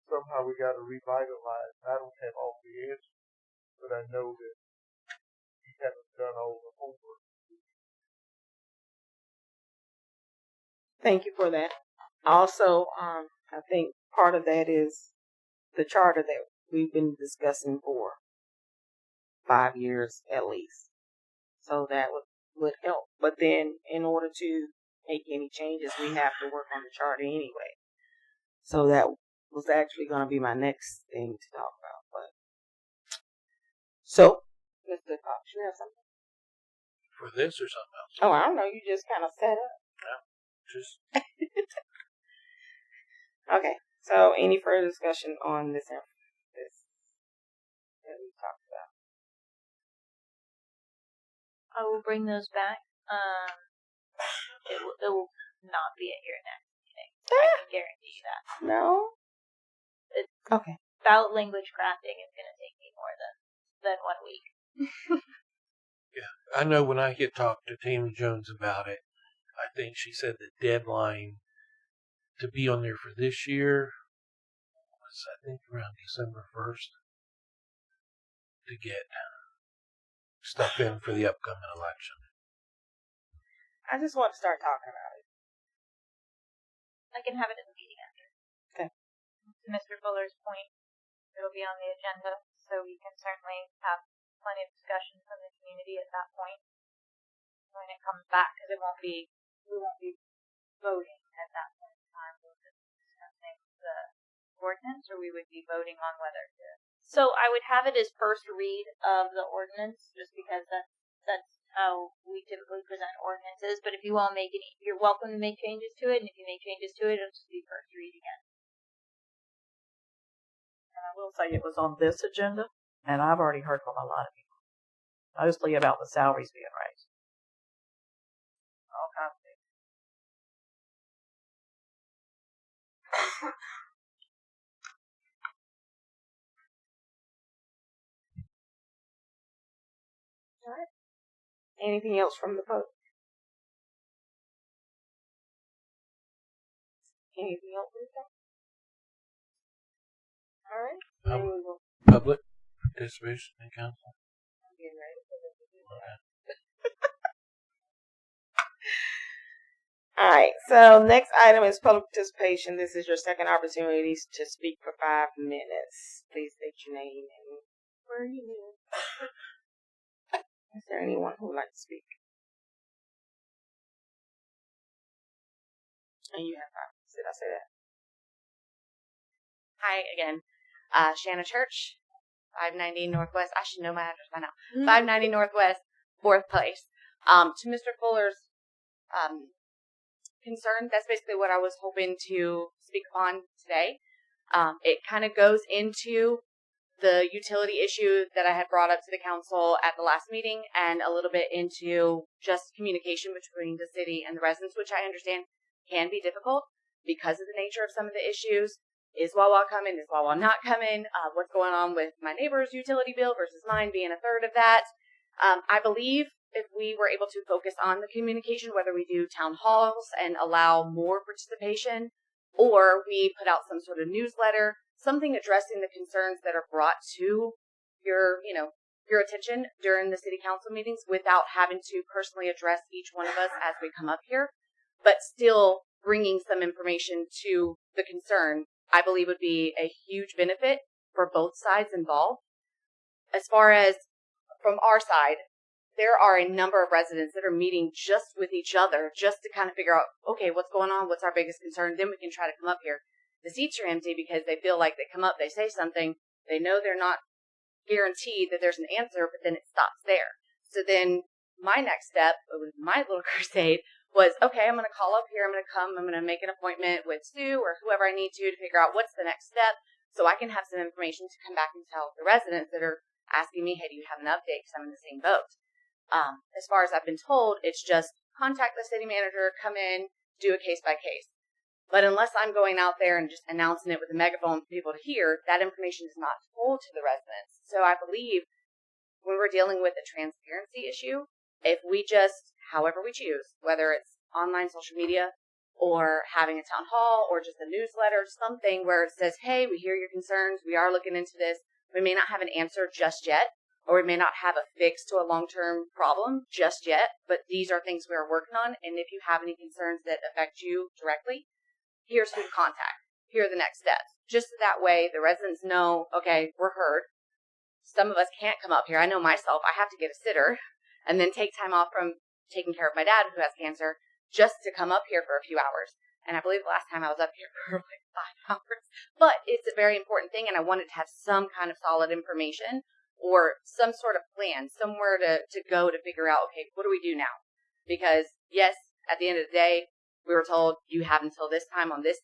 Somehow we got to revitalize. I don't have all the answers, but I know that we haven't done all the homework. Thank you for that. Also, I think part of that is the charter that we've been discussing for 5 years at least. So that would help. But then in order to make any changes, we have to work on the charter anyway. So that was actually going to be my next thing to talk about. But so, Mr. Cox, you have something? For this or something else? Oh, I don't know. You just kind of set up. No, just. Okay. So, any further discussion on this that we talked about? I will bring those back. It will not be at your next meeting. I can guarantee you that. No. Okay. Ballot language crafting is going to take me more than 1 week. Yeah, I know when I had talked to Tammy Jones about it, I think she said the deadline to be on there for this year was, I think, around December 1st to get stuff in for the upcoming election. I just want to start talking about it. I can have it in the meeting after. Okay. To Mr. Fuller's point, it'll be on the agenda, so we can certainly have plenty of discussion from the community at that point when it comes back, because we won't be voting at that point in time. We'll just be discussing the ordinance, or we would be voting on whether to. So I would have it as first read of the ordinance, just because that's how we typically present ordinances. But if you want to make any, you're welcome to make changes to it, and if you make changes to it, it'll just be first read again. And I will say it was on this agenda, and I've already heard from a lot of people, mostly about the salaries being raised. All kinds of things. All right. Anything else from the public? Anything else from the public? All right. Pub- Then we will. Public participation in council. I'm getting ready for this to do that. All right. So next item is public participation. This is your second opportunity to speak for 5 minutes. Please state your name and where you live. Is there anyone who would like to speak? And you have 5 minutes. Did I say that? Hi again. Shanna Church, 590 Northwest. I should know my address by now. 590 Northwest, 4th place. To Mr. Fuller's concern, that's basically what I was hoping to speak upon today. It kind of goes into the utility issue that I had brought up to the council at the last meeting, and a little bit into just communication between the city and the residents, which I understand can be difficult because of the nature of some of the issues. Is Wawa coming? Is Wawa not coming? What's going on with my neighbor's utility bill versus mine being a third of that? I believe if we were able to focus on the communication, whether we do town halls and allow more participation, or we put out some sort of newsletter, something addressing the concerns that are brought to your attention during the city council meetings without having to personally address each one of us as we come up here, but still bringing some information to the concern, I believe would be a huge benefit for both sides involved. As far as from our side, there are a number of residents that are meeting just with each other just to kind of figure out, okay, what's going on? What's our biggest concern? Then we can try to come up here. The seats are empty because they feel like they come up, they say something, they know they're not guaranteed that there's an answer, but then it stops there. So then my next step with my little crusade was, okay, I'm going to call up here, I'm going to make an appointment with Sue or whoever I need to figure out what's the next step so I can have some information to come back and tell the residents that are asking me, hey, do you have an update? Because I'm in the same boat. As far as I've been told, it's just contact the city manager, come in, do a case by case. But unless I'm going out there and just announcing it with a megaphone for people to hear, that information is not told to the residents. So I believe when we're dealing with a transparency issue, if we just, however we choose, whether it's online social media or having a town hall or just a newsletter, something where it says, hey, we hear your concerns, we are looking into this. We may not have an answer just yet, or we may not have a fix to a long-term problem just yet, but these are things we are working on. And if you have any concerns that affect you directly, here's who to contact. Here are the next steps. Just so that way the residents know, okay, we're heard. Some of us can't come up here. I know myself, I have to get a sitter and then take time off from taking care of my dad who has cancer just to come up here for a few hours. And I believe the last time I was up here for like 5 hours. But it's a very important thing, and I wanted to have some kind of solid information or some sort of plan, somewhere to go to figure out, okay, what do we do now? Because, yes, at the end of the day, we were told you have until this time on this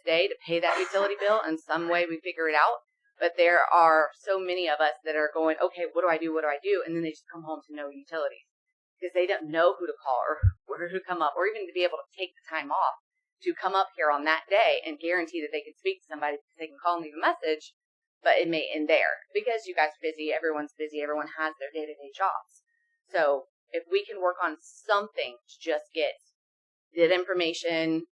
day to pay that utility bill, and some way we figure it out. But there are so many of us that are going, okay, what do I do? What do I do? And then they just come home to no utilities because they don't know who to call or where to come up, or even to be able to take the time off to come up here on that day and guarantee that they can speak to somebody because they can call and leave a message, but it may end there because you guys are busy, everyone's busy, everyone has their day-to-day jobs. So if we can work on something to just get that information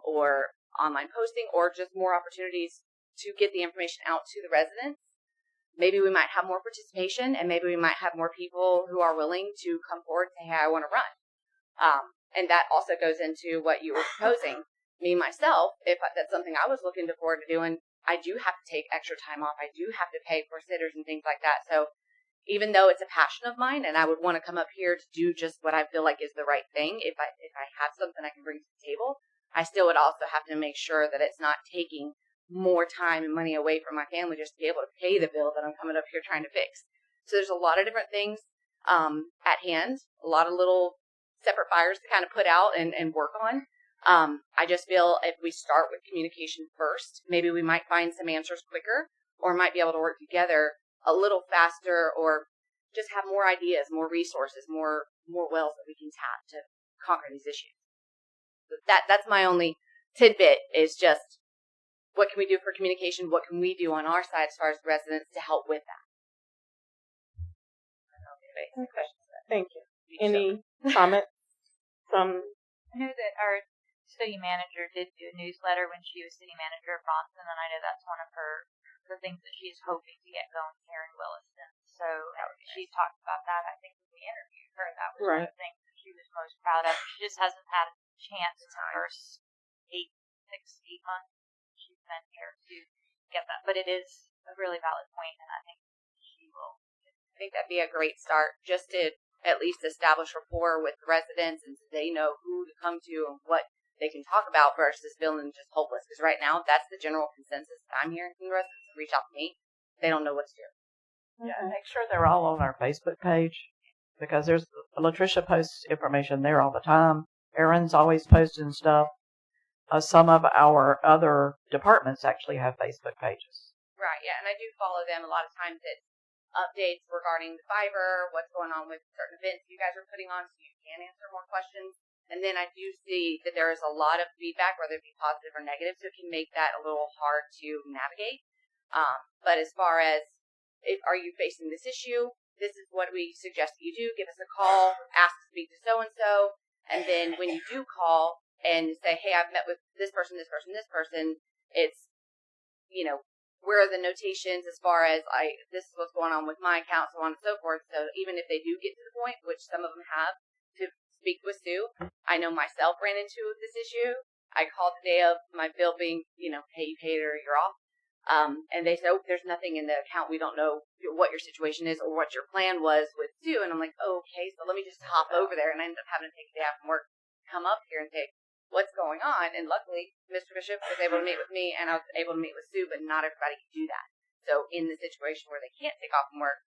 or online posting or just more opportunities to get the information out to the residents, maybe we might have more participation and maybe we might have more people who are willing to come forward and say, hey, I want to run. And that also goes into what you were proposing. Me, myself, if that's something I was looking forward to doing, I do have to take extra time off. I do have to pay for sitters and things like that. So even though it's a passion of mine and I would want to come up here to do just what I feel like is the right thing, if I have something I can bring to the table, I still would also have to make sure that it's not taking more time and money away from my family just to be able to pay the bill that I'm coming up here trying to fix. So there's a lot of different things at hand, a lot of little separate fires to kind of put out and work on. I just feel if we start with communication first, maybe we might find some answers quicker or might be able to work together a little faster or just have more ideas, more resources, more wells that we can tap to conquer these issues. That's my only tidbit is just what can we do for communication? What can we do on our side as far as the residents to help with that? Okay, thank you. Any comments from? I know that our city manager did do a newsletter when she was city manager of Bronson, and I know that's one of her the things that she's hoping to get going here in Williston. So she talked about that. I think when we interviewed her, that was one of the things that she was most proud of. She just hasn't had a chance in the first 6-8 months she's been here to get that. But it is a really valid point, and I think she will. I think that'd be a great start, just to at least establish rapport with residents, and so they know who to come to and what they can talk about versus feeling just hopeless. Because right now, that's the general consensus that I'm hearing from the residents who reach out to me. They don't know what to do. Yeah, make sure they're all on our Facebook page, because there's Latricia posts information there all the time. Erin's always posting stuff. Some of our other departments actually have Facebook pages. Right, yeah, and I do follow them. A lot of times it's updates regarding the fiber, what's going on with certain events you guys are putting on, so you can answer more questions. And then I do see that there is a lot of feedback, whether it be positive or negative, so it can make that a little hard to navigate. But as far as, are you facing this issue? This is what we suggest that you do. Give us a call, ask to speak to so-and-so, and then when you do call and say, hey, I've met with this person, this person, this person, it's, where are the notations as far as, this is what's going on with my account, so on and so forth. So even if they do get to the point, which some of them have, to speak with Sue, I know myself ran into this issue. I called the day of my bill being, hey, you paid or you're off. And they said, oh, there's nothing in the account. We don't know what your situation is or what your plan was with Sue. And I'm like, oh, okay, so let me just hop over there. And I ended up having to take a day off from work, come up here and say, what's going on? And luckily, Mr. Bishop was able to meet with me, and I was able to meet with Sue, but not everybody can do that. So in the situation where they can't take off from work,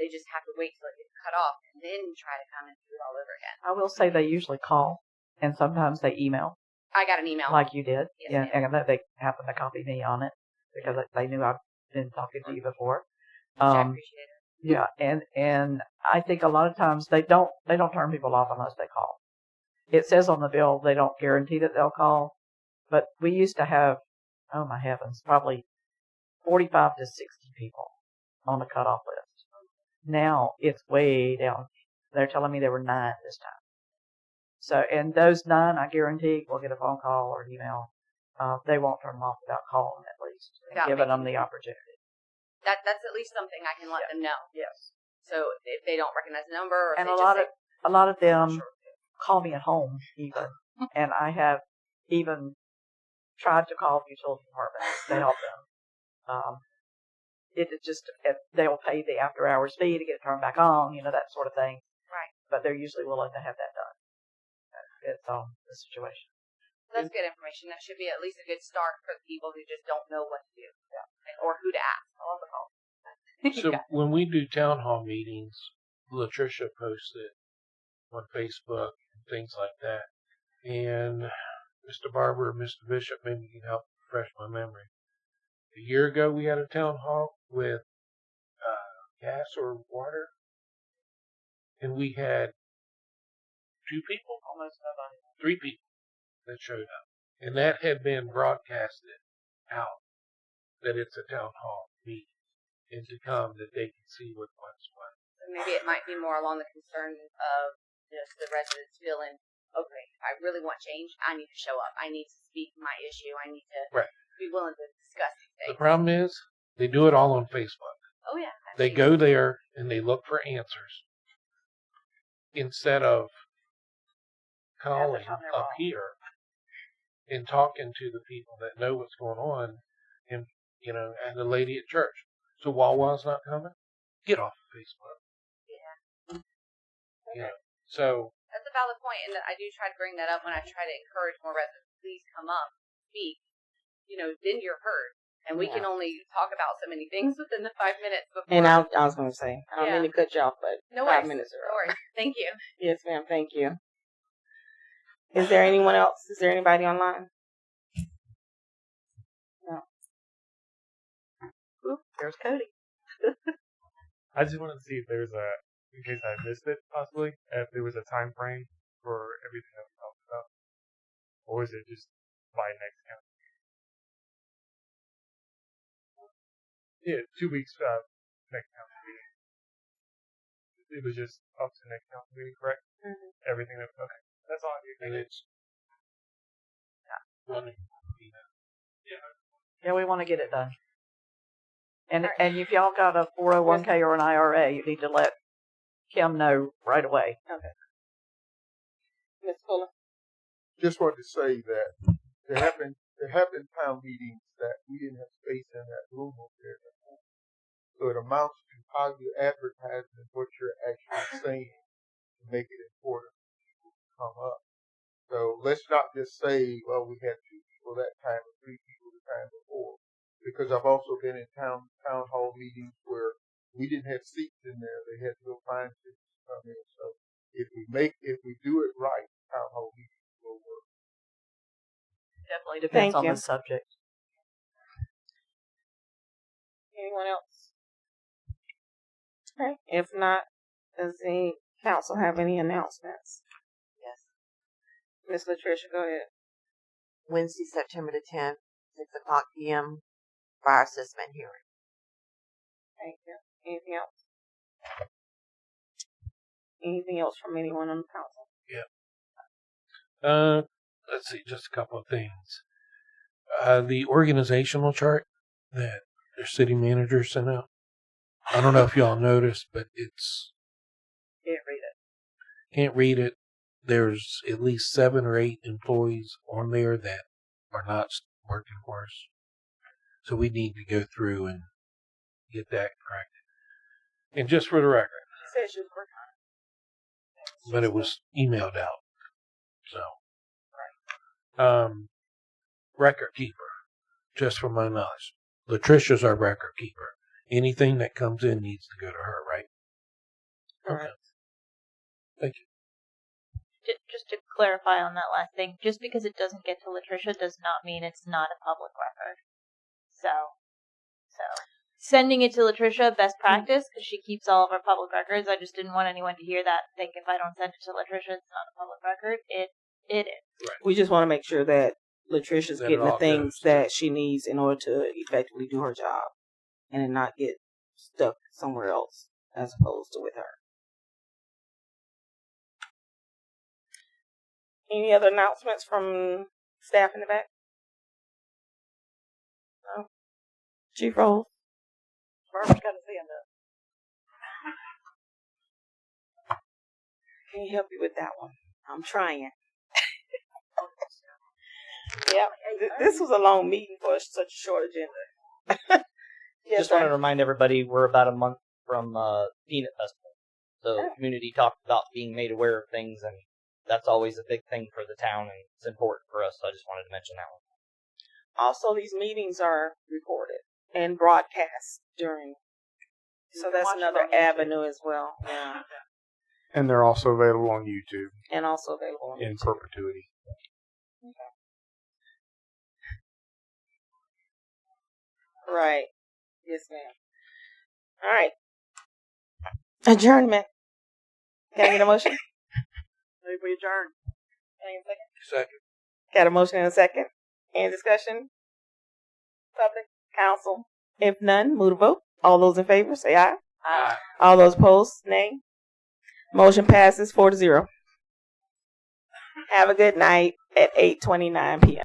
they just have to wait till it gets cut off and then try to come and do it all over again. I will say they usually call, and sometimes they email. I got an email. Like you did. Yes, yeah, and they happen to copy me on it because they knew I've been talking to you before. I appreciate it. Yeah, and I think a lot of times they don't turn people off unless they call. It says on the bill they don't guarantee that they'll call, but we used to have, oh my heavens, probably 45 to 60 people on the cutoff list. Now it's way down. They're telling me there were 9 this time. So, and those 9, I guarantee, will get a phone call or email. They won't turn them off without calling, at least, and giving them the opportunity. That's at least something I can let them know. Yes. So if they don't recognize the number, or And they a lot of them call me at home even, and I have even tried to call utility departments to help them. They'll pay the after hours fee to get it turned back on, that sort of thing. Right. But they're usually willing to have that done. It's the situation. That's good information. That should be at least a good start for the people who just don't know what to do, or who to ask. I love the call. So when we do town hall meetings, Latricia posts it on Facebook and things like that. And Mr. Barber or Mr. Bishop, maybe you can help refresh my memory. A year ago, we had a town hall with gas or water, and we had 2 people, almost nobody, 3 people that showed up, and that had been broadcasted out that it's a town hall meeting, and to come that they can see what's what. So maybe it might be more along the concern of just the residents feeling, okay, I really want change. I need to show up. I need to speak my issue. I need to be willing to discuss these things. The problem is they do it all on Facebook. Oh yeah. They go there and they look for answers instead of calling up here and talking to the people that know what's going on, and and the lady at church. So Wawa's not coming? Get off of Facebook. Yeah. Okay. So that's a valid point, and I do try to bring that up when I try to encourage more residents. Please come up, speak. Then you're heard. And we can only talk about so many things within the 5 minutes before. And I was going to say, I don't mean to cut you off, but no 5 worries. minutes are up. No worries. Thank you. Yes, ma'am. Thank you. Is there anyone else? Is there anybody online? No. Oop, there's Cody. I just wanted to see if there's in case I missed it, possibly, if there was a time frame for everything that we talked about. Or is it just by next council? Yeah, 2 weeks next council meeting. It was just up to next council meeting, correct? Mm-hmm. Everything that, okay. That's all I need. and it's Yeah, we want to get it done. And if y'all got a 401k or an IRA, you need to let Kim know right away. Okay. Ms. Fuller. Just wanted to say that there have been town meetings that we didn't have space in that room over there. So it amounts to how you advertising what you're actually saying to make it important for people to come up. So let's not just say, well, we had 2 people that time or 3 people the time before. Because I've also been in town hall meetings where we didn't have seats in there. They had to go find seats to come in. So if we do it right, town hall meetings will work. Definitely depends on the subject. Anyone else? Okay. If not, does the council have any announcements? Yes. Ms. Latricia, go ahead. Wednesday, September the 10th, 6:00 p.m. fire assessment hearing. Thank you. Anything else? Anything else from anyone on the council? Yeah. Let's see, just a couple of things. The organizational chart that their city manager sent out. I don't know if y'all noticed, but it's... Can't read it. Can't read it. There's at least 7 or 8 employees on there that are not working for us. So we need to go through and get that corrected. And just for the record. She said she was working on it. But it was emailed out. So. Right. Record keeper. Just from my knowledge. Latricia's our record keeper. Anything that comes in needs to go to her, right? Correct. Okay. Thank you. Just to clarify on that last thing, just because it doesn't get to Latricia does not mean it's not a public record. So sending it to Latricia, best practice, because she keeps all of our public records. I just didn't want anyone to hear that and think if I don't send it to Latricia, it's not a public record. It is. Right. We just want to make sure that Latricia's That getting it the all things goes. that she needs in order to effectively do her job and not get stuck somewhere else as opposed to with her. Any other announcements from staff in the back? No? Chief Rose? Barbara's got his hand up. Can you help me with that one? I'm trying. Yep. This was a long meeting for such a short agenda. Yes, Just want to remind everybody we're about a month from Peanut Festival. So the community talked about being made aware of things, and that's always a big thing for the town, and it's important for us. So I just wanted to mention that one. Also, these meetings are recorded and broadcast during. So that's another avenue as well. Yeah. And they're also available on YouTube. And also available on in YouTube. perpetuity. Okay. Right. Yes, ma'am. All right. Adjournment. Can I get a motion? Maybe we adjourn. Can I get a second? Second. Got a motion and a second. Any discussion? Public? Council? If none, move to vote. All those in favor, say aye. Aye. All those opposed, nay. Motion passes 4-0. Have a good night at 8:29 p.m.